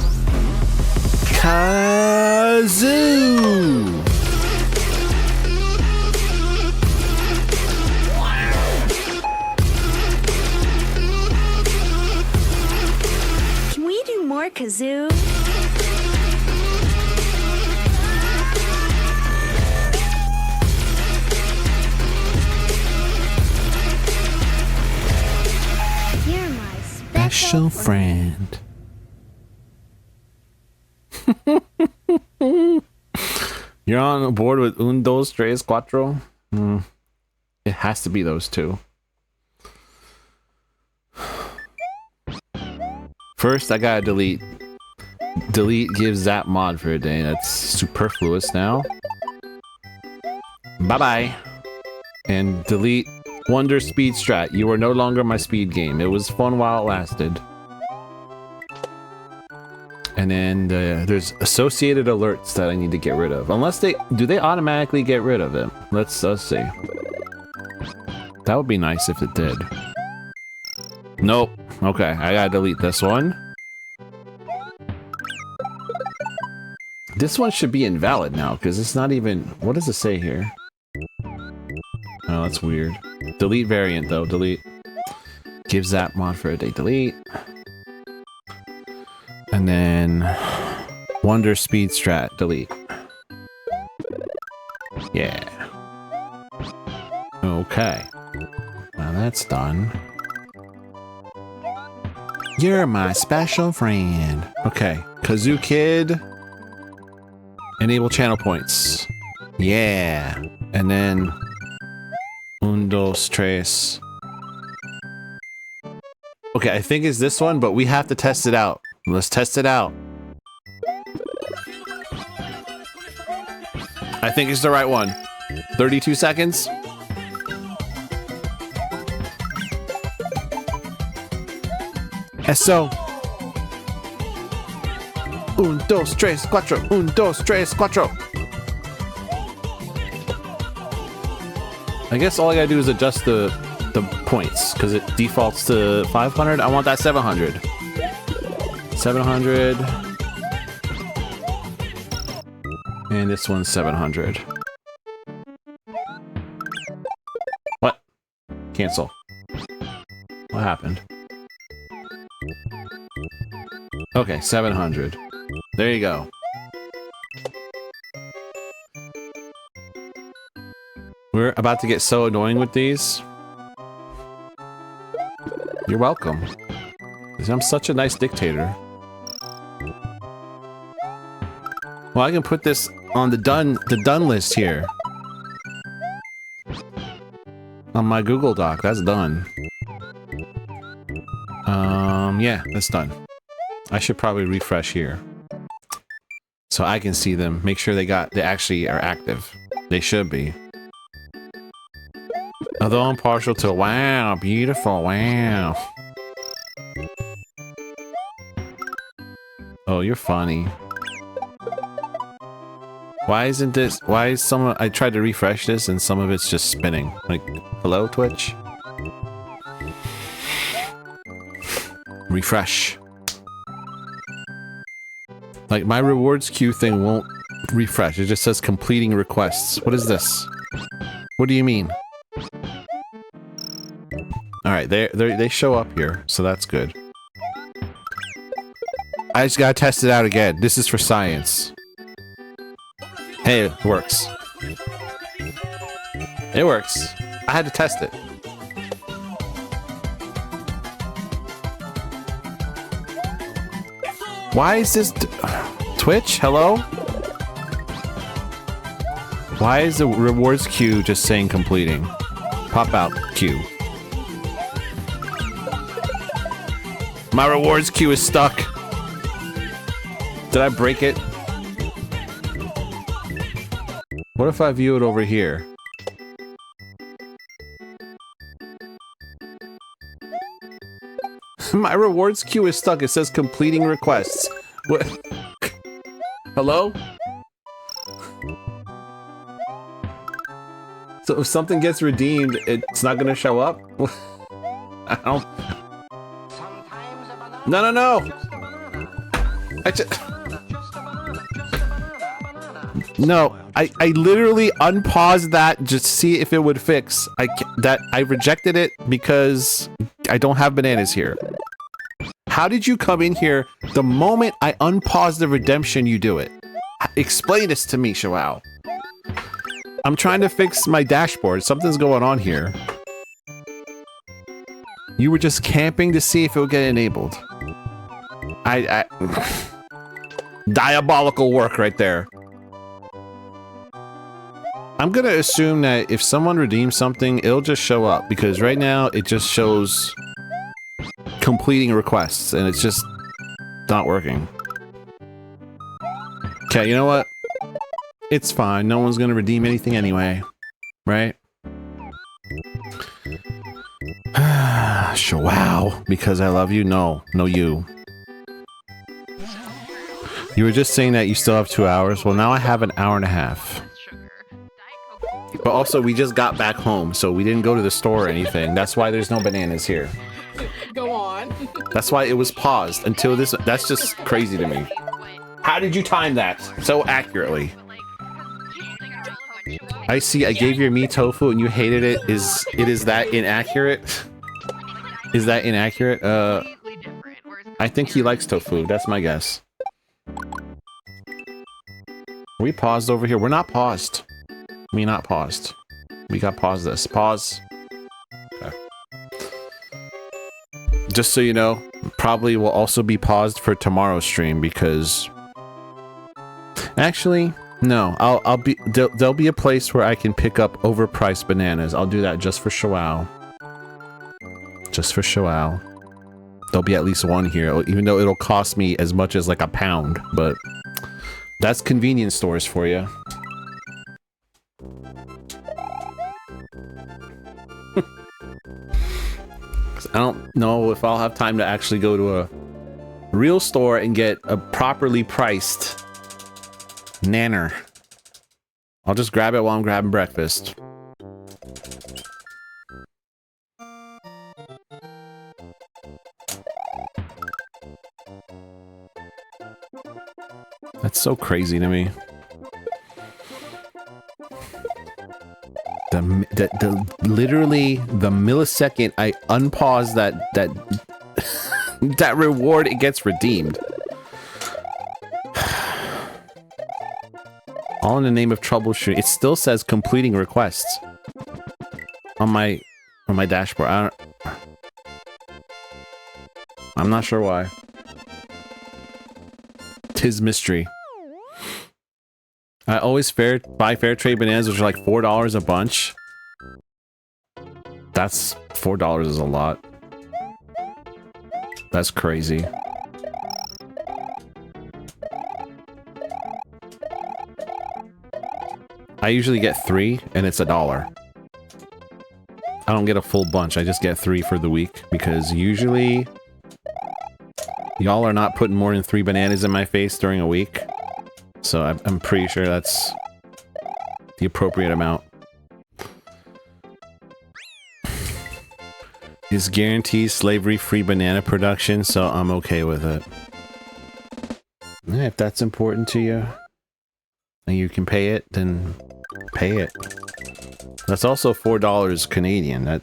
Kazoo! Can we do more kazoo? You're my Special friend. You're on board with Un Dos Tres Cuatro? It has to be those two. First, I gotta delete. Delete gives Zap mod for a day. That's superfluous now. Bye-bye. And delete Wonder Speed Strat. You are no longer my speed game. It was fun while it lasted. And then there's associated alerts that I need to get rid of. Unless they... Do they automatically get rid of it? Let's see. That would be nice if it did. Nope. Okay, I gotta delete this one. This one should be invalid now because it's not even. What does it say here? Oh, that's weird. Delete variant though. Delete. Give Zap mod for a day. Delete. And then Wonder Speed Strat. Delete. Yeah. Okay. Now that's done. You're my special friend. Okay. Kazoo Kid. Enable channel points. Yeah. And then un, dos, tres. Okay, I think it's this one, but we have to test it out. Let's test it out. I think it's the right one. 32 seconds. Eso. Un, dos, tres, cuatro. Un, dos, tres, cuatro. I guess all I gotta do is adjust the points because it defaults to 500. I want that 700. 700. And this one's 700. What? Cancel. What happened? Okay, 700. There you go. We're about to get so annoying with these. You're welcome. I'm such a nice dictator. Well, I can put this on the done list here. On my Google Doc, that's done. Yeah, that's done. I should probably refresh here. So I can see them, make sure they actually are active. They should be. Although I'm partial to wow, beautiful, wow. Oh, you're funny. Why is I tried to refresh this and some of it's just spinning. Like, hello, Twitch? Refresh. Like, my rewards queue thing won't refresh. It just says completing requests. What is this? What do you mean? Alright, they show up here, so that's good. I just gotta test it out again. This is for science. Hey, it works. It works. I had to test it. Why is this... Twitch? Hello? Why is the rewards queue just saying completing? Pop out queue. My rewards queue is stuck. Did I break it? What if I view it over here? My rewards queue is stuck. It says completing requests. What? Hello? So if something gets redeemed, it's not gonna show up? I don't... No, no, no! No, I literally unpaused that just to see if it would fix. I rejected it because I don't have bananas here. How did you come in here the moment I unpause the redemption? You do it. Explain this to me, Shawao. I'm trying to fix my dashboard. Something's going on here. You were just camping to see if it would get enabled. Diabolical work right there. I'm gonna assume that if someone redeems something, it'll just show up because right now it just shows completing requests and it's just not working. Okay, you know what? It's fine. No one's gonna redeem anything anyway, right? Wow, because I love you? No, no you. You were just saying that you still have 2 hours. Well, now I have an hour and a half. But also, we just got back home, so we didn't go to the store or anything. That's why there's no bananas here. Go on. That's why it was paused until this. That's just crazy to me. How did you time that so accurately? I see. I gave your me tofu and you hated it. Is that inaccurate? Is that inaccurate? I think he likes tofu. That's my guess. Are we paused over here? We're not paused. We not paused. We got pause this. Pause. Okay. Just so you know, probably will also be paused for tomorrow's stream because actually, no, I'll be there'll be a place where I can pick up overpriced bananas. I'll do that just for Shawao. Just for Shawao. There'll be at least one here, even though it'll cost me as much as like £1, but that's convenience stores for you. I don't know if I'll have time to actually go to a real store and get a properly priced nanner. I'll just grab it while I'm grabbing breakfast. That's so crazy to me. Literally the millisecond I unpause that reward, it gets redeemed. All in the name of troubleshooting. It still says completing requests on my dashboard. I'm not sure why. 'Tis mystery. I always buy fair trade bananas, which are like $4 a bunch. That's $4 is a lot. That's crazy. I usually get 3 and it's $1. I don't get a full bunch. I just get 3 for the week because usually y'all are not putting more than 3 bananas in my face during a week. So I'm pretty sure that's the appropriate amount. This guarantees slavery-free banana production, so I'm okay with it. Yeah, if that's important to you, and you can pay it, then pay it. That's also $4 Canadian.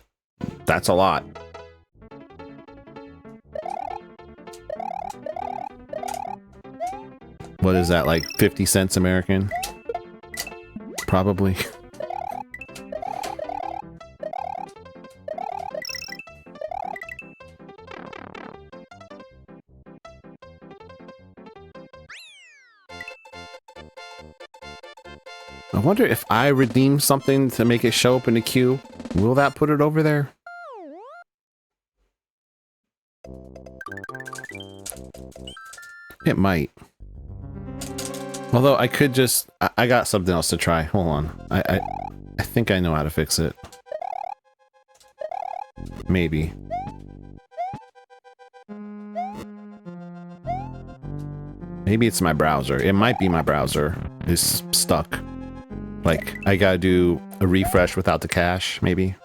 That's a lot. What is that, like 50 cents American? Probably. I wonder if I redeem something to make it show up in the queue, will that put it over there? It might. Although I could just... I got something else to try. Hold on. I think I know how to fix it. Maybe. Maybe it's my browser. It might be my browser is stuck. Like, I gotta do a refresh without the cache, maybe.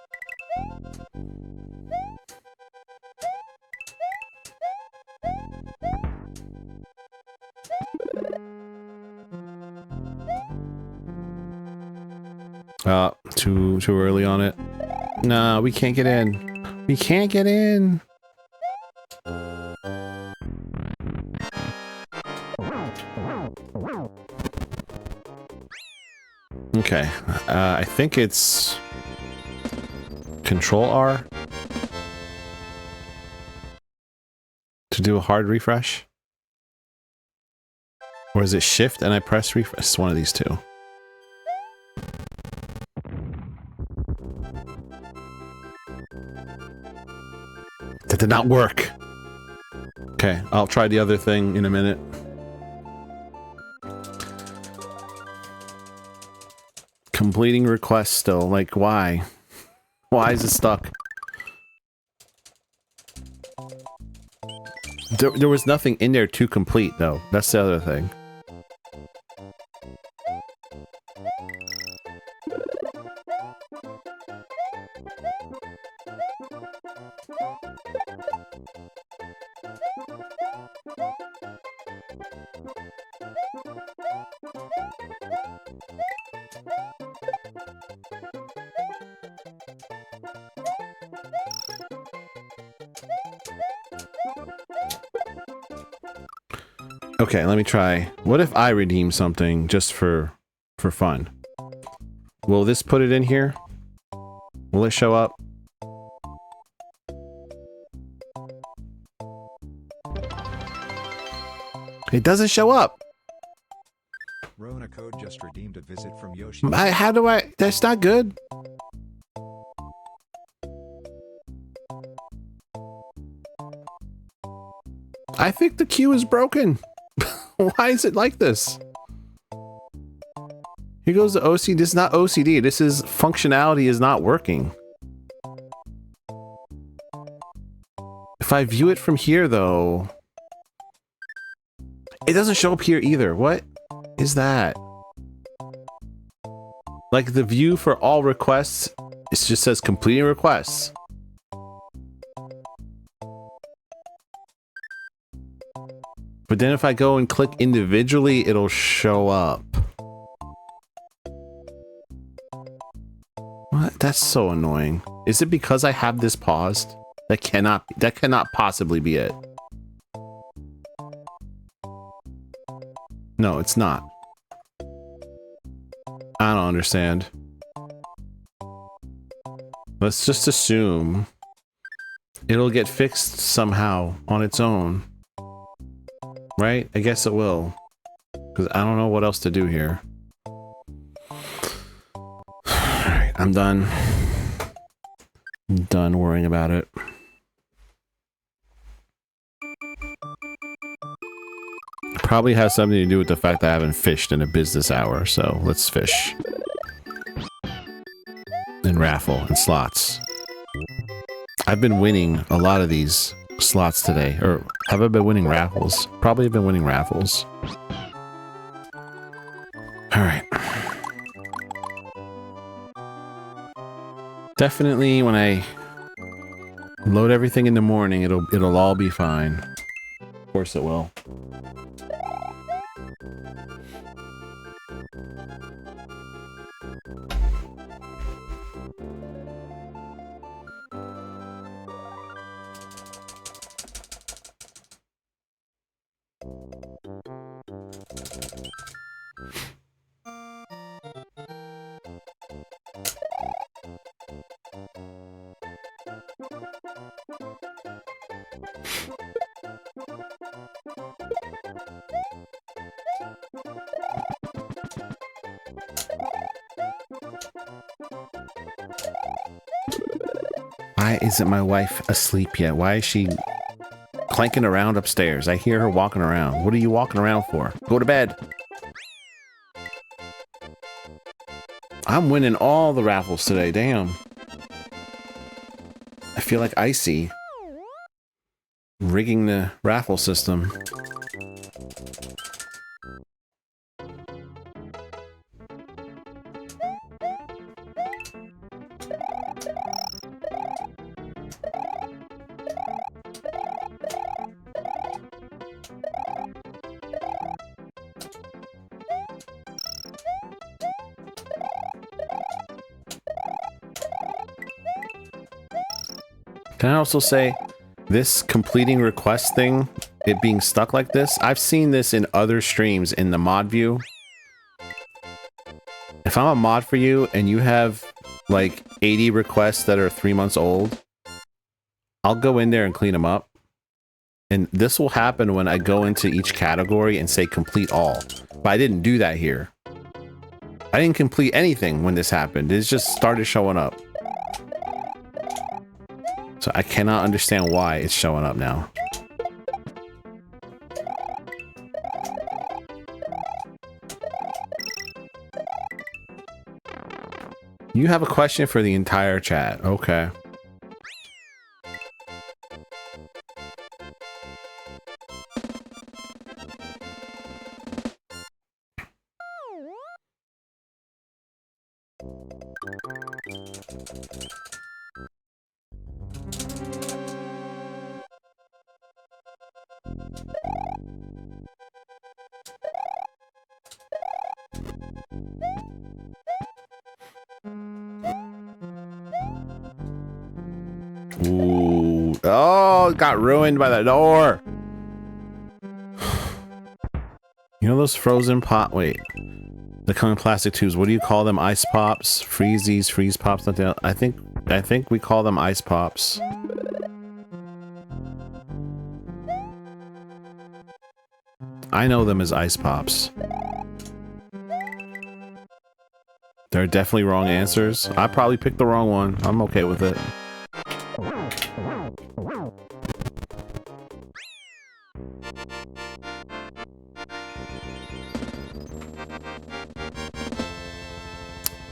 Too early on it. Nah, we can't get in. We can't get in. Okay, I think it's Control R to do a hard refresh, or is it Shift and I press refresh? It's one of these two. That did not work. Okay, I'll try the other thing in a minute. Completing requests still. Like, why? Why is it stuck? There was nothing in there to complete, though. That's the other thing. Okay, let me try. What if I redeem something just for fun? Will this put it in here? Will it show up? It doesn't show up. Rona Code just redeemed a visit from Yoshi. How do I? That's not good. I think the queue is broken. Why is it like this? Here goes the OCD. This is not OCD. This is functionality is not working. If I view it from here, though, it doesn't show up here either. What is that? Like the view for all requests, it just says completing requests. But then if I go and click individually, it'll show up. What? That's so annoying. Is it because I have this paused? That cannot possibly be it. No, it's not. I don't understand. Let's just assume it'll get fixed somehow on its own. Right? I guess it will. Because I don't know what else to do here. Alright, I'm done. I'm done worrying about it. Probably has something to do with the fact that I haven't fished in a business hour, so let's fish. And raffle and slots. I've been winning a lot of these slots today. Or have I been winning raffles? Probably been winning raffles. Alright. Definitely when I load everything in the morning, it'll all be fine. Of course it will. Why isn't my wife asleep yet? Why is she clanking around upstairs? I hear her walking around. What are you walking around for? Go to bed. I'm winning all the raffles today. Damn. I feel like Icy rigging the raffle system. Can I also say, this completing request thing, it being stuck like this, I've seen this in other streams in the mod view. If I'm a mod for you and you have like 80 requests that are 3 months old, I'll go in there and clean them up. And this will happen when I go into each category and say complete all. But I didn't do that here. I didn't complete anything when this happened. It just started showing up. So I cannot understand why it's showing up now. You have a question for the entire chat. Okay. Ooh. Oh, it got ruined by the door. You know those frozen pot? Wait. They come in plastic tubes. What do you call them? Ice pops? Freezies? Freeze pops? Nothing else. I think we call them ice pops. I know them as ice pops. There are definitely wrong answers. I probably picked the wrong one. I'm okay with it.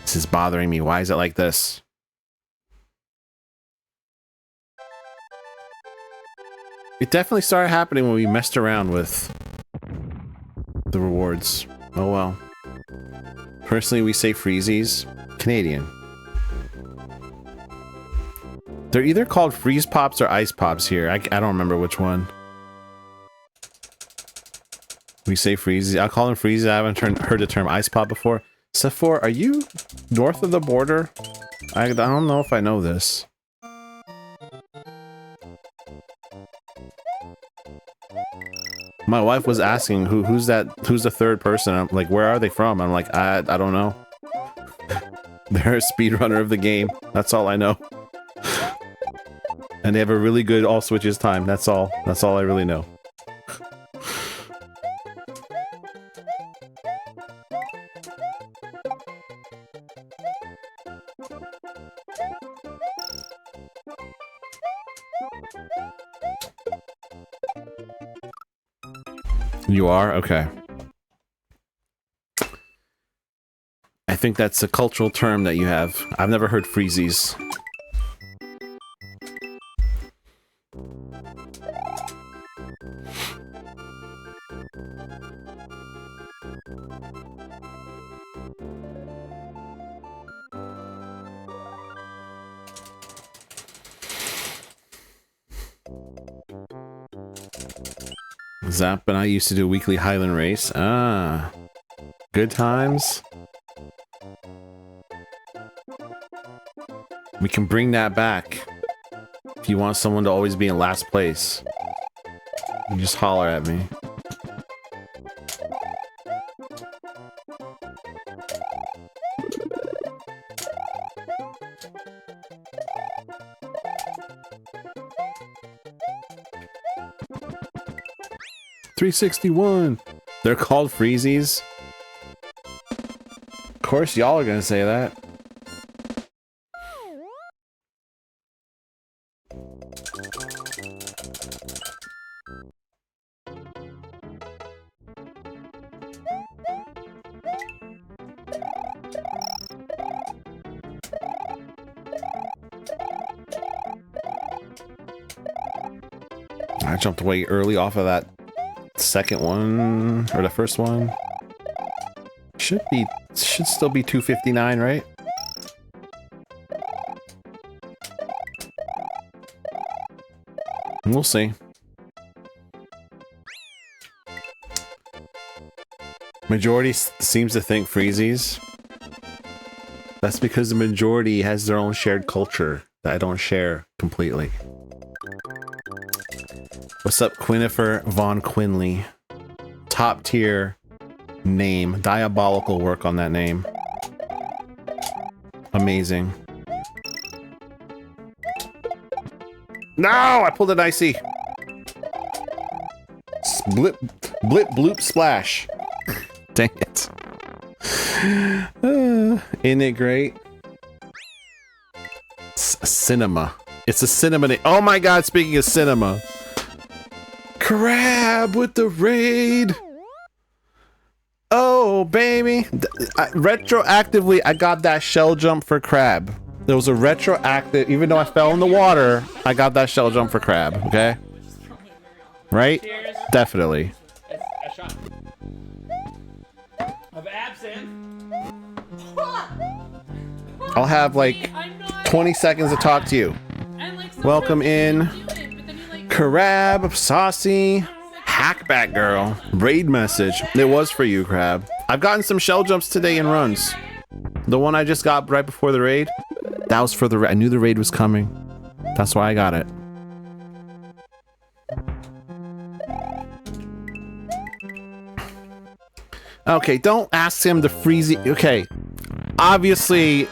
This is bothering me. Why is it like this? It definitely started happening when we messed around with the rewards. Oh well. Personally, we say freezies. Canadian. They're either called freeze pops or ice pops here. I don't remember which one. We say freezies. I'll call them freezies. I haven't heard the term ice pop before. Sephora, are you north of the border? I don't know if I know this. My wife was asking who's the third person. I'm like, where are they from? I'm like, I don't know. They're a speedrunner of the game. That's all I know. And they have a really good all switches time. That's all I really know. You are? Okay. I think that's a cultural term that you have. I've never heard freezies. Zap and I used to do a weekly Highland race. Ah, good times. We can bring that back. If you want someone to always be in last place, you just holler at me. $361. They're called freezies. Of course, y'all are gonna say that. I jumped way early off of that second one, or the first one. Should still be 259, right? We'll see. Majority seems to think freezies. That's because the majority has their own shared culture that I don't share completely. What's up, Quinifer Von Quinley? Top tier name. Diabolical work on that name. Amazing. No! I pulled an icy. Blip, bloop, splash. Dang it. Isn't it great? Cinema. It's a cinema. Oh my god, speaking of cinema. Crab with the raid. Oh, baby. Retroactively, I got that shell jump for crab. There was a retroactive, even though I fell in the water, I got that shell jump for crab, okay? Right? Definitely. A shot of absinthe. I'll have like 20 seconds to talk to you. Welcome in. Crab, saucy, hackback girl, raid message. It was for you, Crab. I've gotten some shell jumps today in runs. The one I just got right before the raid, that was for the raid. I knew the raid was coming. That's why I got it. Okay, don't ask him to freeze. Okay, obviously,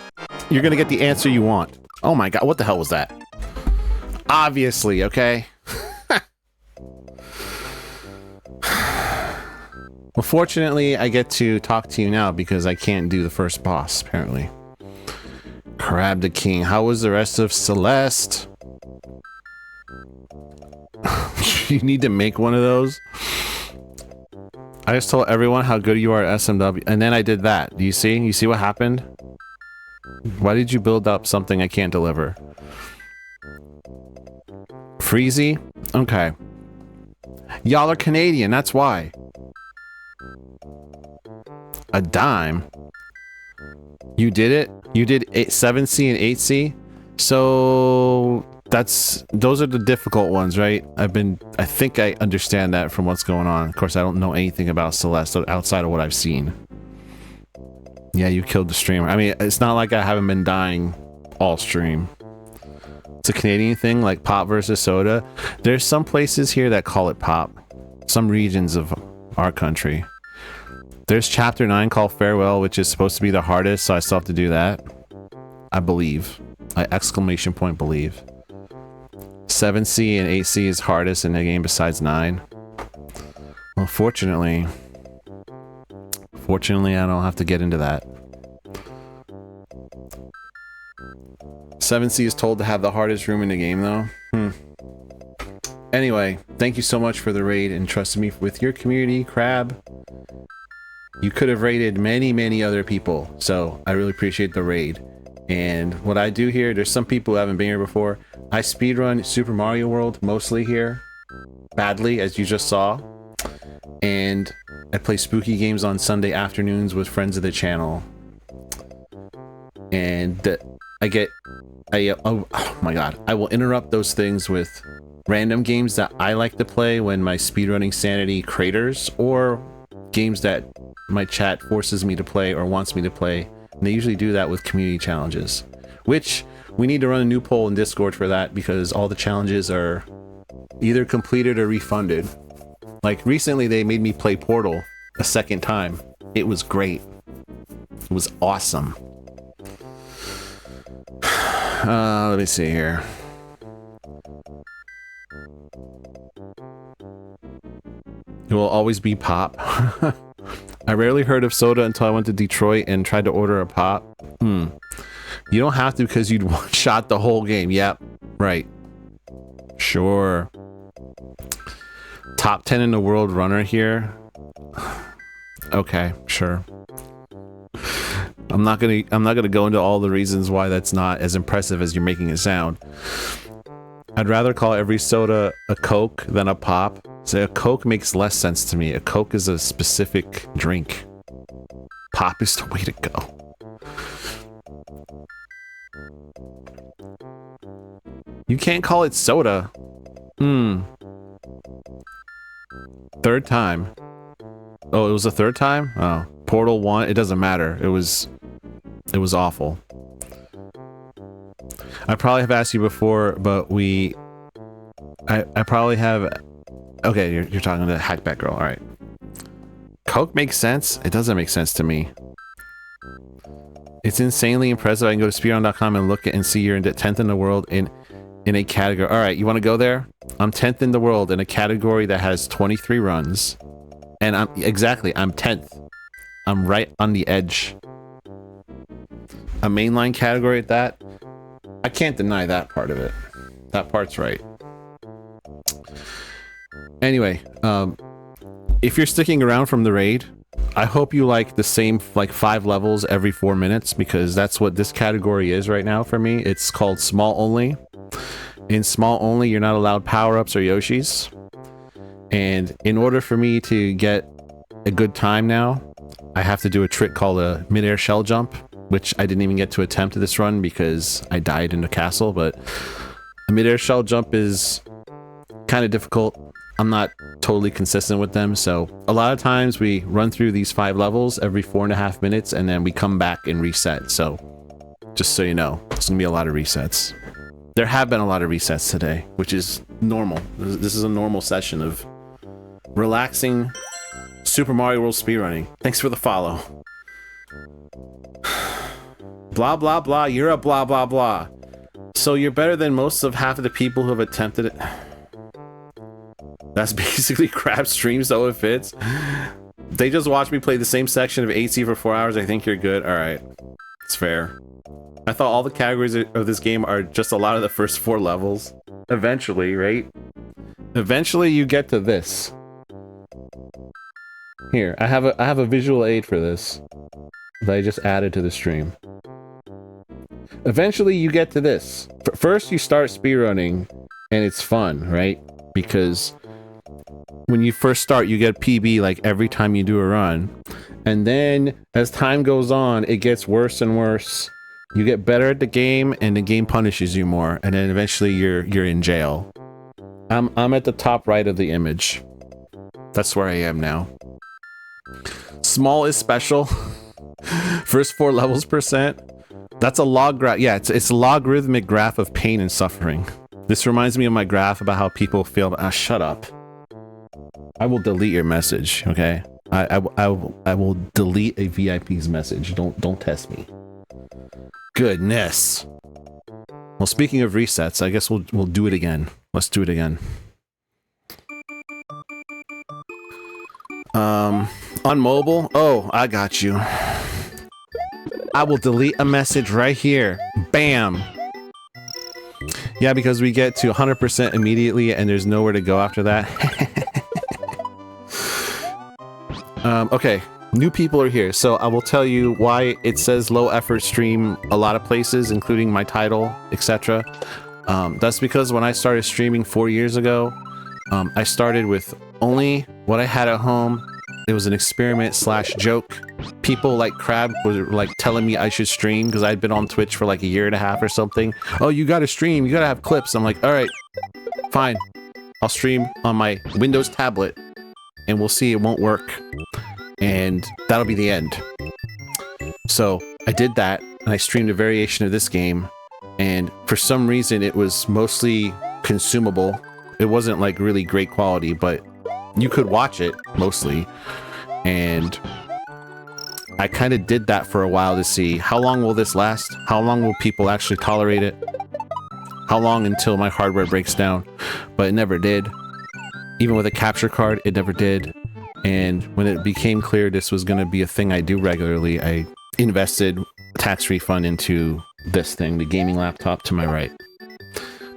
you're gonna get the answer you want. Oh my god, what the hell was that? Obviously, okay. Well, fortunately, I get to talk to you now because I can't do the first boss, apparently. Crab the King. How was the rest of Celeste? You need to make one of those. I just told everyone how good you are at SMW, and then I did that. Do you see? You see what happened? Why did you build up something I can't deliver? Freezy? Okay. Y'all are Canadian, that's why. A dime? You did it? You did 7C and 8C? So those are the difficult ones, right? I think I understand that from what's going on. Of course, I don't know anything about Celeste outside of what I've seen. Yeah, you killed the streamer. I mean, it's not like I haven't been dying all stream. It's a Canadian thing, like pop versus soda. There's some places here that call it pop. Some regions of our country. There's chapter 9 called Farewell, which is supposed to be the hardest, so I still have to do that. I believe. Exclamation point believe. 7C and 8C is hardest in the game besides 9. Well, fortunately, I don't have to get into that. 7C is told to have the hardest room in the game, though. Anyway, thank you so much for the raid and trusting me with your community, Crab. You could have raided many other people, so I really appreciate the raid. And what I do here, there's some people who haven't been here before. I speedrun Super Mario World mostly here, badly, as you just saw. And I play spooky games on Sunday afternoons with friends of the channel. And oh my god, I will interrupt those things with random games that I like to play when my speedrunning sanity craters, or games that my chat forces me to play or wants me to play. And they usually do that with community challenges, which we need to run a new poll in Discord for that because all the challenges are either completed or refunded. Like recently they made me play Portal a second time. It was great. It was awesome. Let me see here. It will always be pop. I rarely heard of soda until I went to Detroit and tried to order a pop. You don't have to because you'd one-shot the whole game. Yep, right. Sure. Top 10 in the world runner here. Okay, sure. I'm not gonna go into all the reasons why that's not as impressive as you're making it sound. I'd rather call every soda a Coke than a pop. So a Coke makes less sense to me. A Coke is a specific drink. Pop is the way to go. You can't call it soda. Third time. Oh, it was a third time? Oh. Portal 1, it doesn't matter. It was awful. I probably have asked you before, but I probably have. Okay, you're talking to Hackback Girl. All right. Coke makes sense. It doesn't make sense to me. It's insanely impressive. I can go to speedrun.com and look at and see you're in 10th in the world in a category. All right, you want to go there? I'm 10th in the world in a category that has 23 runs, and I'm 10th. I'm right on the edge. A mainline category at that. I can't deny that part of it. That part's right. Anyway, if you're sticking around from the raid, I hope you like the same 5 levels every 4 minutes, because that's what this category is right now for me. It's called small only. In small only, you're not allowed power-ups or Yoshis. And in order for me to get a good time now, I have to do a trick called a mid-air shell jump, which I didn't even get to attempt this run because I died in the castle, but a mid-air shell jump is kind of difficult. I'm not totally consistent with them, so a lot of times we run through these 5 levels every 4.5 minutes and then we come back and reset. So just so you know, it's gonna be a lot of resets. There have been a lot of resets today, which is normal. This is a normal session of relaxing Super Mario World speedrunning. Thanks for the follow. Blah, blah, blah. You're a blah, blah, blah. So you're better than most of half of the people who have attempted it. That's basically crap streams, though, it fits. They just watched me play the same section of AC for 4 hours. I think you're good. All right. It's fair. I thought all the categories of this game are just a lot of the first 4 levels. Eventually, right? Eventually you get to this. Here, I have a visual aid for this that I just added to the stream. Eventually you get to this. First you start speedrunning and it's fun, right? Because when you first start you get PB like every time you do a run. And then as time goes on, it gets worse and worse. You get better at the game and the game punishes you more, and then eventually you're in jail. I'm at the top right of the image. That's where I am now. Small is special. First 4 levels %. That's a log graph. Yeah, it's a logarithmic graph of pain and suffering. This reminds me of my graph about how people feel. Shut up. I will delete your message, okay? I will delete a VIP's message. Don't test me. Goodness. Well, speaking of resets, I guess we'll do it again. Let's do it again. On mobile? Oh, I got you. I will delete a message right here. Bam. Yeah, because we get to 100% immediately and there's nowhere to go after that. Okay. New people are here, so I will tell you why it says low effort stream a lot of places, including my title, etc. That's because when I started streaming 4 years ago, I started with only what I had at home. It was an experiment / joke. People like Crab were like telling me I should stream because I'd been on Twitch for like a year and a half or something. Oh, you gotta stream, you gotta have clips. I'm like, all right, fine. I'll stream on my Windows tablet and we'll see, it won't work. And that'll be the end. So I did that and I streamed a variation of this game, and for some reason it was mostly consumable. It wasn't like really great quality, but you could watch it mostly. And I kind of did that for a while to see how long will this last? How long will people actually tolerate it? How long until my hardware breaks down? But it never did. Even with a capture card, it never did. And when it became clear this was going to be a thing I do regularly, I invested tax refund into this thing, the gaming laptop to my right.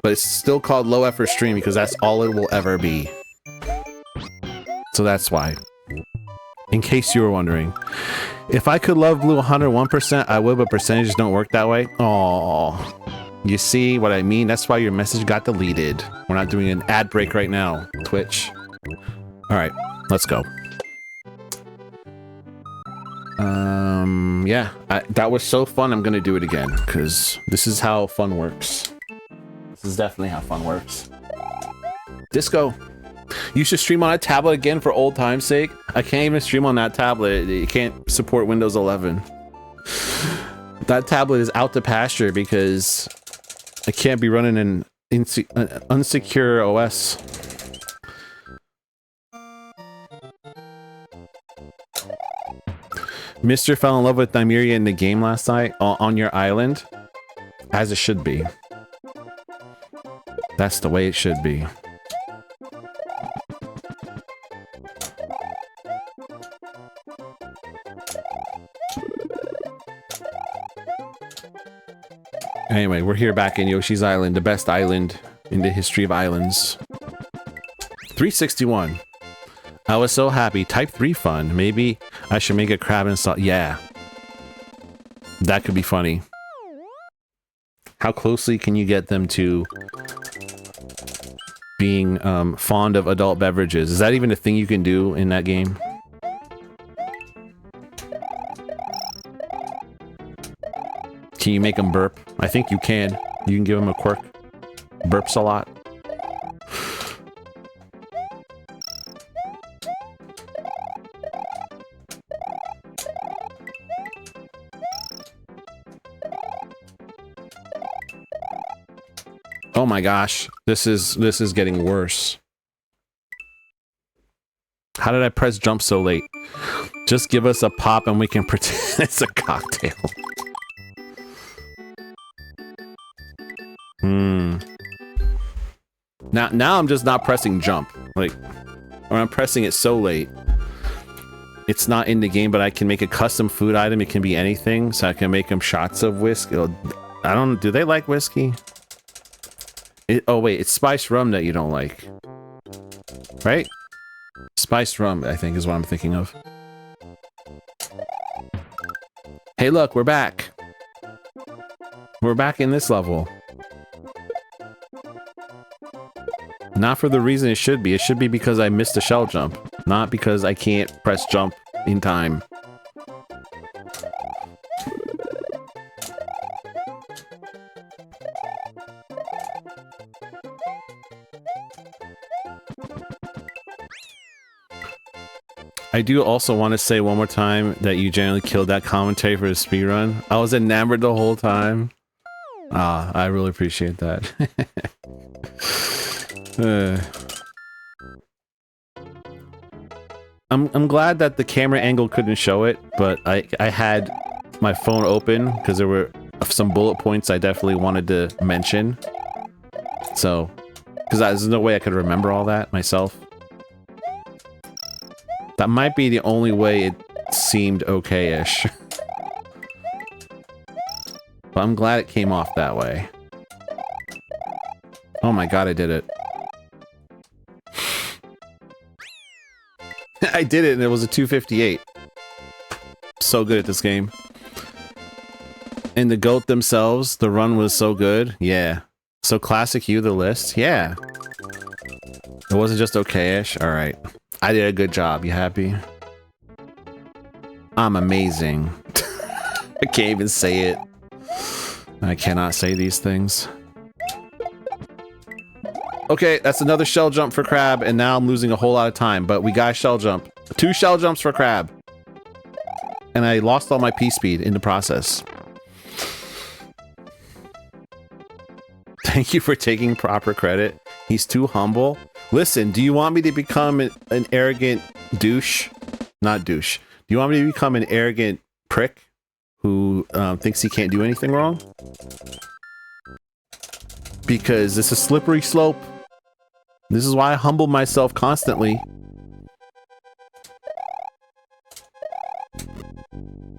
But it's still called low effort stream because that's all it will ever be. So that's why. In case you were wondering. If I could love Blue 101%, I would, but percentages don't work that way. Aww. You see what I mean? That's why your message got deleted. We're not doing an ad break right now, Twitch. Alright. Let's go. Yeah, that was so fun. I'm gonna do it again because this is how fun works. This is definitely how fun works. Disco, you should stream on a tablet again for old time's sake. I can't even stream on that tablet. It can't support Windows 11. That tablet is out to pasture because I can't be running an unsecure OS. Mr. fell in love with Nymeria in the game last night on your island, as it should be. That's the way it should be. Anyway, we're here back in Yoshi's Island, the best island in the history of islands. 361. I was so happy. Type 3 fun. Maybe I should make a crab and salt. Yeah. That could be funny. How closely can you get them to being fond of adult beverages? Is that even a thing you can do in that game? Can you make them burp? I think you can. You can give them a quirk. Burps a lot. Oh my gosh, this is getting worse. How did I press jump so late? Just give us a pop and we can pretend it's a cocktail. Now I'm just not pressing jump. Like, or I'm pressing it so late. It's not in the game, but I can make a custom food item. It can be anything, so I can make them shots of whiskey. I don't. Do they like whiskey? Oh wait, it's spiced rum that you don't like, right? Spiced rum, I think, is what I'm thinking of. Hey, look, we're back. We're back in this level. Not for the reason it should be. It should be because I missed a shell jump, not because I can't press jump in time. I do also want to say one more time that you generally killed that commentary for the speedrun. I was enamored the whole time. Ah, I really appreciate that. I'm glad that the camera angle couldn't show it, but I had my phone open because there were some bullet points I definitely wanted to mention. So, because there's no way I could remember all that myself. That might be the only way it seemed okay-ish. But I'm glad it came off that way. Oh my god, I did it. I did it and it was a 258. So good at this game. And the goat themselves, the run was so good. Yeah. So classic you, the list. Yeah. It wasn't just okay-ish. Alright. I did a good job. You happy? I'm amazing. I can't even say it. I cannot say these things. Okay, that's another shell jump for Crab, and now I'm losing a whole lot of time, but we got a shell jump. 2 shell jumps for Crab. And I lost all my P-speed in the process. Thank you for taking proper credit. He's too humble. Listen, do you want me to become an arrogant douche? Not douche. Do you want me to become an arrogant prick who thinks he can't do anything wrong? Because this is a slippery slope. This is why I humble myself constantly.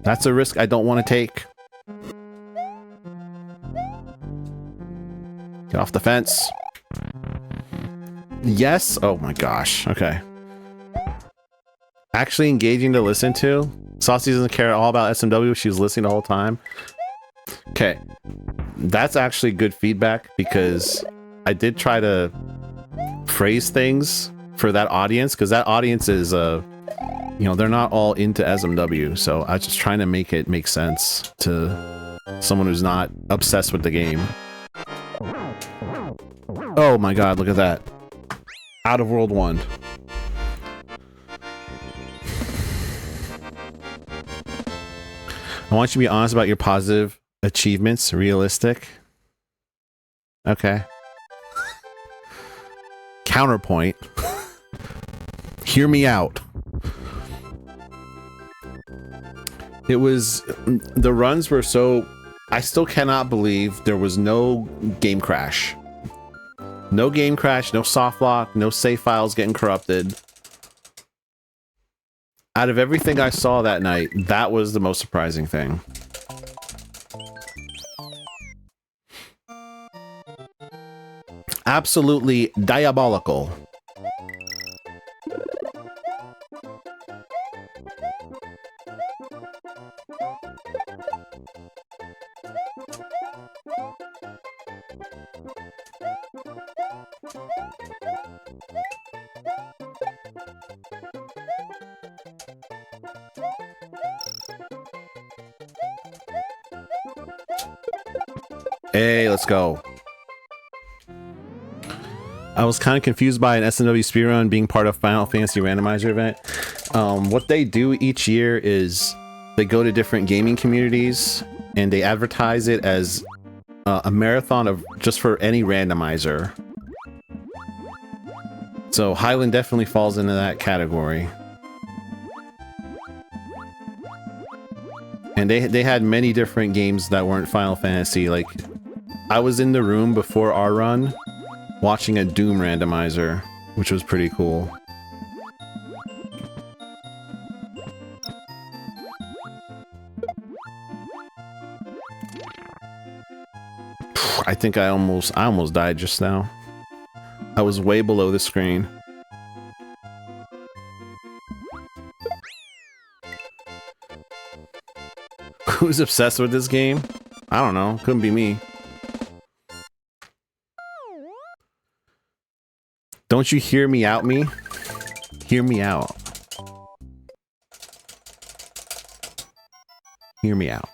That's a risk I don't want to take. Get off the fence. Yes. Oh my gosh. Okay. Actually engaging to listen to. Saucy doesn't care all about SMW. She was listening the whole time. Okay. That's actually good feedback because I did try to phrase things for that audience because that audience is, you know, they're not all into SMW. So I was just trying to make it make sense to someone who's not obsessed with the game. Oh my god, look at that. Out of World 1. I want you to be honest about your positive achievements. Realistic. Okay. Counterpoint. Hear me out. It was... The runs were so... I still cannot believe there was no game crash. No game crash, no soft lock, no save files getting corrupted. Out of everything I saw that night, that was the most surprising thing. Absolutely diabolical. Hey, let's go. I was kind of confused by an SMW speedrun being part of Final Fantasy Randomizer event. What they do each year is they go to different gaming communities and they advertise it as a marathon of just for any randomizer. So Highland definitely falls into that category. And they had many different games that weren't Final Fantasy. Like, I was in the room before our run watching a Doom randomizer, which was pretty cool. I think I almost died just now. I was way below the screen. Who's obsessed with this game? I don't know. Couldn't be me. Don't you hear me out, me? Hear me out. Hear me out.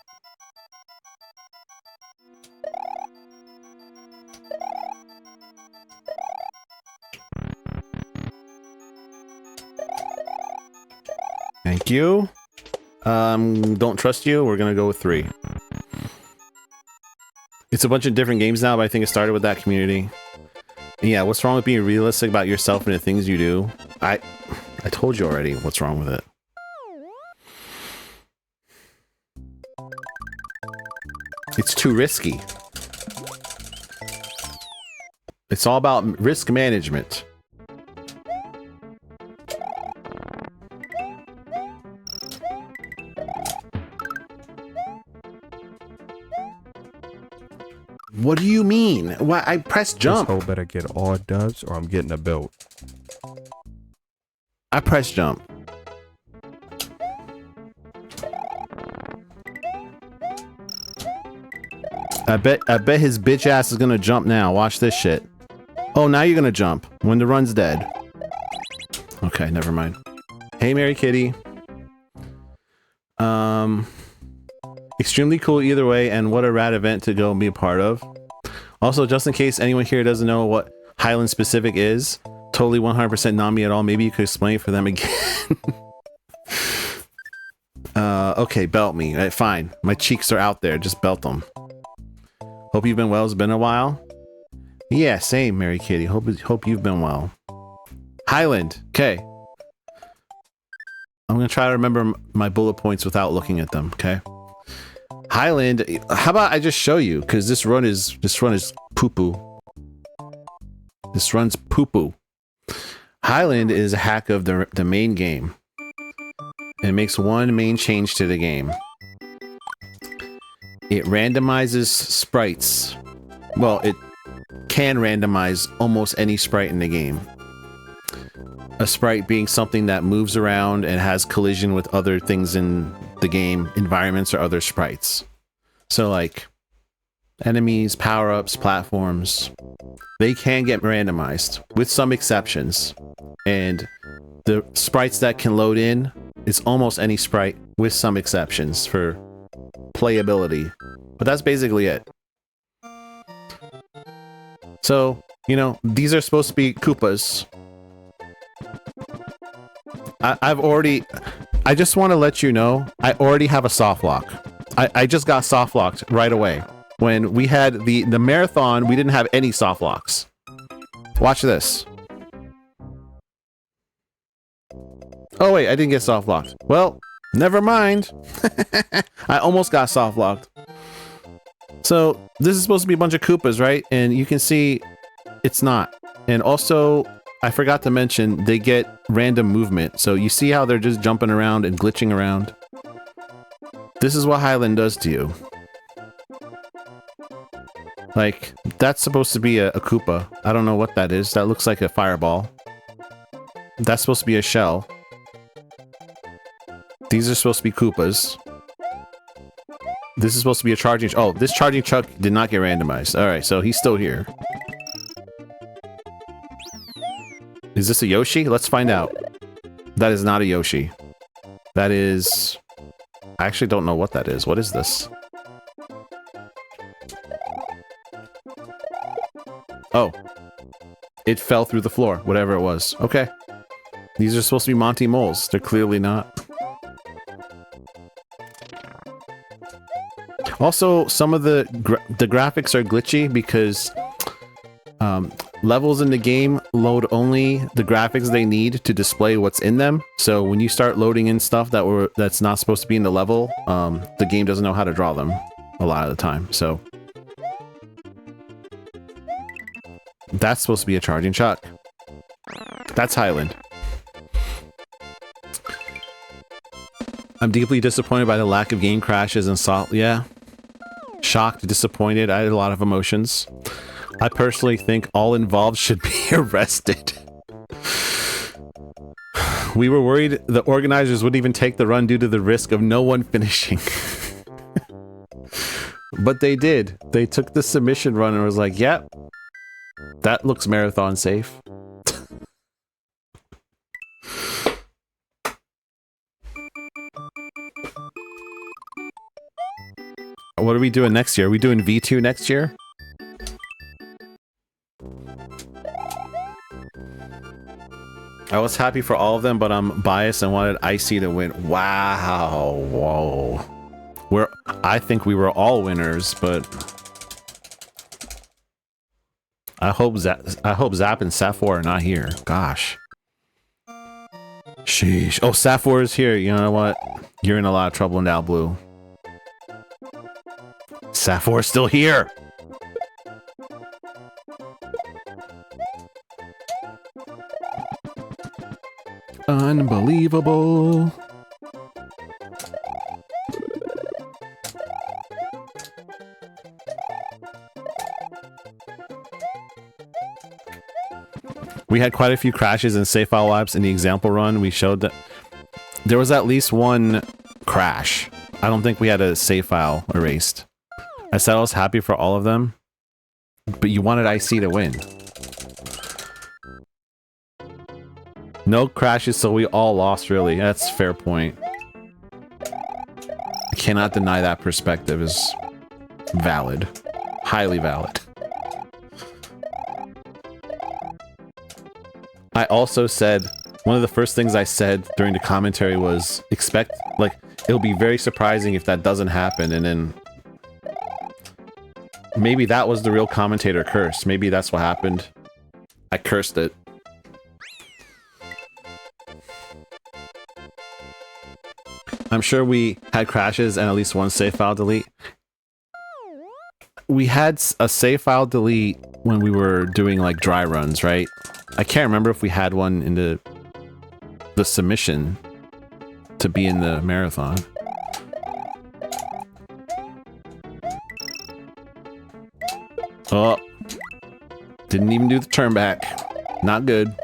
Thank you. Don't trust you. We're gonna go with 3. It's a bunch of different games now, but I think it started with that community. And yeah, what's wrong with being realistic about yourself and the things you do? I told you already what's wrong with it. It's too risky. It's all about risk management. What do you mean? Why I pressed jump? This hoe better get all dubs or I'm getting a belt. I pressed jump. I bet his bitch ass is gonna jump now. Watch this shit. Oh, now you're gonna jump when the run's dead. Okay, never mind. Hey, Mary Kitty. Extremely cool either way, and what a rad event to go and be a part of. Also, just in case anyone here doesn't know what Highland specific is, totally 100% not me at all. Maybe you could explain for them again. Okay, belt me. Right, fine. My cheeks are out there. Just belt them. Hope you've been well. It's been a while. Yeah, same, Mary Kitty. Hope you've been well. Highland. Okay. I'm gonna try to remember my bullet points without looking at them. Okay. Highland. How about I just show you? Because this run is poo poo. This run's poo poo. Highland is a hack of the main game. It makes one main change to the game. It randomizes sprites. Well, it can randomize almost any sprite in the game. A sprite being something that moves around and has collision with other things in the game, environments or other sprites. So like enemies, power-ups, platforms, they can get randomized with some exceptions. And the sprites that can load in is almost any sprite with some exceptions for playability. But that's basically it. So, you know, these are supposed to be Koopas. I just want to let you know, I already have a soft lock. I just got soft locked right away. When we had the marathon, we didn't have any soft locks. Watch this. Oh wait, I didn't get soft locked. Well, never mind. I almost got soft locked. So this is supposed to be a bunch of Koopas, right? And you can see it's not. And also, I forgot to mention, they get random movement. So you see how they're just jumping around and glitching around? This is what Highland does to you. Like, that's supposed to be a Koopa. I don't know what that is. That looks like a fireball. That's supposed to be a shell. These are supposed to be Koopas. This is supposed to be a charging... Oh, this charging chuck did not get randomized. Alright, so he's still here. Is this a Yoshi? Let's find out. That is not a Yoshi. That is... I actually don't know what that is. What is this? Oh. It fell through the floor, whatever it was. Okay. These are supposed to be Monty Moles. They're clearly not. Also, some of the graphics are glitchy because levels in the game load only the graphics they need to display what's in them. So when you start loading in stuff that's not supposed to be in the level, the game doesn't know how to draw them a lot of the time. So that's supposed to be a charging shot. That's Highland. I'm deeply disappointed by the lack of game crashes and yeah. Shocked, disappointed. I had a lot of emotions. I personally think all involved should be arrested. We were worried the organizers wouldn't even take the run due to the risk of no one finishing. But they did. They took the submission run and was like, yep, that looks marathon safe. What are we doing next year? Are we doing V2 next year? I was happy for all of them, but I'm biased and wanted Icy to win. Wow. Whoa. I think we were all winners, but I hope Zap and Safor are not here. Gosh. Sheesh. Oh, Safor is here. You know what? You're in a lot of trouble now, Blue. Safor is still here. Unbelievable. We had quite a few crashes and save file wipes in the example run. We showed that there was at least one crash. I don't think we had a save file erased. I said I was happy for all of them, but you wanted IC to win. No crashes, so we all lost, really. That's a fair point. I cannot deny that perspective is valid. Highly valid. I also said, one of the first things I said during the commentary was, it'll be very surprising if that doesn't happen, and then maybe that was the real commentator curse. Maybe that's what happened. I cursed it. I'm sure we had crashes and at least one save file delete. We had a save file delete when we were doing like dry runs, right? I can't remember if we had one in the submission to be in the marathon. Oh, didn't even do the turn back. Not good.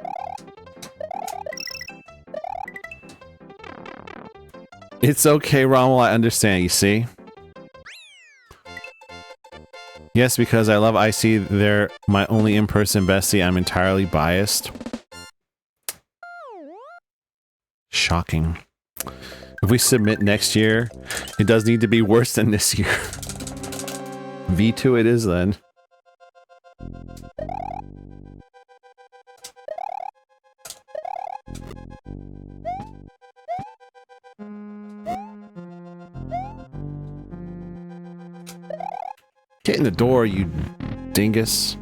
It's okay, Rommel, I understand, you see? Yes, because I love IC, they're my only in-person bestie, I'm entirely biased. Shocking. If we submit next year, it does need to be worse than this year. V2 it is then. Get in the door, you dingus.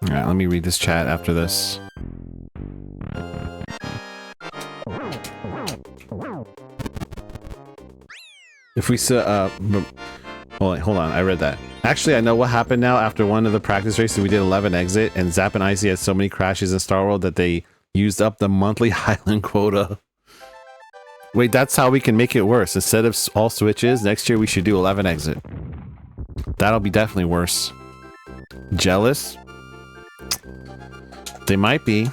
Alright, let me read this chat after this. If we hold on, I read that. Actually, I know what happened now. After one of the practice races, we did 11 exit, and Zap and Icy had so many crashes in Star World that they used up the monthly Highland quota. Wait, that's how we can make it worse. Instead of all switches, next year we should do 11 exit. That'll be definitely worse. Jealous? They might be.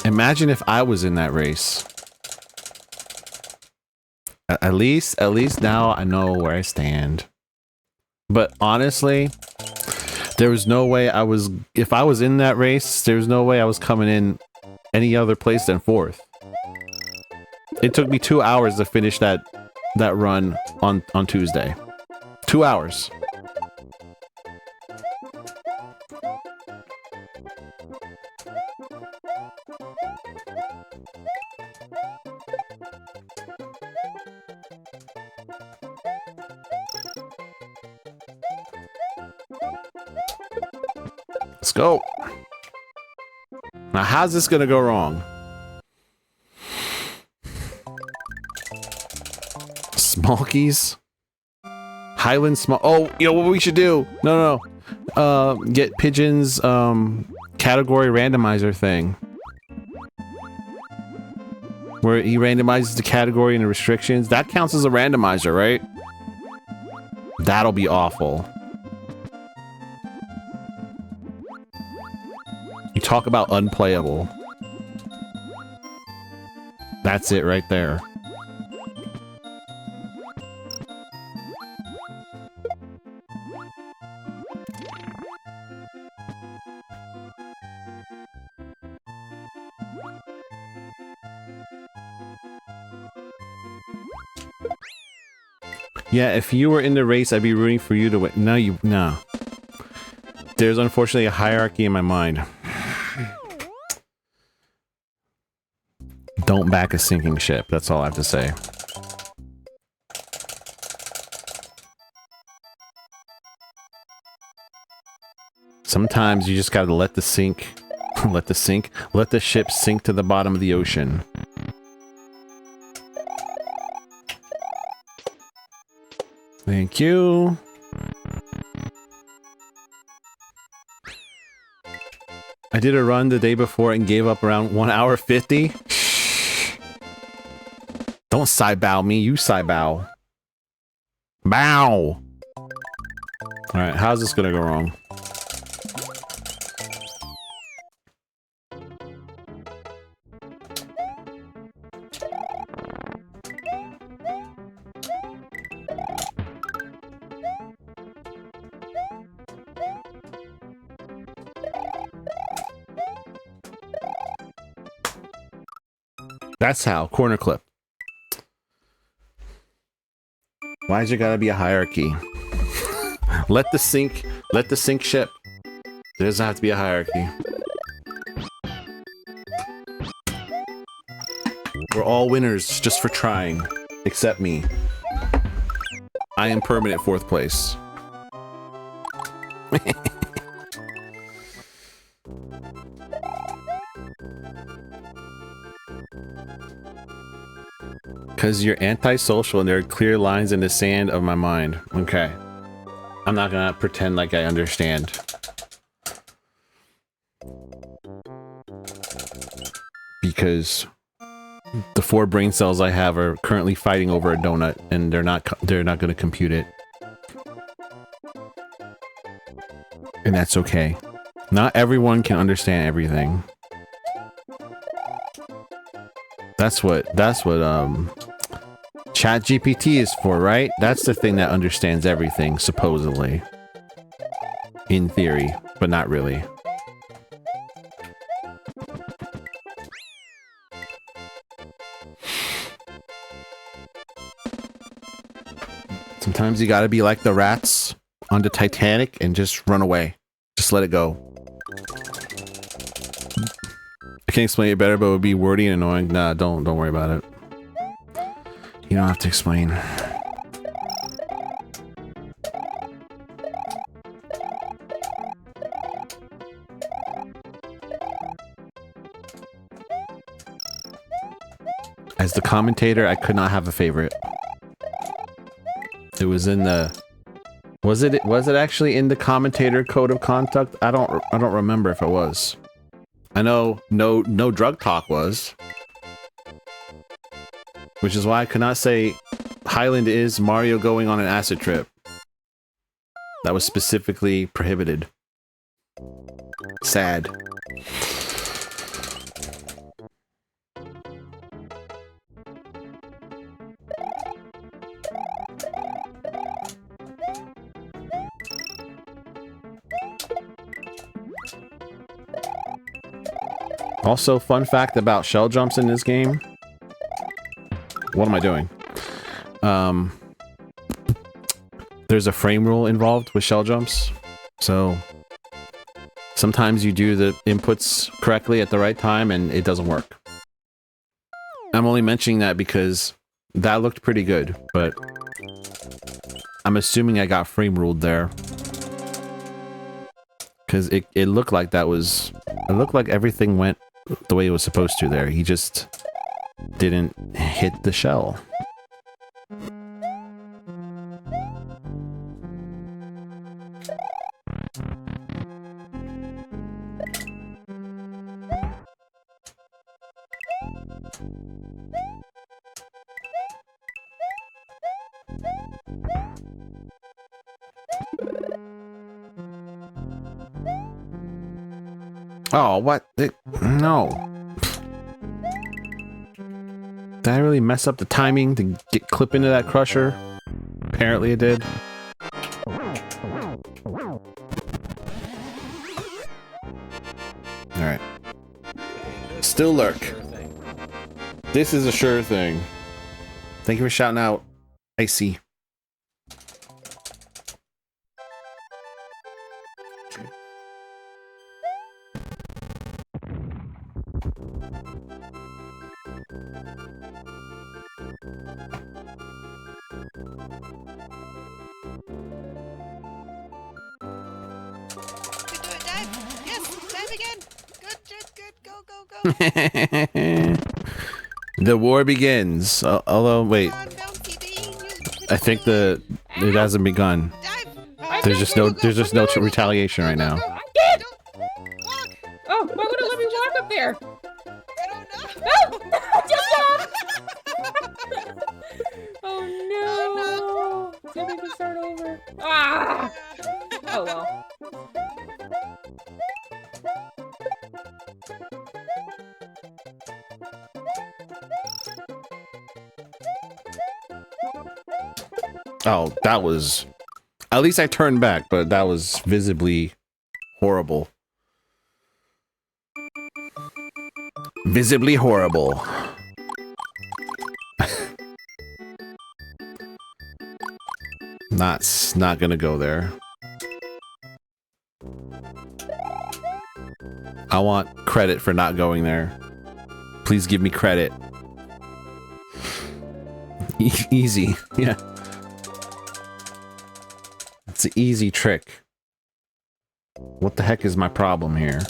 Imagine if I was in that race. At least now I know where I stand. But honestly, There was no way I was, if I was in that race, there was no way I was coming in any other place than 4th. It took me 2 hours to finish that run on Tuesday. 2 hours. Let's go. Now, how's this gonna go wrong? Smallkeys? Highland small. Oh, you know what we should do? No. Get Pigeon's category randomizer thing. Where he randomizes the category and the restrictions. That counts as a randomizer, right? That'll be awful. You talk about unplayable. That's it right there. Yeah, if you were in the race, I'd be rooting for you to win. No. There's unfortunately a hierarchy in my mind. Don't back a sinking ship. That's all I have to say. Sometimes you just gotta let the ship sink to the bottom of the ocean. Thank you. I did a run the day before and gave up around 1 hour 50. Don't side bow me, you side bow. Bow! Alright, how's this gonna go wrong? That's how. Corner clip. Why's there gotta be a hierarchy? Let the sink ship. There doesn't have to be a hierarchy. We're all winners just for trying. Except me. I am permanent 4th place. Because you're antisocial and there are clear lines in the sand of my mind. Okay. I'm not gonna pretend like I understand. Because the 4 brain cells I have are currently fighting over a donut and they're not gonna compute it. And that's okay. Not everyone can understand everything. That's what ChatGPT is for, right? That's the thing that understands everything, supposedly. In theory, but not really. Sometimes you gotta be like the rats on the Titanic and just run away. Just let it go. I can't explain it better, but it would be wordy and annoying. Nah, don't worry about it. You don't have to explain. As the commentator, I could not have a favorite. It was in the... Was it actually in the commentator code of conduct? I don't remember if it was. I know no drug talk was. Which is why I could not say Highland is Mario going on an acid trip. That was specifically prohibited. Sad. Also, fun fact about shell jumps in this game. What am I doing? There's a frame rule involved with shell jumps. So sometimes you do the inputs correctly at the right time and it doesn't work. I'm only mentioning that because that looked pretty good, but I'm assuming I got frame ruled there. Because it looked like that was... It looked like everything went the way it was supposed to there. He just didn't hit the shell. Oh, what? No. Did I really mess up the timing to clip into that crusher? Apparently it did. Alright. Still lurk. This is a sure thing. Thank you for shouting out, Icy. The war begins. Although, wait. I think it hasn't begun. There's just no retaliation right now. Oh, why would it let me walk up there? I don't know. No! Just stop! Oh no! Tell me to start over. Ah! Oh well. Oh, that was... At least I turned back, but that was visibly horrible. Visibly horrible. Not gonna go there. I want credit for not going there. Please give me credit. Easy, yeah. It's an easy trick. What the heck is my problem here?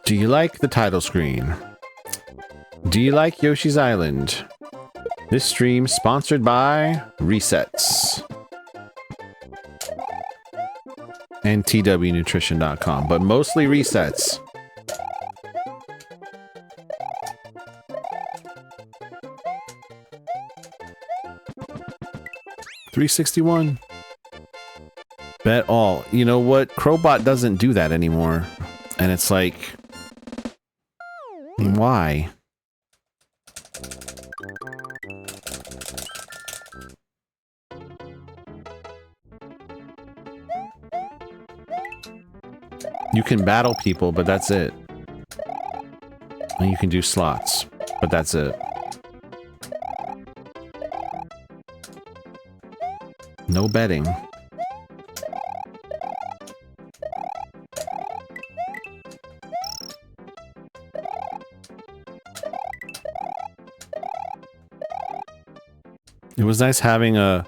Do you like the title screen? Do you like Yoshi's Island? This stream sponsored by Resets and twnutrition.com, but mostly Resets. $3.61. Bet all. You know what? Crowbot doesn't do that anymore. And it's like... Why? You can battle people, but that's it. And you can do slots, but that's it. No betting. It was nice having a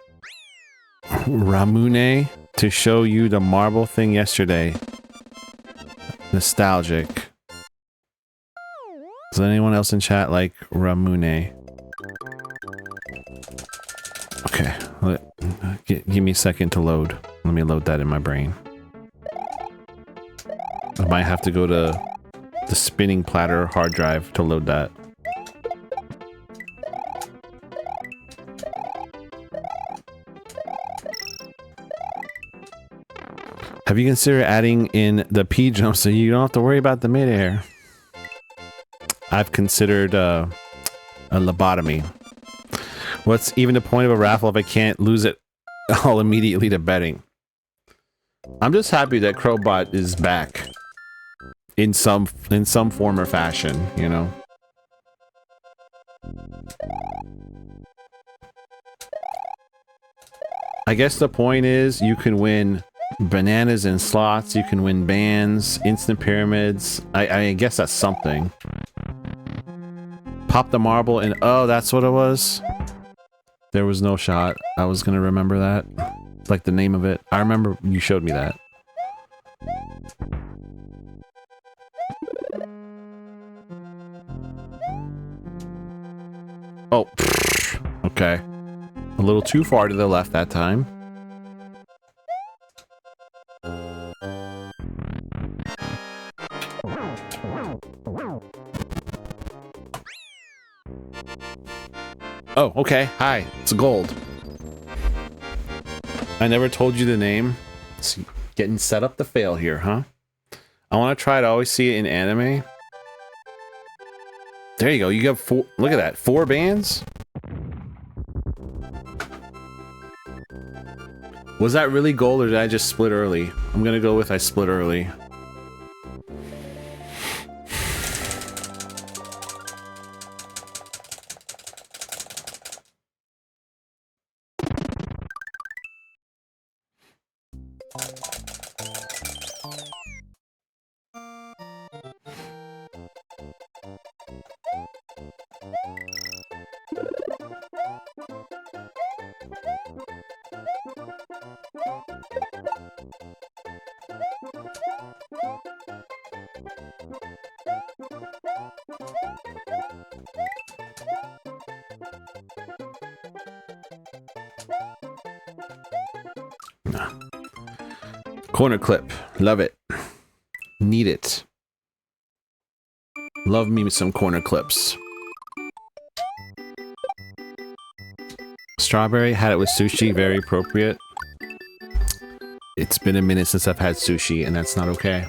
Ramune to show you the marble thing yesterday. Nostalgic. Does anyone else in chat like Ramune? Okay, give me a second to load. Let me load that in my brain. I might have to go to the spinning platter hard drive to load that. Have you considered adding in the P jump so you don't have to worry about the midair? I've considered a lobotomy. What's even the point of a raffle if I can't lose it all immediately to betting. I'm just happy that Crowbot is back in some form or fashion, you know. I guess the point is you can win bananas and slots, you can win bands, instant pyramids. I guess that's something. Pop the marble and oh, that's what it was. There was no shot. I was gonna remember that. It's like the name of it. I remember you showed me that. Oh, okay. A little too far to the left that time. Oh, okay. Hi. It's gold. I never told you the name. It's getting set up to fail here, huh? I want to try to always see it in anime. There you go. You got 4. Look at that. 4 bands? Was that really gold or did I just split early? I'm gonna go with I split early. Corner clip. Love it. Need it. Love me some corner clips. Strawberry, had it with sushi, very appropriate. It's been a minute since I've had sushi, and that's not okay.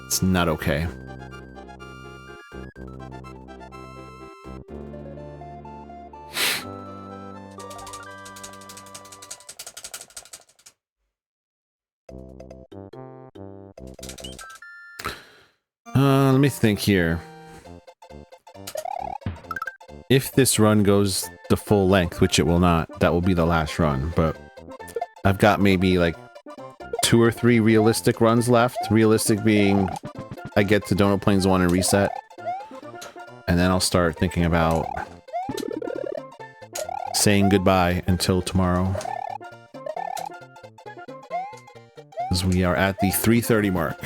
It's not okay. Let me think here. If this run goes the full length, which it will not, that will be the last run, but I've got maybe like 2 or 3 realistic runs left. Realistic being I get to Donut Plains 1 and reset. And then I'll start thinking about saying goodbye until tomorrow. Because we are at the 3:30 mark.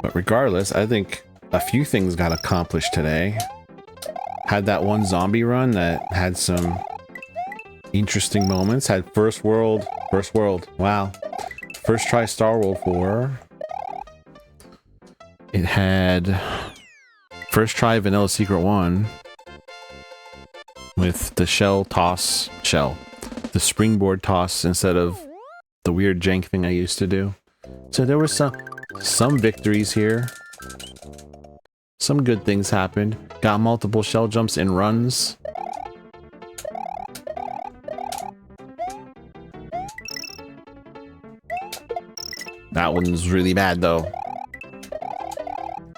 But regardless, I think a few things got accomplished today. Had that one zombie run that had some interesting moments. Had first world, wow. First try Star World 4. It had first try Vanilla Secret 1 with the the springboard toss instead of the weird jank thing I used to do. So there were some victories here. Some good things happened. Got multiple shell jumps in runs. That one's really bad though.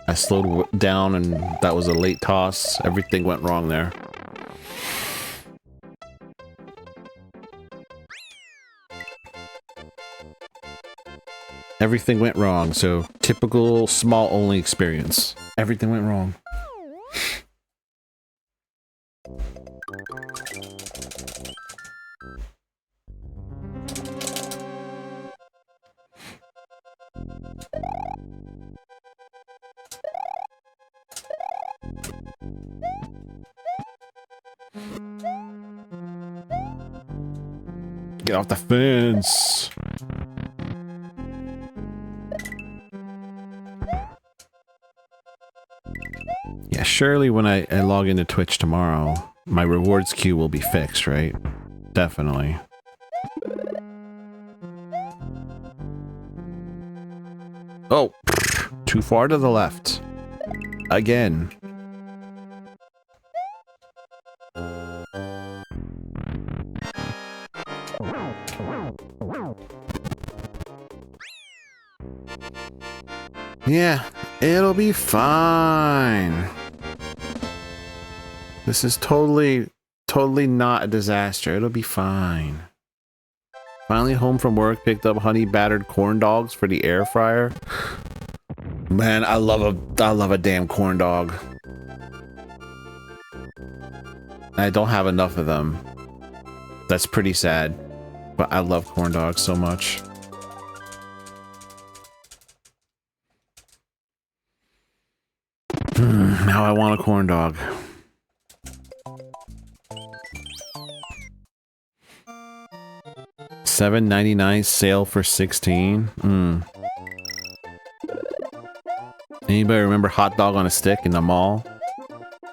I slowed down and that was a late toss. Everything went wrong there. Everything went wrong, so typical small only experience. Everything went wrong. Get off the fence. Yeah, surely when I log into Twitch tomorrow, my rewards queue will be fixed, right? Definitely. Oh, too far to the left. Again. Yeah, it'll be fine. This is totally not a disaster. It'll be fine. Finally home from work, picked up honey battered corn dogs for the air fryer. Man, I love a damn corn dog. I don't have enough of them. That's pretty sad. But I love corn dogs so much. Now I want a corn dog. $7.99 sale for 16. Anybody remember hot dog on a stick in the mall?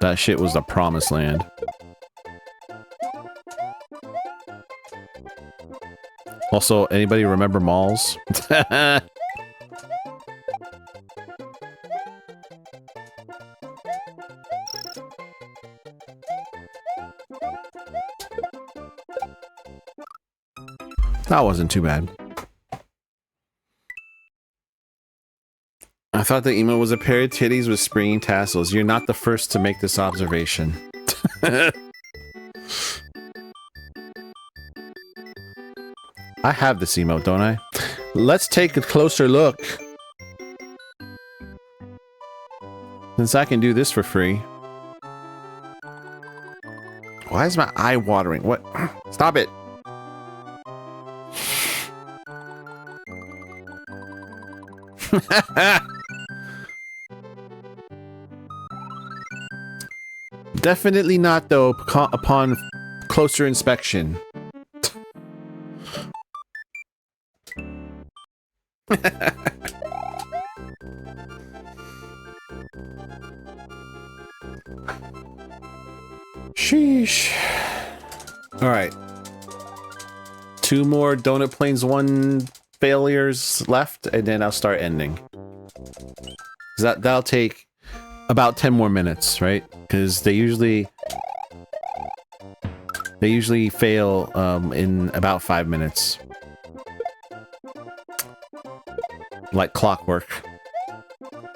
That shit was the promised land. Also, anybody remember malls? That wasn't too bad. I thought the emo was a pair of titties with springing tassels. You're not the first to make this observation. I have this emote, don't I? Let's take a closer look. Since I can do this for free. Why is my eye watering? What? Stop it. Definitely not, though, upon closer inspection. Sheesh. Alright. 2 more Donut Plains 1 failures left, and then I'll start ending. That'll take about 10 more minutes, right? Because they usually fail in about 5 minutes. Like clockwork.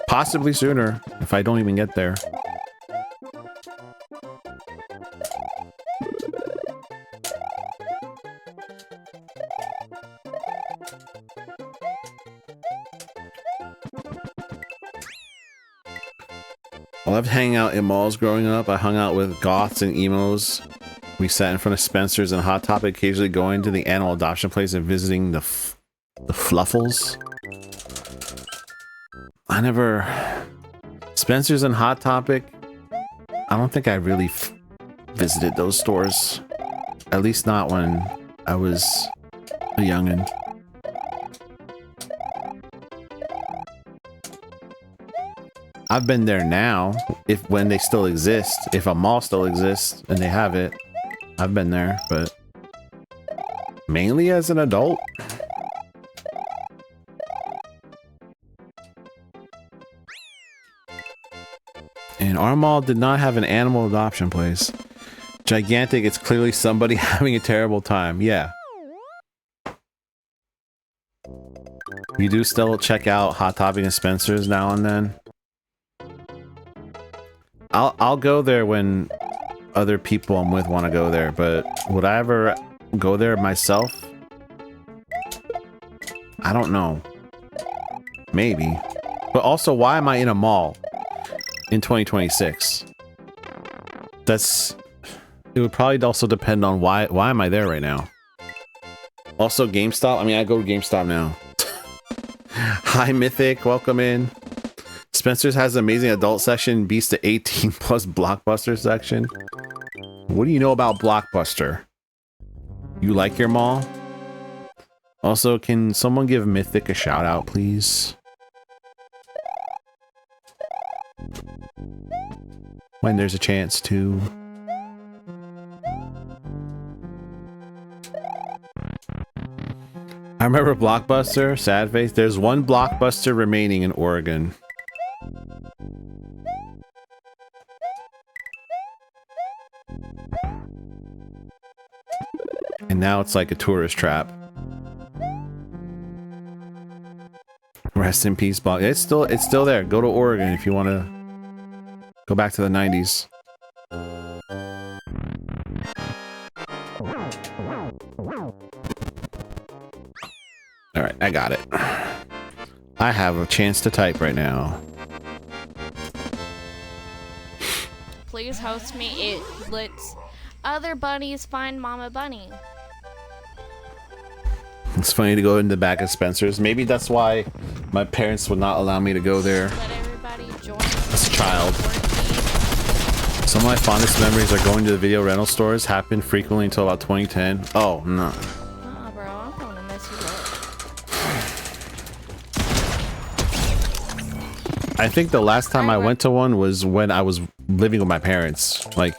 Possibly sooner, if I don't even get there. I loved hanging out in malls growing up. I hung out with goths and emos. We sat in front of Spencer's and Hot Topic, occasionally going to the animal adoption place and visiting the Fluffles. I never... Spencer's and Hot Topic, I don't think I really visited those stores. At least not when I was a youngin'. I've been there now, when they still exist. If a mall still exists and they have it, I've been there, but mainly as an adult. And our mall did not have an animal adoption place. Gigantic, it's clearly somebody having a terrible time. Yeah. You do still check out Hot Topic and Spencer's now and then? I'll go there when other people I'm with want to go there, but would I ever go there myself? I don't know. Maybe. But also, why am I in a mall in 2026? It would probably also depend on why am I there right now? Also, GameStop. I mean, I go to GameStop now. Hi, Mythic. Welcome in. Spencer's has an amazing adult section, beats the 18 plus Blockbuster section. What do you know about Blockbuster? You like your mall? Also, can someone give Mythic a shout out, please? When there's a chance to. I remember Blockbuster, sad face. There's one Blockbuster remaining in Oregon. And now it's like a tourist trap. Rest in peace, Block. It's still there. Go to Oregon if you want to go back to the 90s. All right, I got it. I have a chance to type right now. Please host me. It lets other bunnies find Mama Bunny. It's funny to go in the back of Spencer's. Maybe that's why my parents would not allow me to go there as a child. Some of my fondest memories are going to the video rental stores. Happened frequently until about 2010. Oh, no. Oh, bro, I'm gonna mess you up. I think the last time I went to one was when I was living with my parents. Like,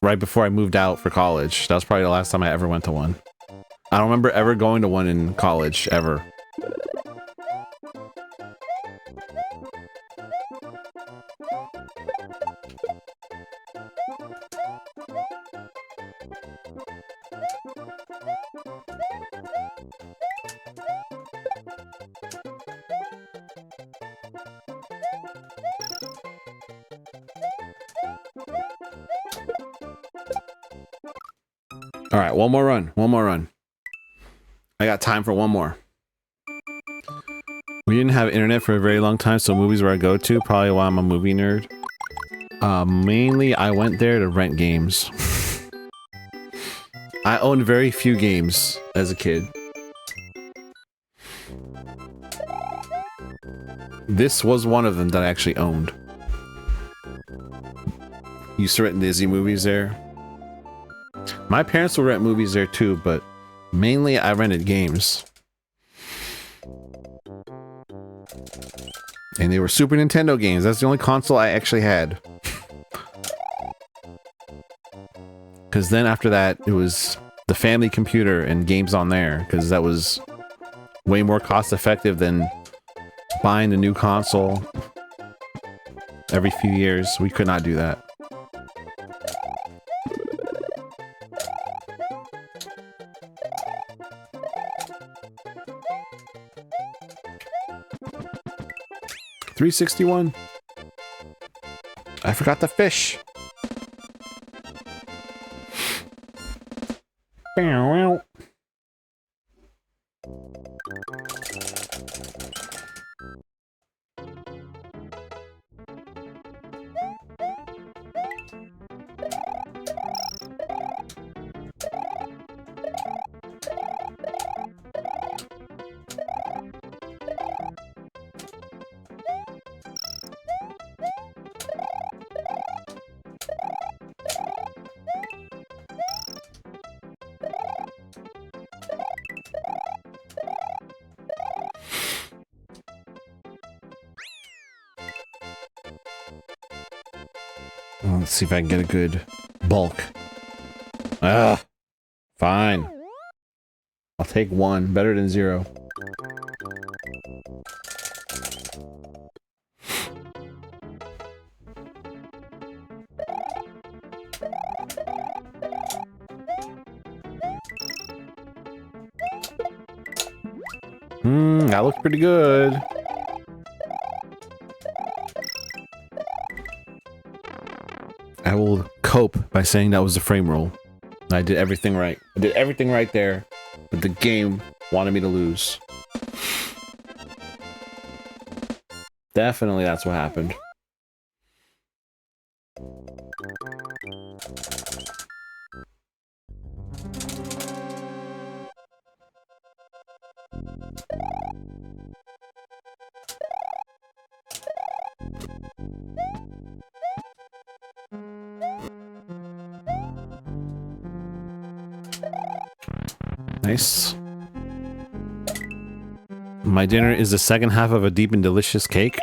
right before I moved out for college. That was probably the last time I ever went to one. I don't remember ever going to one in college, ever. All right, one more run. One more run. I got time for one more. We didn't have internet for a very long time, so movies where I go to, probably why I'm a movie nerd. Mainly, I went there to rent games. I owned very few games as a kid. This was one of them that I actually owned. Used to rent Disney movies there. My parents would rent movies there too, but mainly I rented games. And they were Super Nintendo games. That's the only console I actually had. Because then after that, it was the family computer and games on there. Because that was way more cost effective than buying a new console every few years. We could not do that. $361. I forgot the fish. Let's see if I can get a good bulk. Ah, fine. I'll take one. Better than zero. That looks pretty good. I will cope by saying that was a frame roll. I did everything right. I did everything right there, but the game wanted me to lose. Definitely that's what happened. Nice. My dinner is the second half of a deep and delicious cake.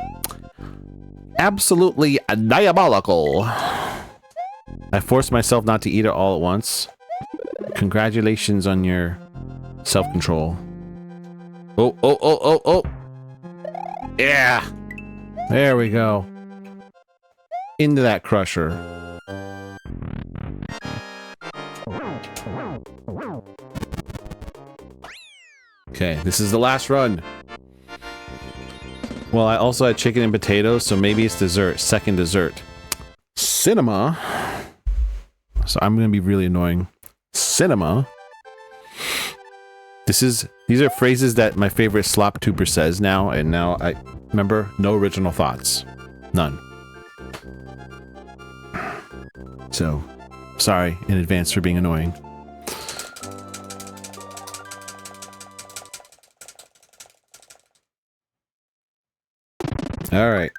Absolutely diabolical. I forced myself not to eat it all at once. Congratulations on your self-control. Oh, oh, oh, oh, oh. Yeah. There we go. Into that crusher. Okay, this is the last run. Well, I also had chicken and potatoes, so maybe it's dessert. Second dessert. Cinema. So I'm gonna be really annoying. Cinema. These are phrases that my favorite slop tuber says now, and now I remember no original thoughts. None. So, sorry in advance for being annoying. Alright.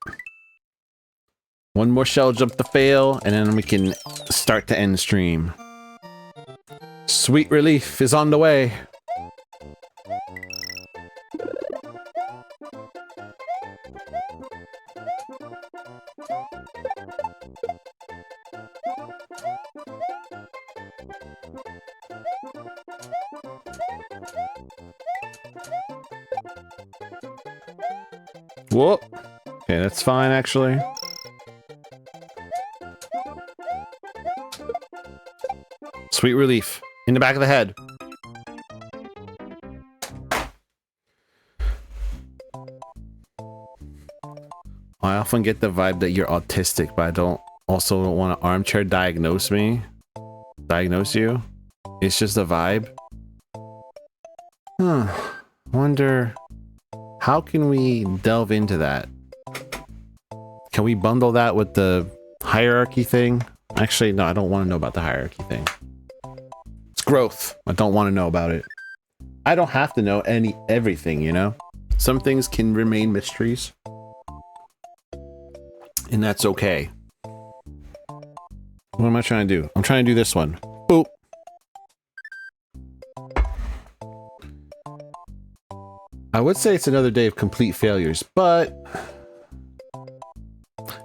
One more shell jump to fail, and then we can start to end stream. Sweet relief is on the way. Whoa. Okay, that's fine, actually. Sweet relief. In the back of the head. I often get the vibe that you're autistic, but I don't want to armchair diagnose you. It's just a vibe. Wonder, how can we delve into that? Can we bundle that with the hierarchy thing? Actually, no, I don't want to know about the hierarchy thing. It's growth. I don't want to know about it. I don't have to know everything, you know? Some things can remain mysteries. And that's okay. What am I trying to do? I'm trying to do this one. Boop. I would say it's another day of complete failures, but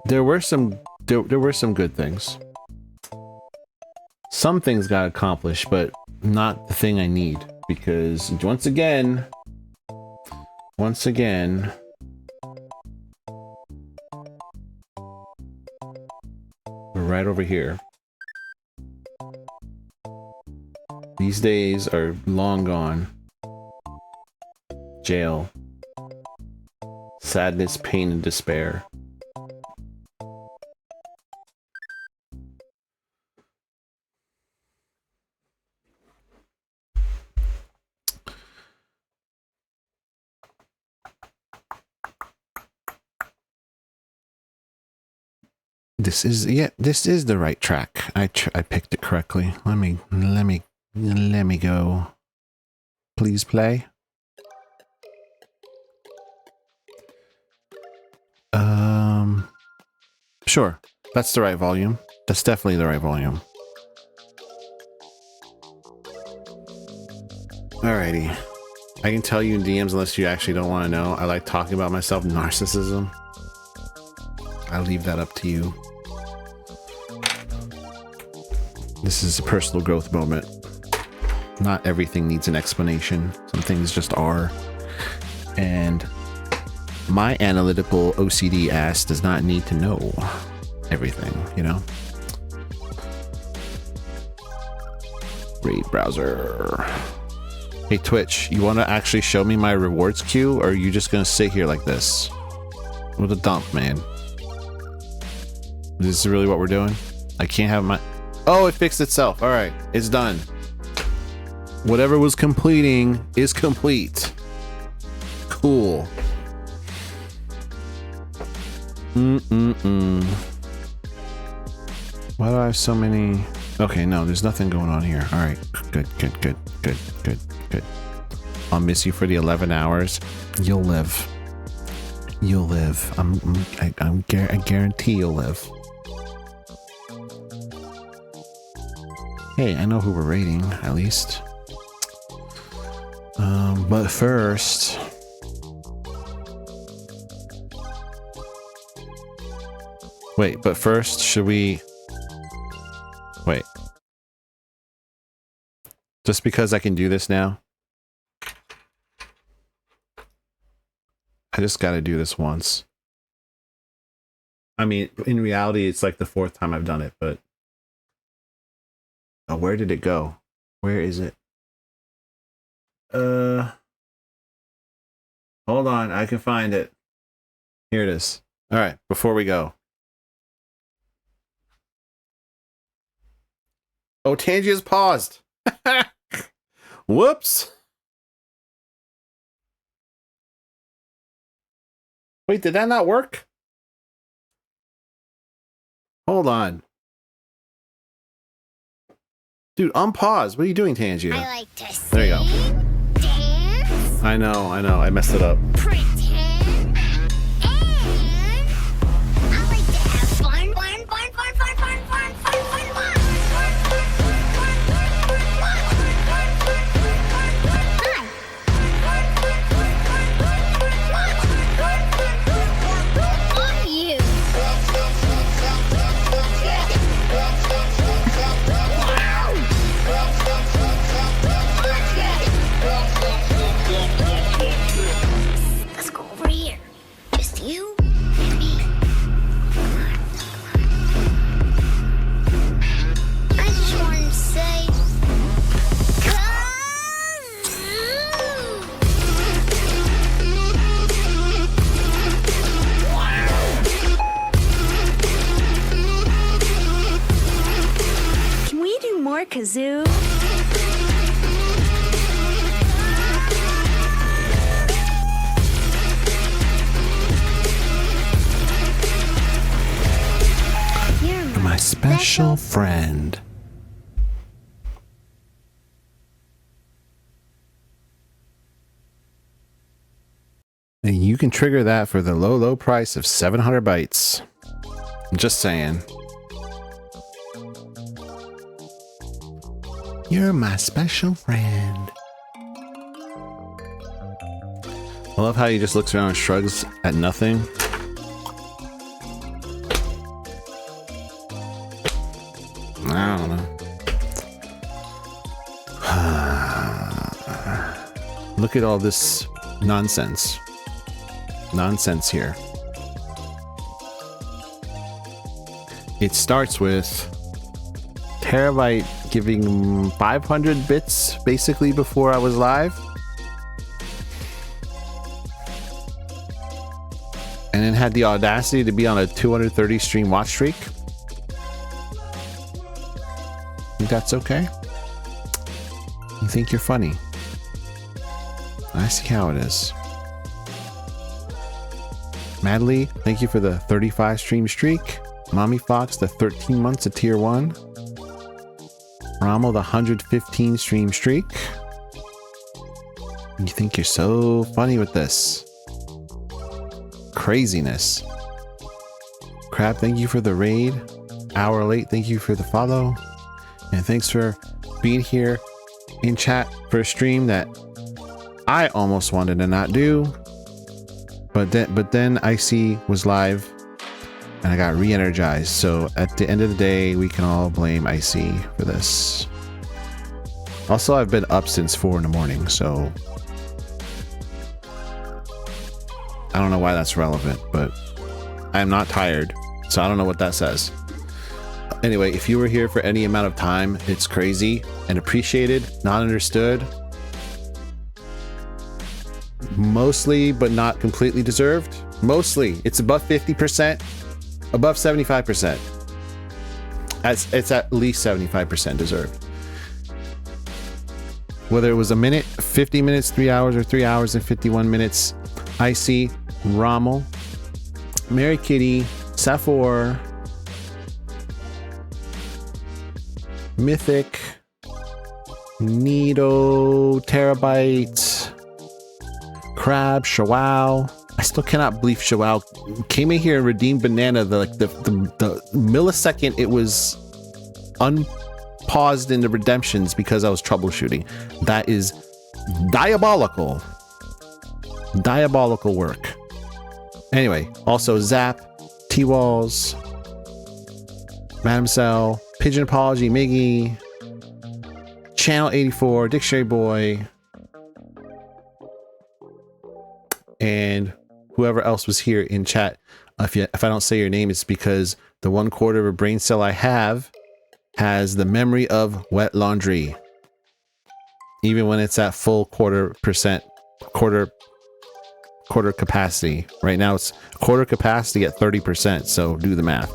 there were some good things. Some things got accomplished, but not the thing I need, because once again, we're right over here. These days are long gone. Jail. Sadness, pain, and despair. This is the right track. I picked it correctly. Let me go. Please play. Sure. That's the right volume. That's definitely the right volume. Alrighty. I can tell you in DMs unless you actually don't want to know. I like talking about myself. Narcissism. I leave that up to you. This is a personal growth moment. Not everything needs an explanation. Some things just are. And my analytical OCD ass does not need to know everything, you know? Raid browser. Hey Twitch, you want to actually show me my rewards queue, or are you just gonna sit here like this? What a dump, man. Is this really what we're doing? I can't have my... Oh, it fixed itself. Alright, it's done. Whatever was completing is complete. Cool. Why do I have so many... Okay, no, there's nothing going on here. Alright, good. I'll miss you for the 11 hours. You'll live. You'll live. I guarantee you'll live. Hey, I know who we're raiding, at least. But first... Wait, but first, should we... Wait. Just because I can do this now? I just gotta do this once. I mean, in reality, it's like the 4th time I've done it, but... Oh, where did it go? Where is it? Hold on, I can find it. Here it is. Alright, before we go. Oh, Tangia's paused. Whoops. Wait, did that not work? Hold on. Dude, unpause. What are you doing, Tangia? I like to sing, there you go. dance, I know. I messed it up. pretend, and I like to have fun. On you. Let's go over here. Just you and me. I just wanted to say, Can we do more kazoo? you're My special friend. And you can trigger that for the low price of 700 bytes. I'm just saying. You're my special friend. I love how he just looks around and shrugs at nothing. I don't know. Look at all this nonsense. Nonsense here. It starts with Terabyte giving 500 bits basically before I was live. And then had the audacity to be on a 230 stream watch streak. Think that's okay? You think you're funny? I see how it is. Madly, thank you for the 35 stream streak. Mommy Fox, the 13 months of tier 1. Rommel, the 115 stream streak. You think you're so funny with this. Craziness. Crab, thank you for the raid. Hour late, thank you for the follow. And thanks for being here in chat for a stream that I almost wanted to not do. But then Icy was live and I got re-energized. So at the end of the day, we can all blame Icy for this. Also, I've been up since 4 in the morning, so I don't know why that's relevant, but I'm not tired, so I don't know what that says. Anyway, if you were here for any amount of time, it's crazy and appreciated, not understood. Mostly, but not completely deserved. Mostly, it's above 50%, above 75%. It's at least 75% deserved. Whether it was a minute, 50 minutes, 3 hours, or 3 hours and 51 minutes, Icy, Rommel, Mary Kitty, Safor, Mythic, Nido, Terabyte, Crab, Shawao. I still cannot believe Shawao came in here and redeemed Banana the millisecond it was unpaused in the redemptions because I was troubleshooting. That is diabolical. Diabolical work. Anyway, also Zap, T-Walls, Madam Cell, Pigeon Apology, Miggy, Channel 84, Dictionary Boy, and whoever else was here in chat. If I don't say your name, it's because the 1/4 of a brain cell I have has the memory of wet laundry. Even when it's at full quarter capacity. Right now it's quarter capacity at 30%, so do the math.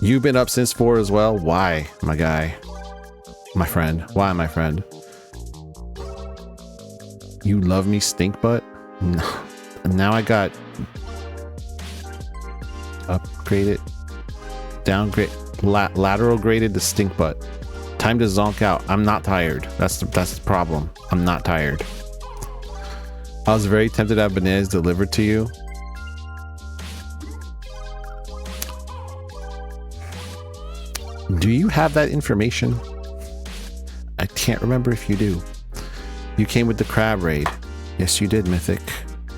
You've been up since 4 as well? Why, my guy? My friend. Why, my friend? You love me, stink butt? No. Now I got upgraded, downgrade, lateral graded to stink butt. Time to zonk out. I'm not tired. That's the problem. I'm not tired. I was very tempted to have bananas delivered to you. Do you have that information? I can't remember if you do. You came with the crab raid. Yes, you did, Mythic.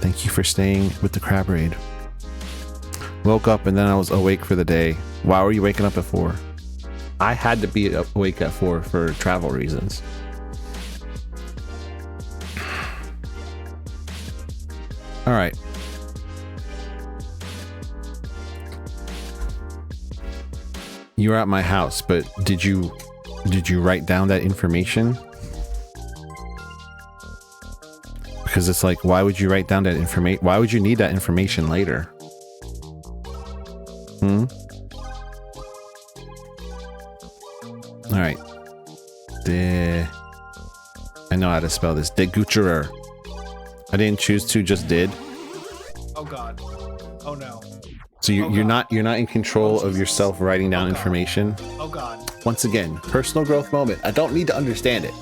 Thank you for staying with the crab raid. Woke up and then I was awake for the day. Why were you waking up at 4? I had to be awake at 4 for travel reasons. All right. You were at my house, but did you write down that information? Because it's like, why would you write down that information? Why would you need that information later? All right. I know how to spell this. De Gucherer. I didn't choose to, just did. Oh God. Oh no. So you're not in control of yourself writing down information. Oh God. Once again, personal growth moment. I don't need to understand it.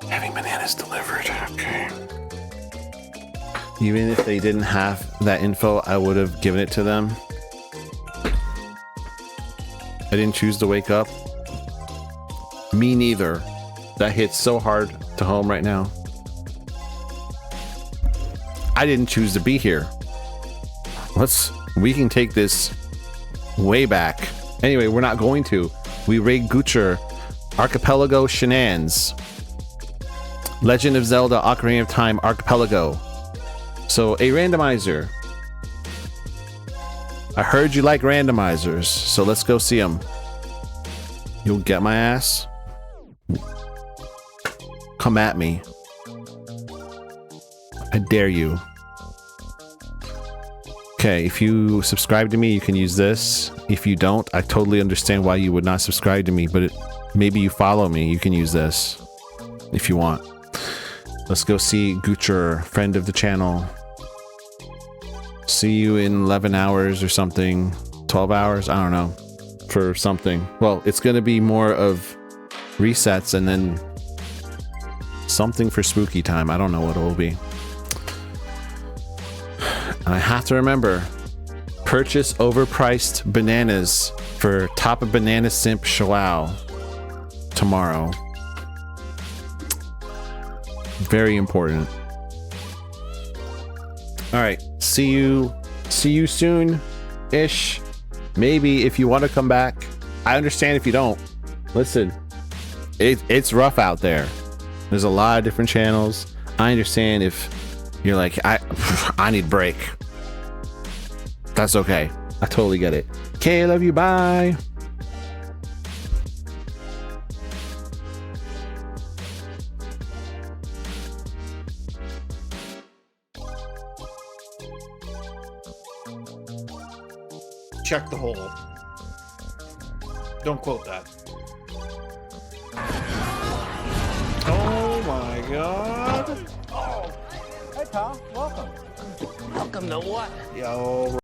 Having bananas delivered. Okay. Even if they didn't have that info, I would have given it to them. I didn't choose to wake up. Me neither. That hits so hard to home right now. I didn't choose to be here. We can take this way back. Anyway, we're not going to. We raid Gucher, Archipelago Shenanigans, Legend of Zelda Ocarina of Time Archipelago. So a randomizer. I heard you like randomizers, so let's go see them. You'll get my ass. Come at me. I dare you. Okay, if you subscribe to me, you can use this. If you don't, I totally understand why you would not subscribe to me, but maybe you follow me, you can use this if you want. Let's go see Gucher, friend of the channel. See you in 11 hours or something. 12 hours? I don't know. For something. Well, it's going to be more of resets and then something for spooky time. I don't know what it will be. And I have to remember, purchase overpriced bananas for Top of Banana Simp Shawao tomorrow. Very important. All right, see you soon-ish. Maybe if you want to come back. I understand if you don't. Listen, it's rough out there. There's a lot of different channels. I understand if you're like, I need a break. That's okay. I totally get it. Okay, I love you. Bye. Check the hole. Don't quote that. Oh my god. Oh. Hey, pal. Welcome. Welcome to what? Yo.